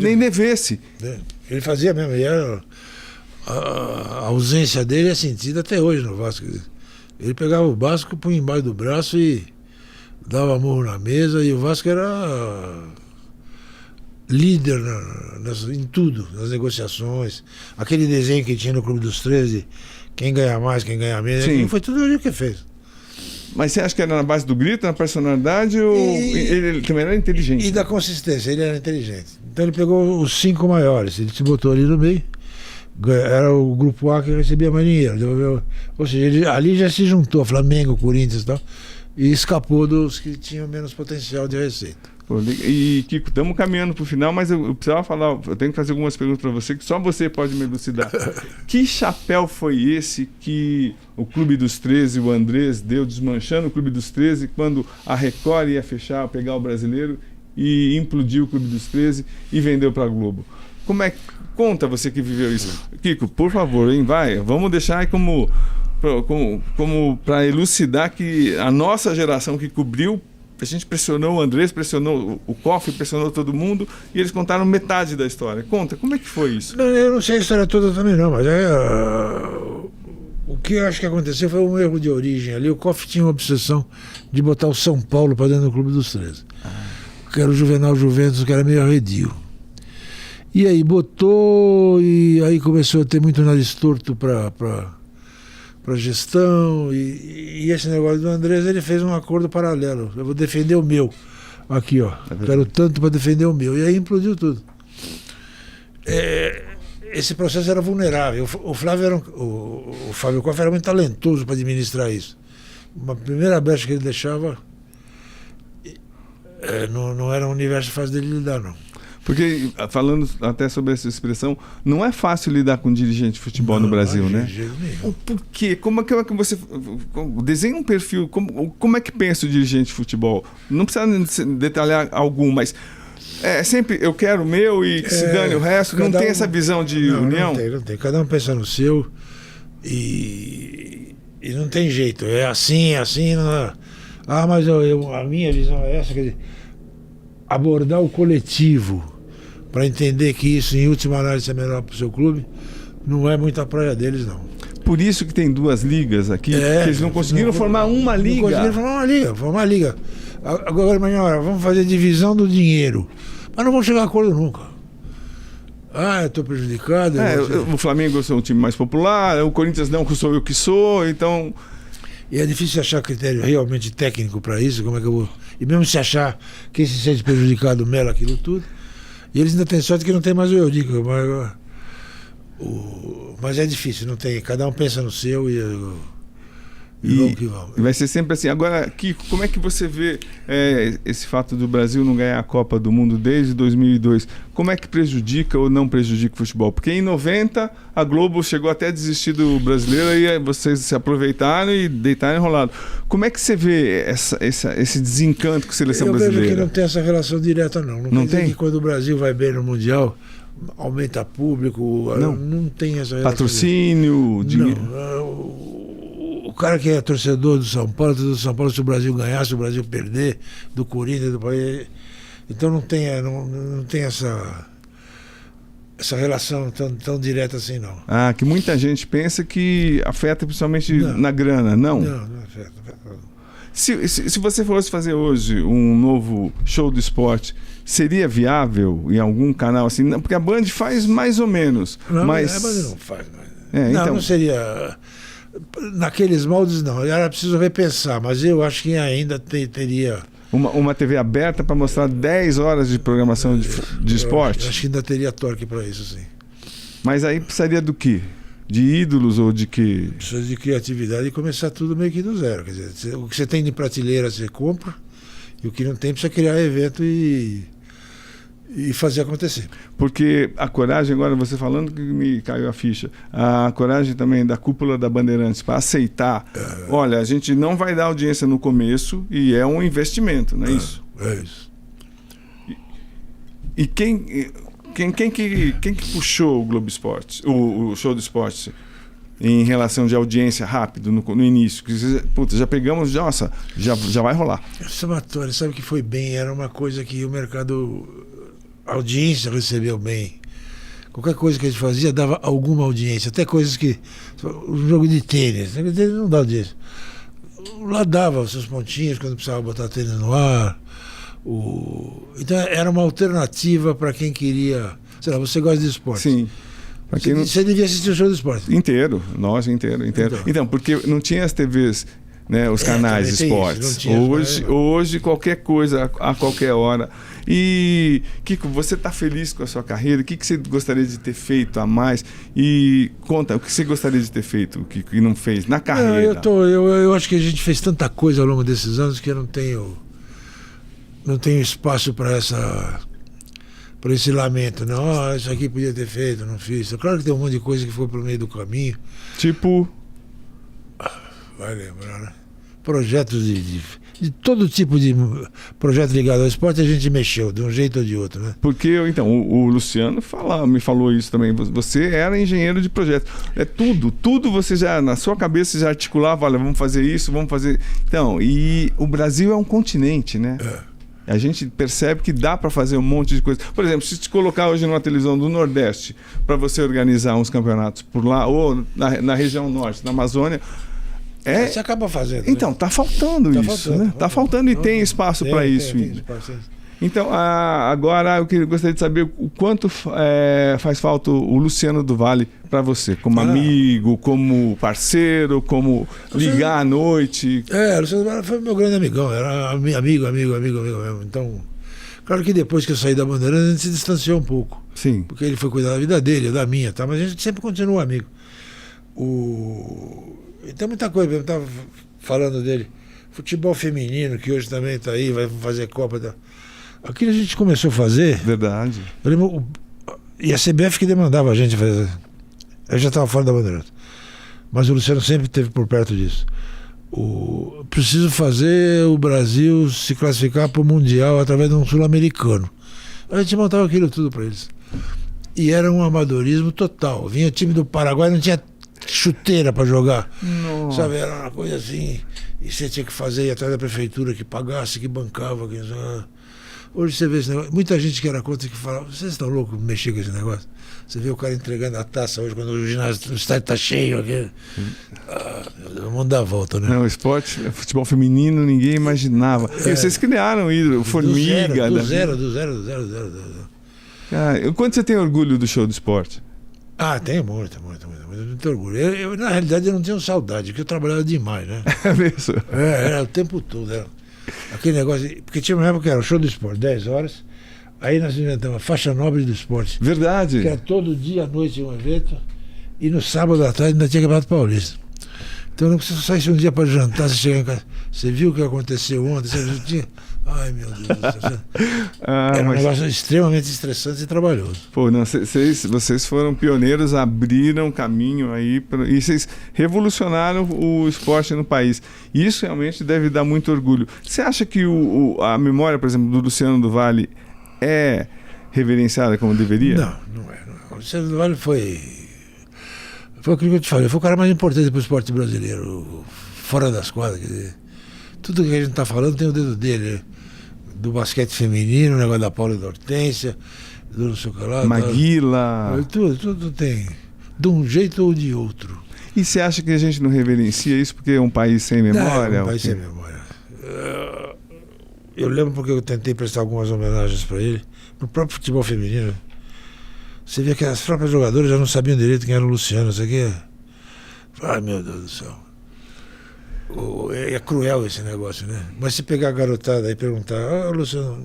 Speaker 2: Ele fazia mesmo, a ausência dele é sentida até hoje no Vasco. Ele pegava o Vasco, punha embaixo do braço e dava murro na mesa, e o Vasco era líder em tudo, nas negociações. Aquele desenho que tinha no Clube dos 13, quem ganha mais, quem ganha menos, foi tudo ele que fez.
Speaker 1: Mas você acha que era na base do grito, na personalidade, ou ele também era inteligente?
Speaker 2: E da consistência, ele era inteligente. Então ele pegou os 5 maiores, ele se botou ali no meio, Era o grupo A que recebia mais dinheiro. Ou seja, ali já se juntou Flamengo, Corinthians e tal, e escapou dos que tinham menos potencial de receita.
Speaker 1: E Kiko, estamos caminhando para o final, mas eu precisava falar, eu tenho que fazer algumas perguntas para você que só você pode me elucidar. Que chapéu foi esse que o Clube dos 13, o Andrés, deu desmanchando o Clube dos 13 quando a Record ia fechar, pegar o Brasileiro e implodiu o Clube dos 13 e vendeu para a Globo? Como é que conta você que viveu isso? Kiko, por favor, hein, vai, vamos deixar aí como para elucidar que a nossa geração que cobriu, a gente pressionou o Andrés, pressionou o Koff, pressionou todo mundo e eles contaram metade da história. Conta, como é que foi isso?
Speaker 2: Não, eu não sei a história toda também não, mas o que eu acho que aconteceu foi um erro de origem ali. O Koff tinha uma obsessão de botar o São Paulo para dentro do Clube dos 13. Que era o Juvenal Juventus, que era meio arredio. E aí botou, e aí começou a ter muito nariz torto para gestão, e esse negócio do Andrés, ele fez um acordo paralelo. Eu vou defender o meu. Aqui, ó. Quero tanto para defender o meu. E aí implodiu tudo. Esse processo era vulnerável. O Fábio Koff era muito talentoso para administrar isso. Uma primeira brecha que ele deixava não era um universo fácil dele lidar, não.
Speaker 1: Porque, falando até sobre essa expressão, não é fácil lidar com dirigente de futebol no Brasil, né? Por quê? Como é que você desenha um perfil? Como é que pensa o dirigente de futebol? Não precisa detalhar algum, mas é sempre eu quero o meu e que se dane o resto. Não tem essa visão de união?
Speaker 2: Não tem. Cada um pensa no seu e não tem jeito. É assim. Não... mas a minha visão é essa, quer dizer, abordar o coletivo para entender que isso, em última análise, é melhor para o seu clube, não é muito a praia deles, não.
Speaker 1: Por isso que tem duas ligas aqui, que eles não conseguiram formar uma liga.
Speaker 2: Não conseguiram formar uma liga. Agora, vamos fazer divisão do dinheiro. Mas não vamos chegar a acordo nunca. Eu estou prejudicado.
Speaker 1: O Flamengo é um time mais popular, o Corinthians não, que sou eu que sou, então...
Speaker 2: E é difícil achar critério realmente técnico para isso, como é que eu vou... E mesmo se achar quem se sente prejudicado mela aquilo tudo. E eles ainda têm sorte que não tem mais o Eurico. Mas é difícil, não tem. Cada um pensa no seu e vamos que vamos.
Speaker 1: Vai ser sempre assim. Agora, Kiko, como é que você vê esse fato do Brasil não ganhar a Copa do Mundo desde 2002? Como é que prejudica ou não prejudica o futebol? Porque em 90 a Globo chegou até a desistir do Brasileiro e vocês se aproveitaram e deitaram enrolado. Como é que você vê esse desencanto com a seleção brasileira?
Speaker 2: Eu vejo que não tem essa relação direta, não.
Speaker 1: Não
Speaker 2: tem?
Speaker 1: Que
Speaker 2: quando o Brasil vai bem no Mundial, aumenta público, não tem essa relação.
Speaker 1: Patrocínio, dinheiro.
Speaker 2: O cara que é torcedor do São Paulo, se o Brasil ganhar, se o Brasil perder, do Corinthians, do país. Então não tem essa relação tão direta assim, não.
Speaker 1: Que muita gente pensa que afeta principalmente na grana, não?
Speaker 2: Não afeta.
Speaker 1: Se você fosse fazer hoje um novo show do esporte, seria viável em algum canal assim? Porque a Band faz mais ou menos.
Speaker 2: Não,
Speaker 1: mas...
Speaker 2: a Band não faz mais. Não seria... Naqueles moldes, não. Era preciso repensar, mas eu acho que ainda teria...
Speaker 1: Uma TV aberta para mostrar 10 horas de programação de esporte?
Speaker 2: Acho que ainda teria torque para isso, sim.
Speaker 1: Mas aí precisaria do quê? De ídolos ou de quê?
Speaker 2: Precisa de criatividade e começar tudo meio que do zero. Quer dizer, o que você tem de prateleira você compra, e o que não tem precisa criar evento e fazer acontecer.
Speaker 1: Porque a coragem, agora você falando que me caiu a ficha, a coragem também da cúpula da Bandeirantes para aceitar, olha, a gente não vai dar audiência no começo e é um investimento, não é isso?
Speaker 2: É isso.
Speaker 1: E quem que puxou o Globo Esporte, o show do esporte, em relação de audiência rápido no início? Puta, já pegamos, nossa, já vai rolar.
Speaker 2: Samatório, sabe que foi bem, era uma coisa que o mercado, a audiência recebeu bem. Qualquer coisa que a gente fazia dava alguma audiência, até coisas que, um jogo de tênis não dá audiência. Lá dava os seus pontinhos quando precisava botar tênis no ar. Então era uma alternativa para quem queria. Sei lá, você gosta de esporte.
Speaker 1: Sim.
Speaker 2: Você devia assistir o show do esporte.
Speaker 1: Inteiro, nós inteiro. Então, porque não tinha as TVs né, os canais de esportes. Hoje, qualquer coisa, a qualquer hora. E, Kiko, você está feliz com a sua carreira? O que você gostaria de ter feito a mais? E conta, o que você gostaria de ter feito, Kiko, e não fez na carreira?
Speaker 2: Eu acho que a gente fez tanta coisa ao longo desses anos que eu não tenho espaço para esse lamento. Não, isso aqui podia ter feito, não fiz. Claro que tem um monte de coisa que foi pelo meio do caminho.
Speaker 1: Tipo?
Speaker 2: Vai lembrar, né? Projetos de todo tipo de projeto ligado ao esporte a gente mexeu, de um jeito ou de outro, né?
Speaker 1: Porque, então, o Luciano me falou isso também. Você era engenheiro de projetos. Tudo você já, na sua cabeça, já articulava, olha, vamos fazer isso, vamos fazer... Então, e o Brasil é um continente, né? A gente percebe que dá para fazer um monte de coisa. Por exemplo, se te colocar hoje numa televisão do Nordeste para você organizar uns campeonatos por lá, ou na região norte, na Amazônia...
Speaker 2: Você acaba fazendo.
Speaker 1: Então, está faltando isso, né? Está faltando e tem espaço para isso. Então, agora eu gostaria de saber o quanto faz falta o Luciano do Vale para você, como amigo, como parceiro, como ligar à noite.
Speaker 2: O Luciano do Vale foi meu grande amigão, era amigo mesmo. Então, claro que depois que eu saí da Bandeirantes, a gente se distanciou um pouco.
Speaker 1: Sim.
Speaker 2: Porque ele foi cuidar da vida dele, da minha, tá? Mas a gente sempre continua amigo. Tem muita coisa, eu estava falando dele. Futebol feminino, que hoje também está aí, vai fazer Copa. Aquilo a gente começou a fazer.
Speaker 1: Verdade.
Speaker 2: Eu lembro, e a CBF que demandava a gente fazer. Eu já estava fora da Bandeirante. Mas o Luciano sempre esteve por perto disso. Preciso fazer o Brasil se classificar para o Mundial através de um sul-americano. A gente montava aquilo tudo para eles. E era um amadorismo total. Vinha o time do Paraguai, não tinha chuteira para jogar.
Speaker 1: Nossa.
Speaker 2: Sabe, era uma coisa assim. E você tinha que fazer ir atrás da prefeitura que pagasse, que bancava. Hoje você vê esse negócio. Muita gente que era contra que falava: vocês estão loucos de mexer com esse negócio? Você vê o cara entregando a taça hoje quando o estádio está cheio. O mundo dá a volta, né?
Speaker 1: Não, esporte, futebol feminino, ninguém imaginava. E vocês criaram o Formiga.
Speaker 2: Do zero.
Speaker 1: Quanto você tem orgulho do show do esporte?
Speaker 2: Tenho muito orgulho. Eu, na realidade, eu não tenho saudade, porque eu trabalhava demais, né?
Speaker 1: É mesmo?
Speaker 2: Era o tempo todo. Era aquele negócio. Porque tinha uma época que era o show do esporte, 10 horas. Aí nós inventamos a faixa nobre do esporte.
Speaker 1: Verdade.
Speaker 2: Que era todo dia à noite um evento. E no sábado à tarde ainda tinha Campeonato Paulista. Então não precisa sair um dia para jantar, você chega em casa. Você viu o que aconteceu ontem? Você tinha... Ai, meu Deus do céu. Era um negócio extremamente estressante e trabalhoso.
Speaker 1: Pô, não, vocês foram pioneiros, abriram caminho aí e vocês revolucionaram o esporte no país. Isso realmente deve dar muito orgulho. Você acha que a memória, por exemplo, do Luciano do Vale é reverenciada como deveria?
Speaker 2: Não é. O Luciano do Vale foi aquilo que eu te falei, foi o cara mais importante para o esporte brasileiro, fora das quadras. Quer dizer, tudo que a gente está falando tem o dedo dele, do basquete feminino, o negócio da Paula e da Hortência, do não sei o que lá.
Speaker 1: Maguila.
Speaker 2: Tudo tem, de um jeito ou de outro.
Speaker 1: E você acha que a gente não reverencia isso porque é um país sem memória?
Speaker 2: É um país sem memória. Eu lembro porque eu tentei prestar algumas homenagens para ele, no próprio futebol feminino. Você vê que as próprias jogadoras já não sabiam direito quem era o Luciano, isso aqui Ai, meu Deus do céu. É cruel esse negócio, né? Mas se pegar a garotada e perguntar, Luciano...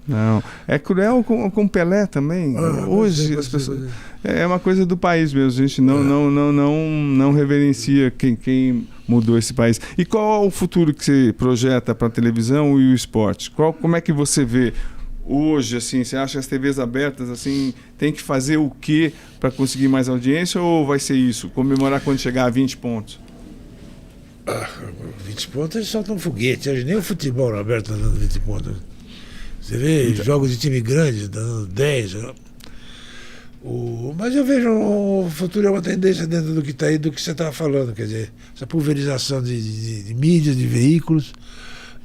Speaker 1: Não, é cruel com Pelé também. Hoje as pessoas... É uma coisa do país mesmo, a gente não reverencia quem mudou esse país. E qual é o futuro que você projeta para a televisão e o esporte? Como é que você vê hoje, assim, você acha que as TVs abertas, assim, tem que fazer o quê para conseguir mais audiência ou vai ser isso, comemorar quando chegar a 20 pontos?
Speaker 2: 20 pontos eles soltam um foguete, nem o futebol aberto está dando 20 pontos. Você vê jogos de time grande dando 10. Mas eu vejo o futuro é uma tendência dentro do que está aí, do que você estava falando, quer dizer, essa pulverização de mídias, de veículos.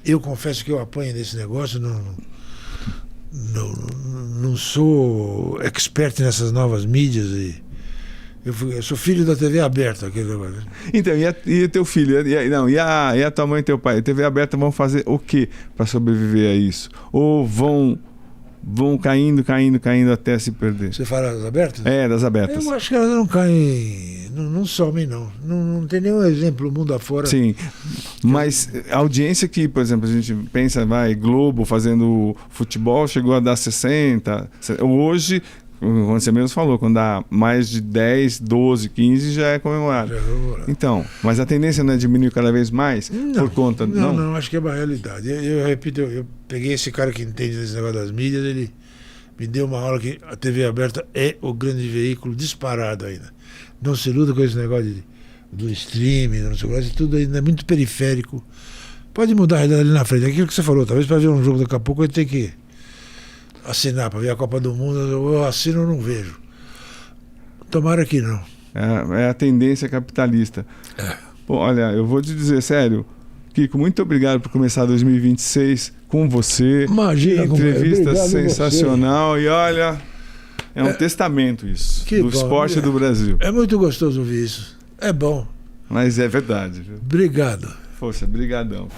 Speaker 2: Eu confesso que eu apanho nesse negócio, não sou expert nessas novas mídias e eu sou filho da TV aberta. Aquele negócio.
Speaker 1: Então, e teu filho? E a tua mãe e teu pai? A TV aberta vão fazer o quê para sobreviver a isso? Ou vão vão caindo, caindo, caindo até se perder.
Speaker 2: Você fala das abertas?
Speaker 1: É, das abertas.
Speaker 2: Eu acho que elas não caem, não somem, não. Não tem nenhum exemplo mundo afora.
Speaker 1: Sim, mas a audiência que, por exemplo, a gente pensa, Globo fazendo futebol, chegou a dar 60. Hoje, como você mesmo falou, quando dá mais de 10, 12, 15 já é comemorado. Então, mas a tendência não é diminuir cada vez mais por conta...
Speaker 2: Não, acho que é uma realidade. Eu repito, eu peguei esse cara que entende desse negócio das mídias, ele me deu uma aula que a TV aberta é o grande veículo disparado ainda. Não se iluda com esse negócio do streaming, não sei o que, tudo ainda é muito periférico. Pode mudar a realidade ali na frente. Aquilo que você falou, talvez para ver um jogo daqui a pouco eu tenho que assinar para ver a Copa do Mundo. Eu assino ou não vejo. Tomara que não.
Speaker 1: É a tendência capitalista. Pô, olha, eu vou te dizer sério, Kiko, muito obrigado por começar 2026 com você.
Speaker 2: Imagina,
Speaker 1: entrevista sensacional. E olha, é um testamento isso, do esporte do Brasil.
Speaker 2: É muito gostoso ouvir isso. É bom.
Speaker 1: Mas é verdade. Viu?
Speaker 2: Obrigado.
Speaker 1: Poxa, brigadão.